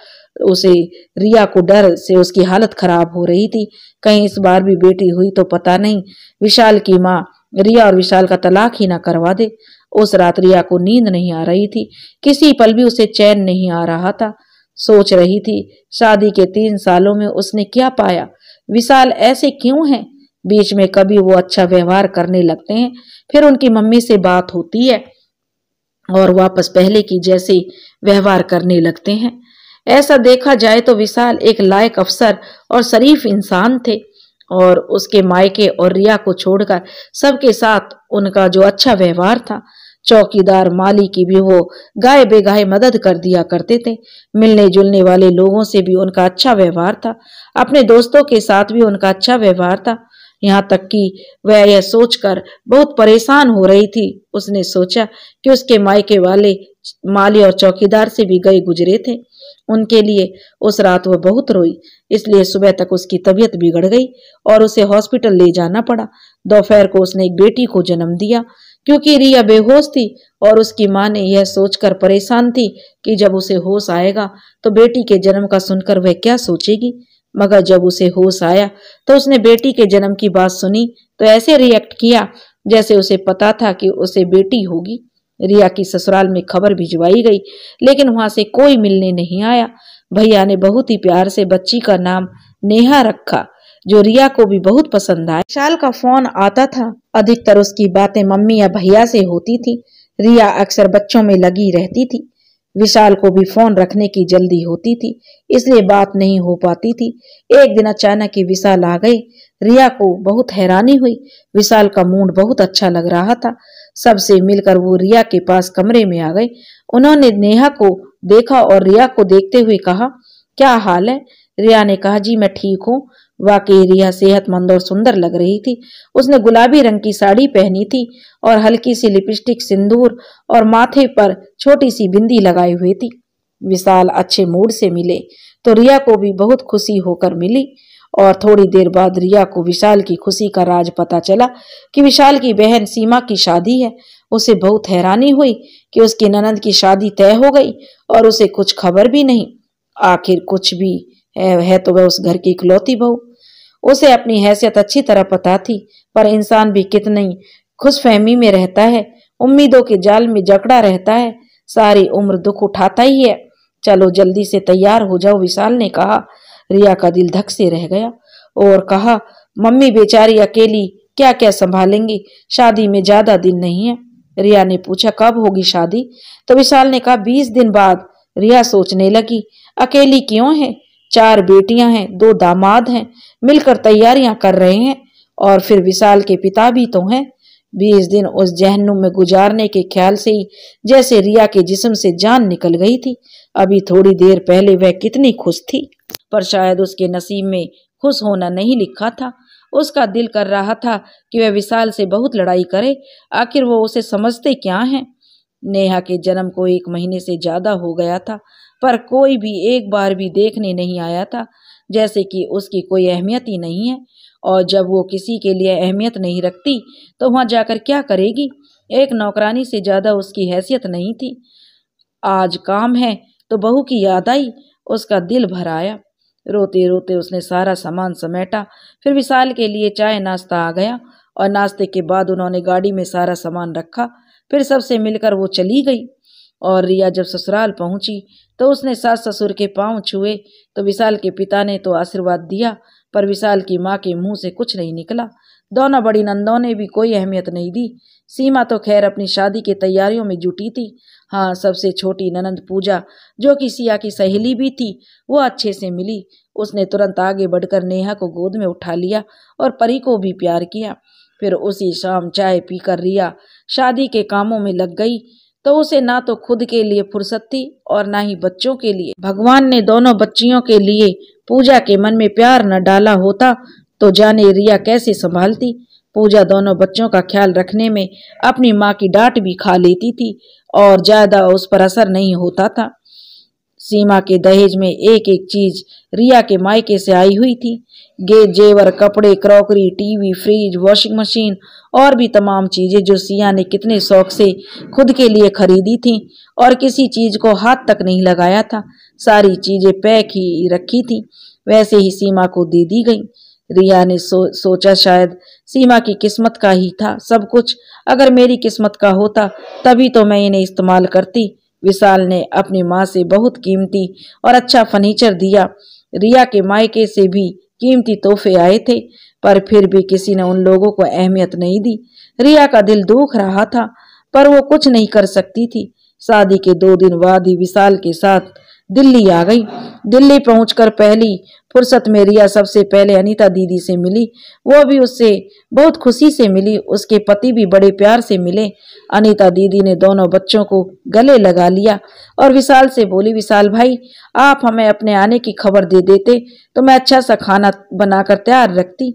उसे रिया को डर से उसकी हालत खराब हो रही थी। कहीं इस बार भी बेटी हुई तो पता नहीं विशाल की माँ रिया और विशाल का तलाक ही ना करवा दे। उस रात रिया को नींद नहीं आ रही थी, किसी पल भी उसे चैन नहीं आ रहा था। सोच रही थी शादी के 3 सालों में उसने क्या पाया, विशाल ऐसे क्यों है। बीच में कभी वो अच्छा व्यवहार करने लगते हैं, फिर उनकी मम्मी से बात होती है और वापस पहले की जैसे व्यवहार करने लगते हैं। ऐसा देखा जाए तो विशाल एक लायक अफसर और शरीफ इंसान थे और उसके मायके और रिया को छोड़कर सबके साथ उनका जो अच्छा व्यवहार था। चौकीदार माली की भी वो गाय बेगाहे मदद कर दिया करते थे। मिलने जुलने वाले लोगों से भी उनका अच्छा व्यवहार था। अपने दोस्तों के साथ भी उनका अच्छा व्यवहार था। यहाँ तक कि वह यह सोचकर बहुत परेशान हो रही थी, उसने सोचा कि उसके मायके वाले माली और चौकीदार से भी गए गुजरे थे। उनके लिए उस रात वह बहुत रोई, इसलिए सुबह तक उसकी तबीयत बिगड़ गई और उसे हॉस्पिटल ले जाना पड़ा। दोपहर को उसने एक बेटी को जन्म दिया। क्योंकि रिया बेहोश थी और उसकी मां ने यह सोचकर परेशान थी कि जब उसे होश आएगा तो बेटी के जन्म का सुनकर वह क्या सोचेगी। मगर जब उसे होश आया तो उसने बेटी के जन्म की बात सुनी तो ऐसे रिएक्ट किया जैसे उसे पता था कि उसे बेटी होगी। रिया की ससुराल में खबर भिजवाई गई, लेकिन वहां से कोई मिलने नहीं आया। भैया ने बहुत ही प्यार से बच्ची का नाम नेहा रखा, जो रिया को भी बहुत पसंद आया। विशाल का फोन आता था, अधिकतर उसकी बातें मम्मी या भैया से होती थी। रिया अक्सर बच्चों में लगी रहती थी। विशाल को भी फोन रखने की जल्दी होती थी, इसलिए बात नहीं हो पाती थी। एक दिन अचानक ही विशाल आ गए। रिया को बहुत हैरानी हुई। विशाल का मूड बहुत अच्छा लग रहा था। सबसे मिलकर वो रिया के पास कमरे में आ गए। उन्होंने नेहा को देखा और रिया को देखते हुए कहा, क्या हाल है। रिया ने कहा, जी मैं ठीक हूँ। वाकई रिया सेहतमंद और सुंदर लग रही थी। उसने गुलाबी रंग की साड़ी पहनी थी और हल्की सी लिपस्टिक, सिंदूर और माथे पर छोटी सी बिंदी लगाई हुई थी। विशाल अच्छे मूड से मिले तो रिया को भी बहुत खुशी होकर मिली और थोड़ी देर बाद रिया को विशाल की खुशी का राज पता चला कि विशाल की बहन सीमा की शादी है। उसे बहुत हैरानी हुई कि उसकी ननद की शादी तय हो गई और उसे कुछ खबर भी नहीं। आखिर कुछ भी है तो वह उस घर की इकलौती बहू। उसे अपनी हैसियत अच्छी तरह पता थी, पर इंसान भी कितनी खुशफहमी में रहता है, उम्मीदों के जाल में जकड़ा रहता है, सारी उम्र दुख उठाता ही है। चलो जल्दी से तैयार हो जाओ, विशाल ने कहा। रिया का दिल धक से रह गया और कहा, मम्मी बेचारी अकेली क्या क्या संभालेंगी, शादी में ज्यादा दिन नहीं है। रिया ने पूछा, कब होगी शादी। तो विशाल ने कहा, 20 दिन बाद। रिया सोचने लगी, अकेली क्यों है, 4 बेटियां हैं, 2 दामाद हैं, मिलकर तैयारियां कर रहे हैं और फिर विशाल के पिता भी तो हैं। 20 दिन उस जहन्नुम में गुजारने के ख्याल से ही जैसे रिया के जिस्म से जान निकल गई थी। अभी थोड़ी देर पहले वह कितनी खुश थी, पर शायद उसके नसीब में खुश होना नहीं लिखा था। उसका दिल कर रहा था कि वह विशाल से बहुत लड़ाई करे, आखिर वो उसे समझते क्या हैं। नेहा के जन्म को 1 महीने से ज्यादा हो गया था, पर कोई भी एक बार भी देखने नहीं आया था, जैसे कि उसकी कोई अहमियत ही नहीं है। और जब वो किसी के लिए अहमियत नहीं रखती तो वहां जाकर क्या करेगी। एक नौकरानी से ज्यादा उसकी हैसियत नहीं थी। आज काम है तो बहू की याद आई, उसका दिल भर आया। रोते रोते उसने सारा सामान समेटा। फिर विशाल के लिए चाय नाश्ता आ गया और नाश्ते के बाद उन्होंने गाड़ी में सारा सामान रखा। फिर सबसे मिलकर वो चली गई। और रिया जब ससुराल पहुंची तो उसने सास ससुर के पांव छुए तो विशाल के पिता ने तो आशीर्वाद दिया, पर विशाल की माँ के मुंह से कुछ नहीं निकला। दोनों बड़ी नंदों ने भी कोई अहमियत नहीं दी। सीमा तो खैर अपनी शादी की तैयारियों में जुटी थी। हाँ, सबसे छोटी ननंद पूजा, जो कि सिया की सहेली भी थी, वो अच्छे से मिली। उसने तुरंत आगे बढ़कर नेहा को गोद में उठा लिया और परी को भी प्यार किया। फिर उसी शाम चाय पीकर रिया शादी के कामों में लग गई। तो उसे ना तो खुद के लिए फुर्सत थी और ना ही बच्चों के लिए। भगवान ने दोनों बच्चियों के लिए पूजा के मन में प्यार न डाला होता तो जाने रिया कैसे संभालती। पूजा दोनों बच्चों का ख्याल रखने में अपनी माँ की डांट भी खा लेती थी और ज्यादा उस पर असर नहीं होता था। सीमा के दहेज में एक एक चीज रिया के मायके से आई हुई थी। जेवर, कपड़े, crockery, TV, fridge, washing machine और भी तमाम चीजें जो सिया ने कितने शौक से खुद के लिए खरीदी थी और किसी चीज को हाथ तक नहीं लगाया था, सारी चीजें पैक ही रखी थी, वैसे ही सीमा को दे दी गई। रिया ने सोचा शायद सीमा की किस्मत का ही था सब कुछ, अगर मेरी किस्मत का होता तभी तो मैं इन्हें इस्तेमाल करती। विशाल ने अपनी माँ से बहुत कीमती और अच्छा फर्नीचर दिया। रिया के मायके से भी कीमती तोहफे आए थे, पर फिर भी किसी ने उन लोगों को अहमियत नहीं दी। रिया का दिल दुख रहा था, पर वो कुछ नहीं कर सकती थी। शादी के 2 दिन बाद ही विशाल के साथ दिल्ली आ गई। दिल्ली पहुंचकर पहली फुर्सत में रिया सबसे पहले अनीता दीदी से मिली। वो भी उससे बहुत खुशी से मिली, उसके पति भी बड़े प्यार से मिले। अनीता दीदी ने दोनों बच्चों को गले लगा लिया और विशाल से बोली, विशाल भाई, आप हमें अपने आने की खबर दे देते तो मैं अच्छा सा खाना बनाकर तैयार रखती।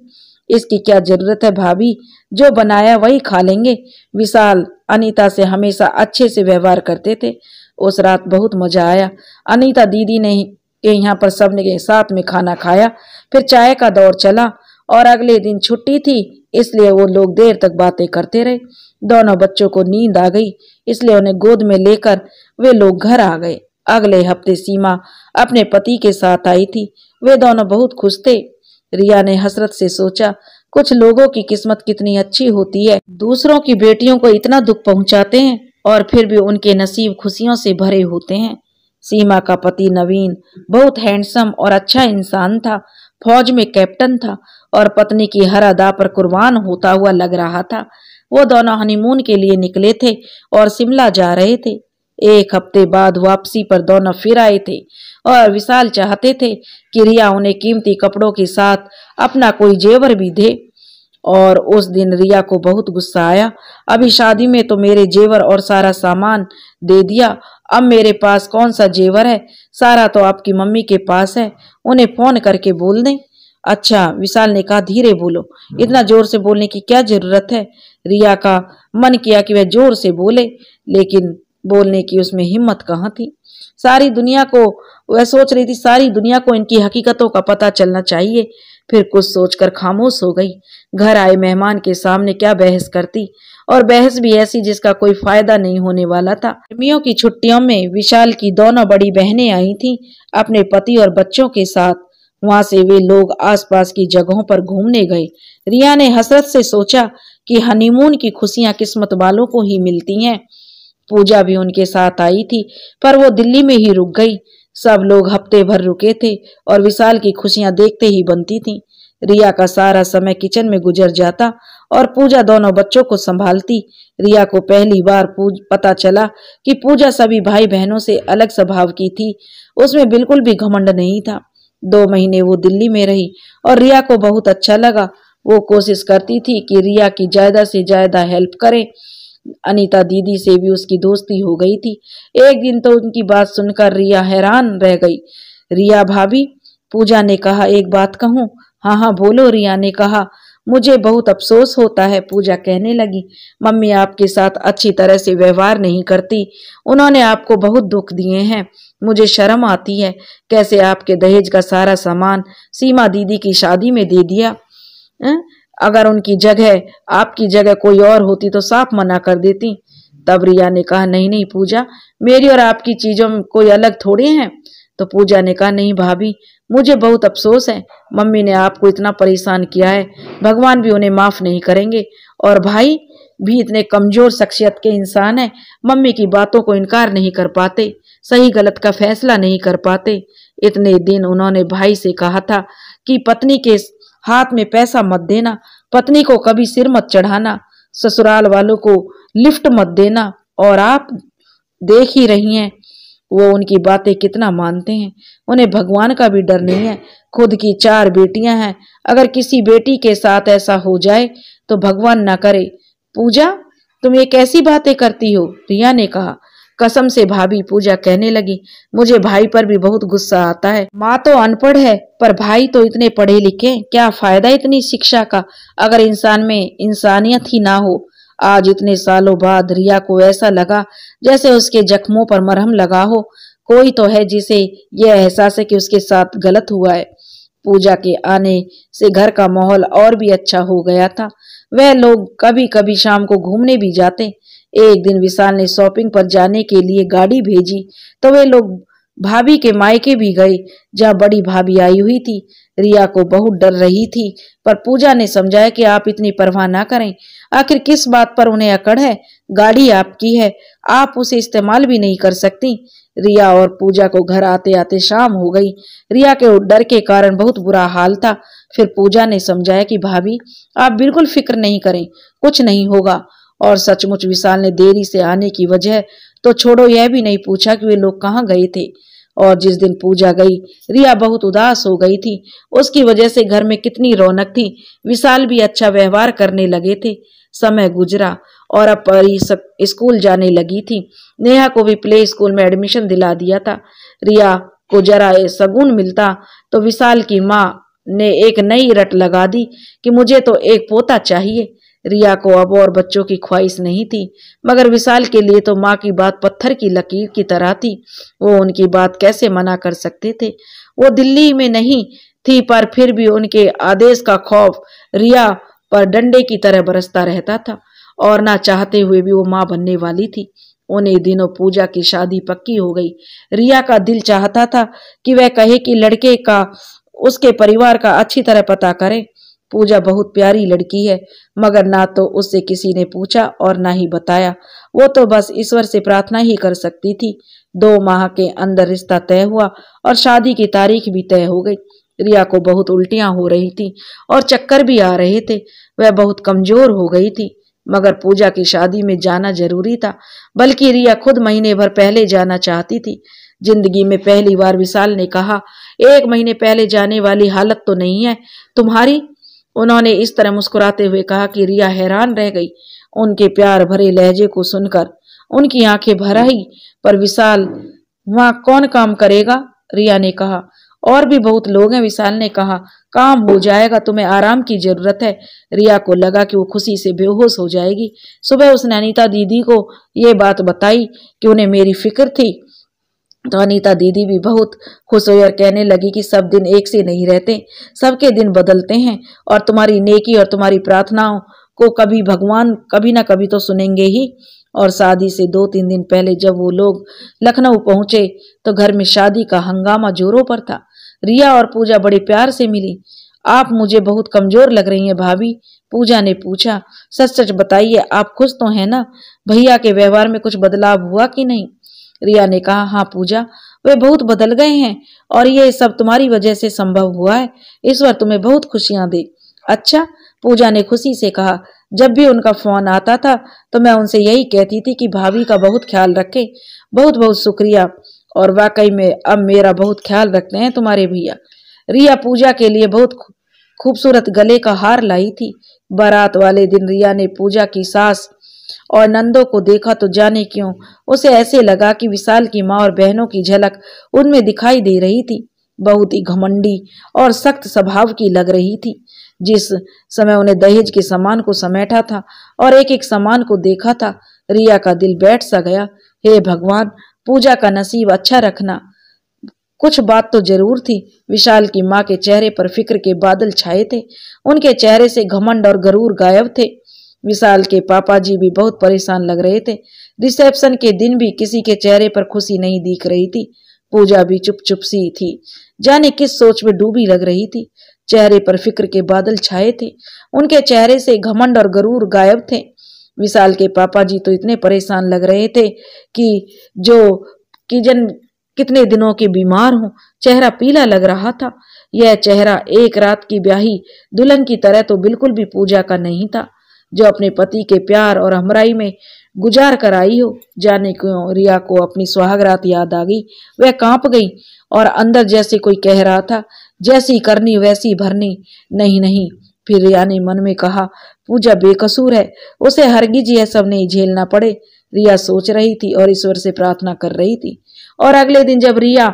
इसकी क्या जरूरत है भाभी, जो बनाया वही खा लेंगे। विशाल अनीता से हमेशा अच्छे से व्यवहार करते थे। उस रात बहुत मजा आया। अनीता दीदी ने के यहाँ पर सबने साथ में खाना खाया, फिर चाय का दौर चला और अगले दिन छुट्टी थी, इसलिए वो लोग देर तक बातें करते रहे। दोनों बच्चों को नींद आ गई, इसलिए उन्हें गोद में लेकर वे लोग घर आ गए। अगले हफ्ते सीमा अपने पति के साथ आई थी। वे दोनों बहुत खुश थे। रिया ने हसरत से सोचा, कुछ लोगों की किस्मत कितनी अच्छी होती है, दूसरों की बेटियों को इतना दुख पहुंचाते हैं और फिर भी उनके नसीब खुशियों से भरे होते हैं। सीमा का पति नवीन बहुत हैंडसम और अच्छा इंसान था, फौज में कैप्टन था और पत्नी की हर अदा पर कुर्बान होता हुआ लग रहा था। वो दोनों हनीमून के लिए निकले थे और शिमला जा रहे थे। 1 हफ्ते बाद वापसी पर दोनों फिर आए थे और विशाल चाहते थे कि रिया उन्हें कीमती कपड़ों के साथ अपना कोई जेवर भी दे। और उस दिन रिया को बहुत गुस्सा आया, अभी शादी में तो मेरे जेवर और सारा सामान दे दिया, अब मेरे पास कौन सा जेवर है, सारा तो आपकी मम्मी के पास है, उन्हें फोन करके बोल दें। अच्छा, विशाल ने कहा, धीरे बोलो, इतना जोर से बोलने की क्या जरूरत है। रिया का मन किया कि वह जोर से बोले, लेकिन बोलने की उसमें हिम्मत कहाँ थी। सारी दुनिया को वह सोच रही थी, सारी दुनिया को इनकी हकीकतों का पता चलना चाहिए। फिर कुछ सोचकर खामोश हो गई। घर आए मेहमान के सामने क्या बहस करती, और बहस भी ऐसी जिसका कोई फायदा नहीं होने वाला था। गर्मियों की छुट्टियों में विशाल की दोनों बड़ी बहनें आई थीं अपने पति और बच्चों के साथ। वहां से वे लोग आसपास की जगहों पर घूमने गए। रिया ने हसरत से सोचा कि हनीमून की खुशियां किस्मत वालों को ही मिलती हैं। पूजा भी उनके साथ आई थी, पर वो दिल्ली में ही रुक गई। सब लोग हफ्ते भर रुके थे और विशाल की खुशियां देखते ही बनती थीं। रिया का सारा समय किचन में गुजर जाता और पूजा दोनों बच्चों को संभालती। रिया को पहली बार पता चला कि पूजा सभी भाई बहनों से अलग स्वभाव की थी। उसमें बिल्कुल भी घमंड नहीं था। 2 महीने वो दिल्ली में रही और रिया को बहुत अच्छा लगा। वो कोशिश करती थी कि रिया की ज्यादा से ज्यादा हेल्प करे। अनीता दीदी से भी उसकी दोस्ती हो गई थी। एक दिन तो उनकी बात सुनकर रिया हैरान रह गई। रिया भाभी, पूजा ने कहा, एक बात कहूँ। हाँ हाँ बोलो, रिया ने कहा। मुझे बहुत अफसोस होता है, पूजा कहने लगी। मम्मी आपके साथ अच्छी तरह से व्यवहार नहीं करती, उन्होंने आपको बहुत दुख दिए हैं। मुझे शर्म आती है, कैसे आपके दहेज का सारा सामान सीमा दीदी की शादी में दे दिया। अगर उनकी जगह, आपकी जगह कोई और होती तो साफ मना कर देती। तब रिया ने कहा, नहीं नहीं पूजा, मेरी और आपकी चीजों में कोई अलग थोड़े हैं। तो पूजा ने कहा, नहीं भाभी, मुझे बहुत अफसोस है, मम्मी ने आपको इतना परेशान किया है, भगवान भी उन्हें माफ नहीं करेंगे। और भाई भी इतने कमजोर शख्सियत के इंसान हैं, मम्मी की बातों को इनकार नहीं कर पाते, सही गलत का फैसला नहीं कर पाते। इतने दिन उन्होंने भाई से कहा था कि पत्नी के हाथ में पैसा मत देना, पत्नी को कभी सिर मत चढ़ाना, ससुराल वालों को लिफ्ट मत देना, और आप देख ही रही हैं वो उनकी बातें कितना मानते हैं। उन्हें भगवान का भी डर नहीं है। खुद की 4 बेटियां हैं, अगर किसी बेटी के साथ ऐसा हो जाए तो भगवान ना करे। पूजा, तुम ये कैसी बातें करती हो, रिया ने कहा। कसम से भाभी, पूजा कहने लगी, मुझे भाई पर भी बहुत गुस्सा आता है। माँ तो अनपढ़ है, पर भाई तो इतने पढ़े लिखे, क्या फायदा इतनी शिक्षा का अगर इंसान में इंसानियत ही ना हो। आज इतने सालों बाद रिया को ऐसा लगा जैसे उसके जख्मों पर मरहम लगा हो। कोई तो है जिसे यह एहसास है कि उसके साथ गलत हुआ है। पूजा के आने से घर का माहौल और भी अच्छा हो गया था। वह लोग कभी कभी शाम को घूमने भी जाते। एक दिन विशाल ने शॉपिंग पर जाने के लिए गाड़ी भेजी तो वे लोग भाभी के मायके भी गए, जहाँ बड़ी भाभी आई हुई थी। रिया को बहुत डर रही थी, पर पूजा ने समझाया कि आप इतनी परवाह ना करें। आखिर किस बात पर उन्हें अकड़ है? गाड़ी आपकी है, आप उसे इस्तेमाल भी नहीं कर सकती। रिया और पूजा को घर आते आते शाम हो गई। रिया के डर के कारण बहुत बुरा हाल था। फिर पूजा ने समझाया कि भाभी आप बिल्कुल फिक्र नहीं करें, कुछ नहीं होगा। और सचमुच विशाल ने देरी से आने की वजह तो छोड़ो, यह भी नहीं पूछा कि वे लोग कहाँ गए थे। और जिस दिन पूजा गई, रिया बहुत उदास हो गई थी। उसकी वजह से घर में कितनी रौनक थी। विशाल भी अच्छा व्यवहार करने लगे थे। समय गुजरा और अब परी स्कूल जाने लगी थी। नेहा को भी प्ले स्कूल में एडमिशन दिला दिया था। रिया को जरा शगुन मिलता तो विशाल की माँ ने एक नई रट लगा दी कि मुझे तो एक पोता चाहिए। रिया को अब और बच्चों की ख्वाहिश नहीं थी, मगर विशाल के लिए तो माँ की बात पत्थर की लकीर की तरह थी। वो उनकी बात कैसे मना कर सकते थे? वो दिल्ली में नहीं थी, पर फिर भी उनके आदेश का खौफ रिया पर डंडे की तरह बरसता रहता था। और ना चाहते हुए भी वो माँ बनने वाली थी। उन्हीं दिनों पूजा की शादी पक्की हो गई। रिया का दिल चाहता था कि वह कहे कि लड़के का उसके परिवार का अच्छी तरह पता करे। पूजा बहुत प्यारी लड़की है, मगर ना तो उससे किसी ने पूछा और ना ही बताया। वो तो बस ईश्वर से प्रार्थना ही कर सकती थी। 2 माह के अंदर रिश्ता तय हुआ और शादी की तारीख भी तय हो गई। रिया को बहुत उल्टियां हो रही थी और चक्कर भी आ रहे थे। वह बहुत कमजोर हो गई थी, मगर पूजा की शादी में जाना जरूरी था। बल्कि रिया खुद महीने भर पहले जाना चाहती थी। जिंदगी में पहली बार विशाल ने कहा, 1 महीने पहले जाने वाली हालत तो नहीं है तुम्हारी? उन्होंने इस तरह मुस्कुराते हुए कहा कि रिया हैरान रह गई। उनके प्यार भरे लहजे को सुनकर उनकी आंखें भर आई। पर विशाल वहां कौन काम करेगा? रिया ने कहा। और भी बहुत लोग हैं, विशाल ने कहा। काम हो जाएगा, तुम्हें आराम की जरूरत है। रिया को लगा कि वो खुशी से बेहोश हो जाएगी। सुबह उसने अनीता दीदी को ये बात बताई कि उन्हें मेरी फिक्र थी। तो अनीता दीदी भी बहुत खुश हुई और कहने लगी कि सब दिन एक से नहीं रहते, सबके दिन बदलते हैं और तुम्हारी नेकी और तुम्हारी प्रार्थनाओं को कभी भगवान कभी ना कभी तो सुनेंगे ही। और शादी से 2-3 दिन पहले जब वो लोग लखनऊ पहुंचे तो घर में शादी का हंगामा जोरों पर था। रिया और पूजा बड़े प्यार से मिली। आप मुझे बहुत कमजोर लग रही हैं भाभी, पूजा ने पूछा। सच सच बताइए, आप खुश तो हैं ना? भैया के व्यवहार में कुछ बदलाव हुआ कि नहीं? रिया ने कहा, हाँ पूजा, वे बहुत बदल गए हैं और ये सब तुम्हारी वजह से संभव हुआ है। ईश्वर तुम्हें बहुत खुशियां दे। अच्छा, पूजा ने खुशी से कहा। जब भी उनका फोन आता था तो मैं उनसे यही कहती थी कि भाभी का बहुत ख्याल रखे। बहुत बहुत शुक्रिया, और वाकई में अब मेरा बहुत ख्याल रखते हैं तुम्हारे भैया। रिया पूजा के लिए बहुत खूबसूरत गले का हार लाई थी। बारात वाले दिन रिया ने पूजा की सास और नंदों को देखा तो जाने क्यों उसे ऐसे लगा कि विशाल की माँ और बहनों की झलक उनमें दिखाई दे रही थी। बहुत ही घमंडी और सख्त स्वभाव की लग रही थी। जिस समय उन्हें दहेज के सामान को समेटा था और एक एक सामान को देखा था, रिया का दिल बैठ सा गया। हे भगवान, पूजा का नसीब अच्छा रखना। कुछ बात तो जरूर थी। विशाल की माँ के चेहरे पर फिक्र के बादल छाए थे। उनके चेहरे से घमंड और गरूर गायब थे। विशाल के पापा जी भी बहुत परेशान लग रहे थे। रिसेप्शन के दिन भी किसी के चेहरे पर खुशी नहीं दिख रही थी। पूजा भी चुप चुप सी थी, जाने किस सोच में डूबी लग रही थी। चेहरे पर फिक्र के बादल छाए थे। उनके चेहरे से घमंड और गरूर गायब थे। विशाल के पापा जी तो इतने परेशान लग रहे थे कि जन कितने दिनों के बीमार हों। चेहरा पीला लग रहा था। यह चेहरा एक रात की ब्याही दुल्हन की तरह तो बिल्कुल भी पूजा का नहीं था, जो अपने पति के प्यार और हमराई में गुजार कर आई हो। जाने क्यों रिया को अपनी सुहागरात याद आ गई। वह कांप गई और अंदर जैसे कोई कह रहा था, जैसी करनी वैसी भरनी। नहीं नहीं, फिर रिया ने मन में कहा, पूजा बेकसूर है, उसे हरगिज यह सब नहीं झेलना पड़े। रिया सोच रही थी और ईश्वर से प्रार्थना कर रही थी। और अगले दिन जब रिया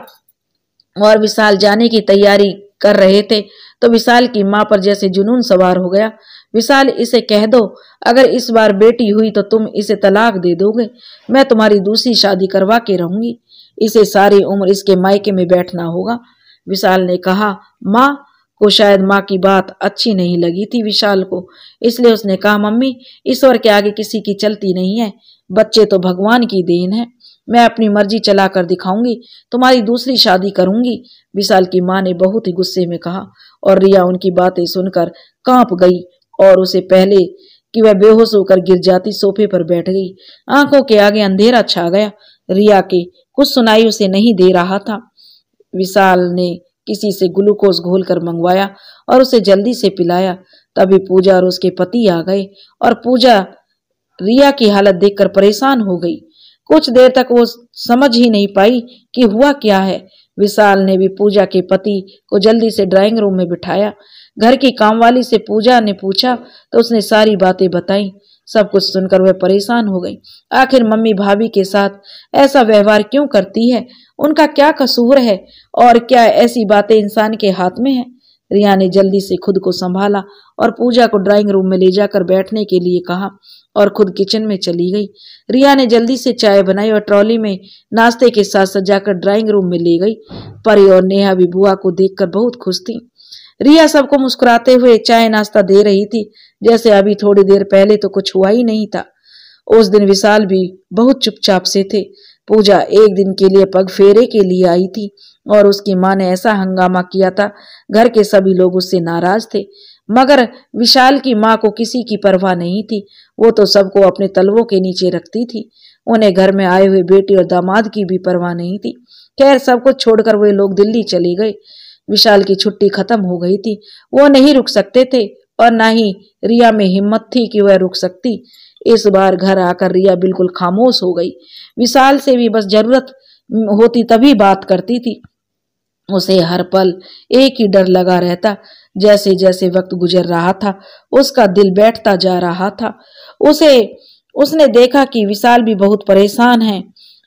और विशाल जाने की तैयारी कर रहे थे तो विशाल की माँ पर जैसे जुनून सवार हो गया। विशाल, इसे कह दो, अगर इस बार बेटी हुई तो तुम इसे तलाक दे दोगे। मैं तुम्हारी दूसरी शादी करवा के रहूंगी। इसे सारी उम्र इसके मायके में बैठना होगा। विशाल ने कहा। माँ को शायद माँ की बात अच्छी नहीं लगी थी विशाल को, इसलिए उसने कहा, मम्मी ईश्वर के आगे किसी की चलती नहीं है, बच्चे तो भगवान की देन है, मैं अपनी मर्जी चलाकर दिखाऊंगी, तुम्हारी दूसरी शादी करूंगी। विशाल की माँ ने बहुत ही गुस्से में कहा और रिया उनकी बातें सुनकर कांप गई और उसे पहले कि वह बेहोश होकर गिर जाती सोफे पर बैठ गई। आंखों के आगे अंधेरा छा गया। रिया के कुछ सुनाई उसे नहीं दे रहा था। विशाल ने किसी से ग्लूकोज घोलकर मंगवाया और उसे जल्दी से पिलाया। तभी पूजा और उसके पति आ गए और पूजा रिया की हालत देखकर परेशान हो गई। कुछ देर तक वो समझ ही नहीं पाई कि हुआ क्या है। विशाल ने भी पूजा के पति को जल्दी से ड्राइंग रूम में बिठाया। घर की कामवाली से पूजा ने पूछा तो उसने सारी बातें बताई। सब कुछ सुनकर वह परेशान हो गई। आखिर मम्मी भाभी के साथ ऐसा व्यवहार क्यों करती है? उनका क्या कसूर है और क्या ऐसी बातें इंसान के हाथ में है? रिया ने जल्दी से खुद को संभाला और पूजा को ड्राइंग रूम में ले जाकर बैठने के लिए कहा और खुद किचन में चली गई। रिया ने जल्दी से चाय बनाई और ट्रॉली में नाश्ते के साथ सजाकर ड्राइंग रूम में ले गई। परी और नेहा भी बुआ को देखकर बहुत खुश थी। रिया सबको मुस्कुराते हुए चाय नाश्ता दे रही थी, जैसे अभी थोड़ी देर पहले तो कुछ हुआ ही नहीं था। उस दिन विशाल भी बहुत चुपचाप से थे। पूजा एक दिन के लिए पग फेरे के लिए आई थी और उसकी माँ ने ऐसा हंगामा किया था, घर के सभी लोग उससे नाराज थे। मगर विशाल की माँ को किसी की परवाह नहीं थी, वो तो सबको अपने तलवों के नीचे रखती थी। उन्हें घर में आए हुए बेटी और दामाद की भी परवाह नहीं थी। खैर सब कुछ छोड़कर वे लोग दिल्ली चले गए। विशाल की छुट्टी खत्म हो गई थी, वो नहीं रुक सकते थे और ना ही रिया में हिम्मत थी कि वह रुक सकती। इस बार घर आकर रिया बिल्कुल खामोश हो गई। विशाल से भी बस जरूरत होती तभी बात करती थी। उसे हर पल एक ही डर लगा रहता। जैसे जैसे वक्त गुजर रहा था उसका दिल बैठता जा रहा था। उसने देखा कि विशाल भी बहुत परेशान है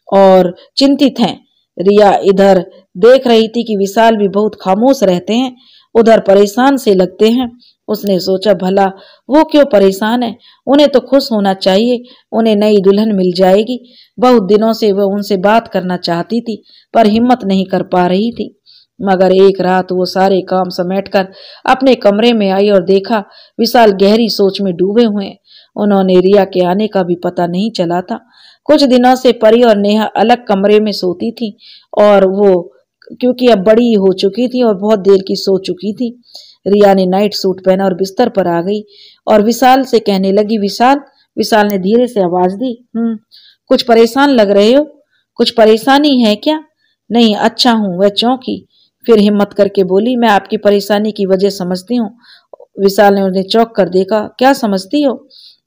और चिंतित हैं। रिया इधर देख रही थी कि विशाल भी बहुत खामोश रहते हैं, उधर परेशान से लगते हैं। उसने सोचा भला वो क्यों परेशान है, उन्हें तो खुश होना चाहिए, उन्हें नई दुल्हन मिल जाएगी। बहुत दिनों से वह उनसे बात करना चाहती थी पर हिम्मत नहीं कर पा रही थी। मगर एक रात वो सारे काम समेटकर अपने कमरे में आई और देखा विशाल गहरी सोच में डूबे हुए हैं। उन्होंने रिया के आने का भी पता नहीं चला था। कुछ दिनों से परी और नेहा अलग कमरे में सोती थी और वो क्योंकि अब बड़ी हो चुकी थी और बहुत देर की सो चुकी थी। रिया ने नाइट सूट पहना और बिस्तर पर आ गई और विशाल से कहने लगी, विशाल। विशाल ने धीरे से आवाज दी, कुछ परेशान लग रहे हो? कुछ परेशानी है क्या? नहीं, अच्छा हूं। वह चौंकी, फिर हिम्मत करके बोली, मैं आपकी परेशानी की वजह समझती हूँ। विशाल ने उन्हें चौंक कर देखा। क्या समझती हो?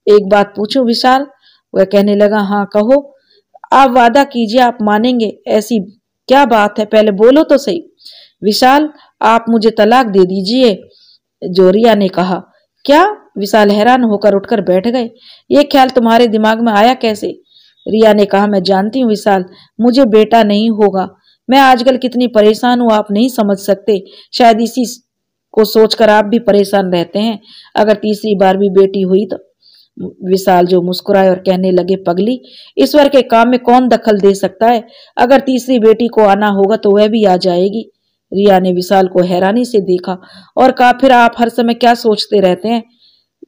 एक बात पूछूं विशाल? वह कहने लगा, हाँ कहो। आप वादा कीजिए आप मानेंगे। ऐसी क्या बात है, पहले बोलो तो सही। विशाल, आप मुझे तलाक दे दीजिए। जो रिया ने कहा। क्या? विशाल हैरान होकर उठकर बैठ गए। ये ख्याल तुम्हारे दिमाग में आया कैसे? रिया ने कहा, मैं जानती हूँ विशाल, मुझे बेटा नहीं होगा। मैं आजकल कितनी परेशान हूँ आप नहीं समझ सकते। शायद इसी को सोचकर आप भी परेशान रहते हैं। अगर तीसरी बार भी बेटी हुई तो? विशाल जो मुस्कुराए और कहने लगे, पगली, ईश्वर के काम में कौन दखल दे सकता है? अगर तीसरी बेटी को आना होगा तो वह भी आ जाएगी। रिया ने विशाल को हैरानी से देखा और कहा, फिर आप हर समय क्या सोचते रहते हैं?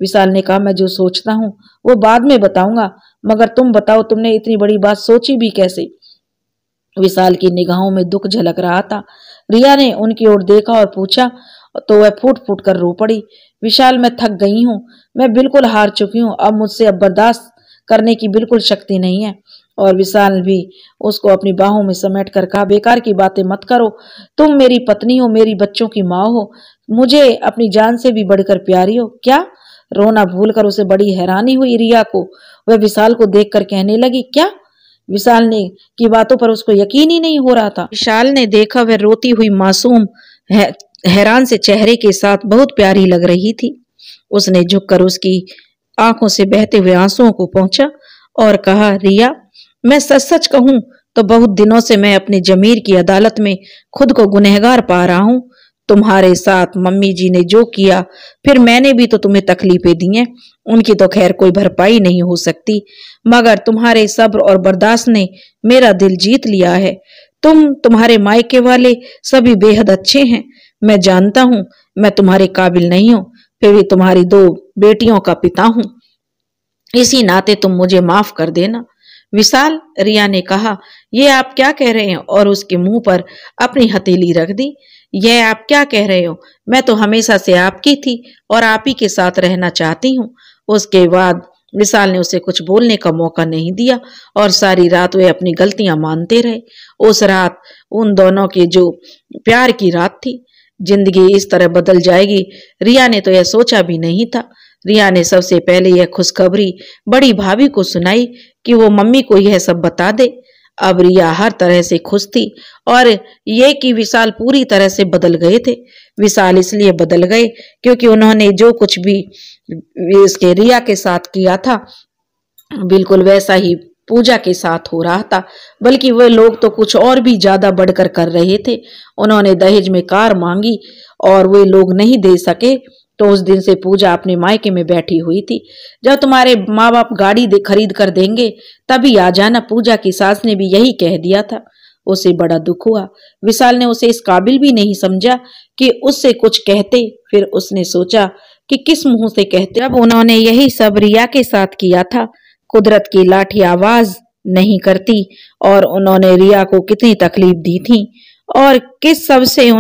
विशाल ने कहा, मैं जो सोचता हूँ वो बाद में बताऊंगा, मगर तुम बताओ, तुमने इतनी बड़ी बात सोची भी कैसे? विशाल की निगाहों में दुख झलक रहा था। रिया ने उनकी ओर देखा और पूछा तो वह फूट फूट कर रो पड़ी। विशाल, मैं थक गई हूँ, मैं बिल्कुल हार चुकी हूँ, अब मुझसे अब बर्दाश्त करने की बिल्कुल शक्ति नहीं है। और विशाल भी उसको अपनी बाहों में समेट कर कहा, बेकार की बातें मत करो, तुम मेरी पत्नी हो, मेरी बच्चों की माँ हो, मुझे अपनी जान से भी बढ़कर प्यारी हो। क्या? रोना भूलकर उसे बड़ी हैरानी हुई रिया को। वह विशाल को देखकर कहने लगी, क्या? विशाल ने की बातों पर उसको यकीन ही नहीं हो रहा था। विशाल ने देखा वह रोती हुई मासूम हैरान से चेहरे के साथ बहुत प्यारी लग रही थी। उसने झुककर उसकी आंखों से बहते हुए आंसुओं को पोंछा और कहा, रिया, मैं सच सच कहूं तो बहुत दिनों से मैं अपनी जमीर की अदालत में खुद को गुनहगार पा रहा हूं। तुम्हारे साथ मम्मी जी ने जो किया, फिर मैंने भी तो तुम्हें तकलीफें दी हैं, उनकी तो खैर कोई भरपाई नहीं हो सकती, मगर तुम्हारे सब्र और बर्दाश्त ने मेरा दिल जीत लिया है। तुम्हारे मायके वाले सभी बेहद अच्छे हैं। मैं जानता हूं मैं तुम्हारे काबिल नहीं हूं, फिर भी तुम्हारी 2 बेटियों का पिता हूं। इसी नाते तुम मुझे माफ कर देना। विशाल, रिया ने कहा, ये आप क्या कह रहे हैं? और उसके मुंह पर अपनी हथेली रख दी। यह आप क्या कह रहे हो? मैं तो हमेशा से आपकी थी और आप ही के साथ रहना चाहती हूँ। उसके बाद विशाल ने उसे कुछ बोलने का मौका नहीं दिया और सारी रात वे अपनी गलतियां मानते रहे। उस रात उन दोनों के जो प्यार की रात थी। जिंदगी इस तरह बदल जाएगी रिया ने तो यह सोचा भी नहीं था। रिया ने सबसे पहले यह खुशखबरी बड़ी भाभी को सुनाई कि वो मम्मी को यह सब बता दे। अब रिया हर तरह से खुश थी और ये कि विशाल पूरी तरह से बदल गए थे। विशाल इसलिए बदल गए क्योंकि उन्होंने जो कुछ भी इसके रिया के साथ किया था बिल्कुल वैसा ही पूजा के साथ हो रहा था, बल्कि वे लोग तो कुछ और भी ज्यादा बढ़कर कर रहे थे। उन्होंने दहेज में कार मांगी और वे लोग नहीं दे सके तो उस दिन से पूजा अपने मायके में बैठी हुई थी। जब तुम्हारे माँ बाप गाड़ी खरीद कर देंगे तभी आ जाना, पूजा की सास ने भी यही कह दिया था। उसे बड़ा दुख हुआ। विशाल ने उसे इस काबिल भी नहीं समझा कि उससे कुछ कहते। फिर उसने सोचा कि किस मुंह से कहते। अब उन्होंने यही सब रिया के साथ किया था। कुदरत की लाठी आवाज नहीं करती और उन्होंने रिया को कितनी तकलीफ दी थी और किस सब से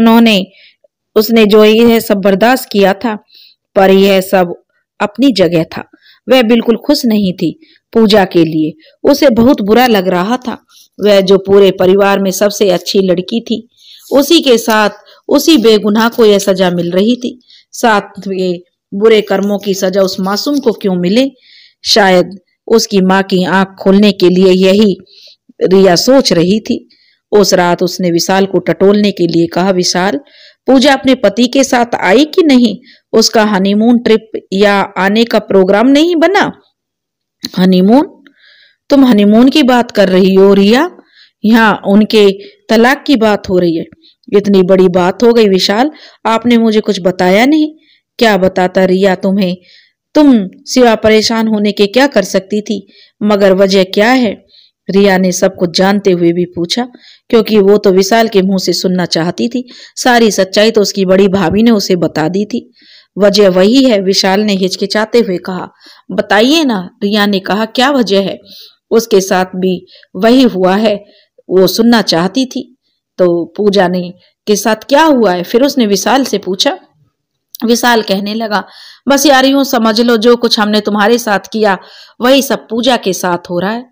उसने जो यह सब बर्दाश्त किया था, पर यह सब अपनी जगह था। वह बिल्कुल खुश नहीं थी। पूजा के लिए उसे बहुत बुरा लग रहा था। वह जो पूरे परिवार में सबसे अच्छी लड़की थी, उसी के साथ उसी बेगुनाह को यह सजा मिल रही थी। साथ में बुरे कर्मों की सजा उस मासूम को क्यों मिले? शायद उसकी माँ की आंख खोलने के लिए यही रिया सोच रही थी। उस रात उसने विशाल को टटोलने के लिए कहा, विशाल, पूजा अपने पति के साथ आई कि नहीं? उसका हनीमून ट्रिप या आने का प्रोग्राम नहीं बना? हनीमून? तुम हनीमून की बात कर रही हो रिया? यहाँ उनके तलाक की बात हो रही है। इतनी बड़ी बात हो गई विशाल, आपने मुझे कुछ बताया नहीं। क्या बताता रिया तुम्हें? तुम सिवा परेशान होने के क्या कर सकती थी? मगर वजह क्या है? रिया ने सब कुछ जानते हुए भी पूछा, क्योंकि वो तो विशाल के मुंह से सुनना चाहती थी। सारी सच्चाई तो उसकी बड़ी भाभी ने उसे बता दी थी। वजह वही है, विशाल ने हिचकिचाते हुए कहा। बताइए ना, रिया ने कहा, क्या वजह है? उसके साथ भी वही हुआ है, वो सुनना चाहती थी। तो पूजा ने के साथ क्या हुआ है? फिर उसने विशाल से पूछा। विशाल कहने लगा, बस यार यूं समझ लो जो कुछ हमने तुम्हारे साथ किया वही सब पूजा के साथ हो रहा है।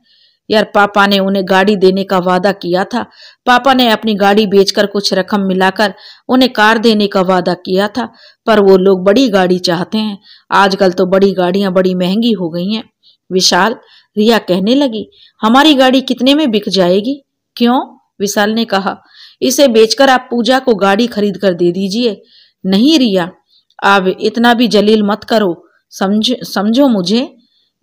यार, पापा ने उन्हें गाड़ी देने का वादा किया था। पापा ने अपनी गाड़ी बेचकर कुछ रकम मिलाकर उन्हें कार देने का वादा किया था, पर वो लोग बड़ी गाड़ी चाहते हैं। आजकल तो बड़ी गाड़ियां बड़ी महंगी हो गई हैं। विशाल, रिया कहने लगी, हमारी गाड़ी कितने में बिक जाएगी? क्यों? विशाल ने कहा, इसे बेचकर आप पूजा को गाड़ी खरीद कर दे दीजिए। नहीं रिया, आप इतना भी जलील मत करो, समझो मुझे।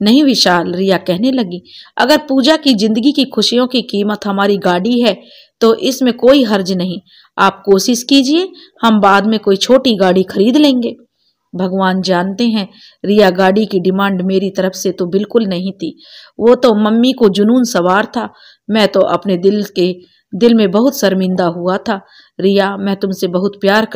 नहीं विशाल, रिया कहने लगी, अगर पूजा की जिंदगी की खुशियों की कीमत हमारी गाड़ी है तो इसमें कोई हर्ज नहीं। आप कोशिश कीजिए, हम बाद में कोई छोटी गाड़ी खरीद लेंगे। भगवान जानते हैं, रिया, गाड़ी की डिमांड मेरी तरफ से तो बिल्कुल नहीं थी। वो तो मम्मी को जुनून सवार था। मैं तो अपने दिल में बहुत शर्मिंदा हुआ था। रिया, मैं तुमसे बहुत प्यार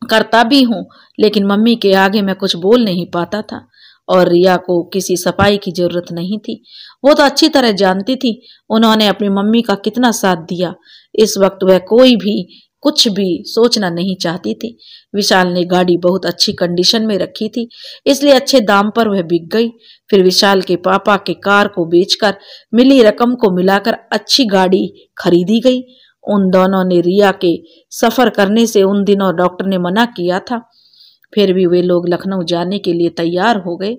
करता भी हूँ, लेकिन मम्मी के आगे मैं कुछ बोल नहीं पाता था और रिया को किसी सफाई की जरूरत नहीं थी। वो तो अच्छी तरह जानती थी उन्होंने अपनी मम्मी का कितना साथ दिया। इस वक्त वह कोई भी कुछ भी सोचना नहीं चाहती थी। विशाल ने गाड़ी बहुत अच्छी कंडीशन में रखी थी, इसलिए अच्छे दाम पर वह बिक गई। फिर विशाल के पापा के कार को बेचकर मिली रकम को मिलाकर अच्छी गाड़ी खरीदी गई। उन दोनों ने रिया के सफर करने से उन दिनों डॉक्टर ने मना किया था, फिर भी वे लोग लखनऊ जाने के लिए तैयार हो गए।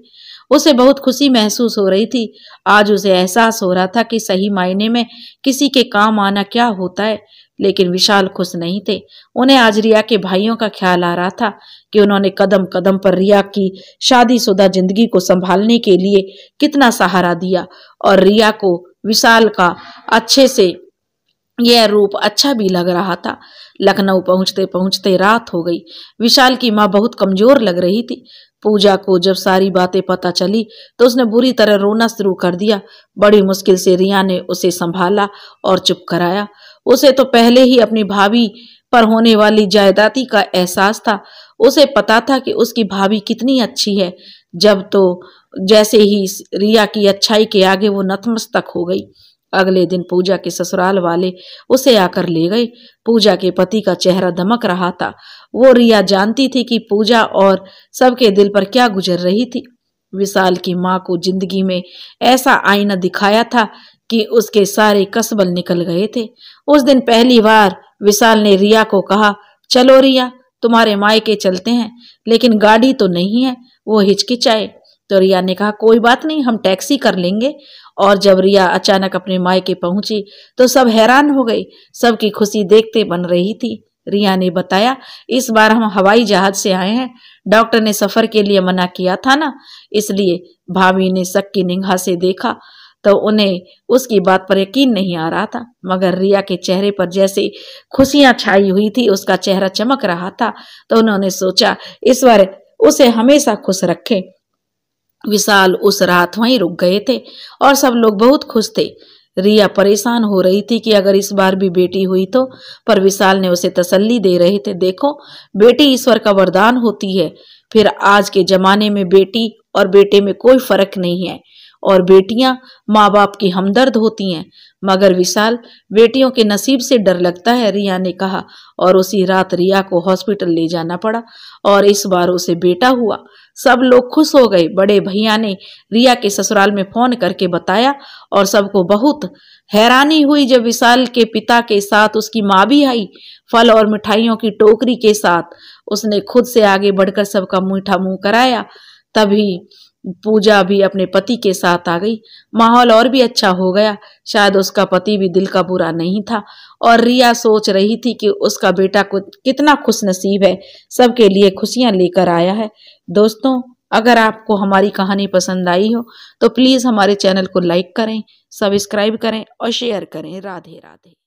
उसे बहुत खुशी महसूस हो रही थी। आज उसे एहसास हो रहा था कि सही मायने में किसी के काम आना क्या होता है। लेकिन विशाल खुश नहीं थे। उन्हें आज रिया के भाइयों का ख्याल आ रहा था कि उन्होंने कदम कदम पर रिया की शादीशुदा जिंदगी को संभालने के लिए कितना सहारा दिया और रिया को विशाल का अच्छे से यह रूप अच्छा भी लग रहा था। लखनऊ पहुंचते पहुंचते रात हो गई। विशाल की माँ बहुत कमजोर लग रही थी। पूजा को जब सारी बातें पता चली तो उसने बुरी तरह रोना शुरू कर दिया। बड़ी मुश्किल से रिया ने उसे संभाला और चुप कराया। उसे तो पहले ही अपनी भाभी पर होने वाली जायदादी का एहसास था। उसे पता था कि उसकी भाभी कितनी अच्छी है। जब तो जैसे ही रिया की अच्छाई के आगे वो नतमस्तक हो गई। अगले दिन पूजा के ससुराल वाले उसे आकर ले गए। पूजा के पति का चेहरा दमक रहा था। वो रिया जानती थी कि पूजा और सबके दिल पर क्या गुजर रही थी। विशाल की माँ को जिंदगी में ऐसा आईना दिखाया था कि उसके सारे कसबल निकल गए थे। उस दिन पहली बार विशाल ने रिया को कहा, चलो रिया, तुम्हारे मायके चलते हैं, लेकिन गाड़ी तो नहीं है। वो हिचकिचाए तो रिया ने कहा, कोई बात नहीं, हम टैक्सी कर लेंगे। और जब रिया अचानक अपने मायके पहुंची तो सब हैरान हो गए। सबकी खुशी देखते बन रही थी। रिया ने बताया, इस बार हम हवाई जहाज से आए हैं। डॉक्टर ने सफर के लिए मना किया था ना, इसलिए। भाभी ने शक की निगाह से देखा तो उन्हें उसकी बात पर यकीन नहीं आ रहा था, मगर रिया के चेहरे पर जैसे खुशियां छाई हुई थी, उसका चेहरा चमक रहा था। तो उन्होंने सोचा, इस बार उसे हमेशा खुश रखे। विशाल उस रात वहीं रुक गए थे और सब लोग बहुत खुश थे। रिया परेशान हो रही थी कि अगर इस बार भी बेटी हुई तो, पर विशाल ने उसे तसल्ली दे रहे थे, देखो बेटी ईश्वर का वरदान होती है। फिर आज के जमाने में बेटी और बेटे में कोई फर्क नहीं है, और बेटियां माँ बाप की हमदर्द होती हैं। मगर विशाल, बेटियों के नसीब से डर लगता है, रिया ने कहा। और उसी रात रिया को हॉस्पिटल ले जाना पड़ा और इस बार उसे बेटा हुआ। सब लोग खुश हो गए। बड़े भैया ने रिया के ससुराल में फोन करके बताया और सबको बहुत हैरानी हुई जब विशाल के पिता के साथ उसकी माँ भी आई, फल और मिठाइयों की टोकरी के साथ। उसने खुद से आगे बढ़कर सबका मीठा मुंह कराया। तभी पूजा भी अपने पति के साथ आ गई। माहौल और भी अच्छा हो गया। शायद उसका पति भी दिल का बुरा नहीं था। और रिया सोच रही थी कि उसका बेटा कितना खुश नसीब है, सबके लिए खुशियां लेकर आया है। दोस्तों, अगर आपको हमारी कहानी पसंद आई हो तो प्लीज हमारे चैनल को लाइक करें, सब्सक्राइब करें और शेयर करें। राधे राधे।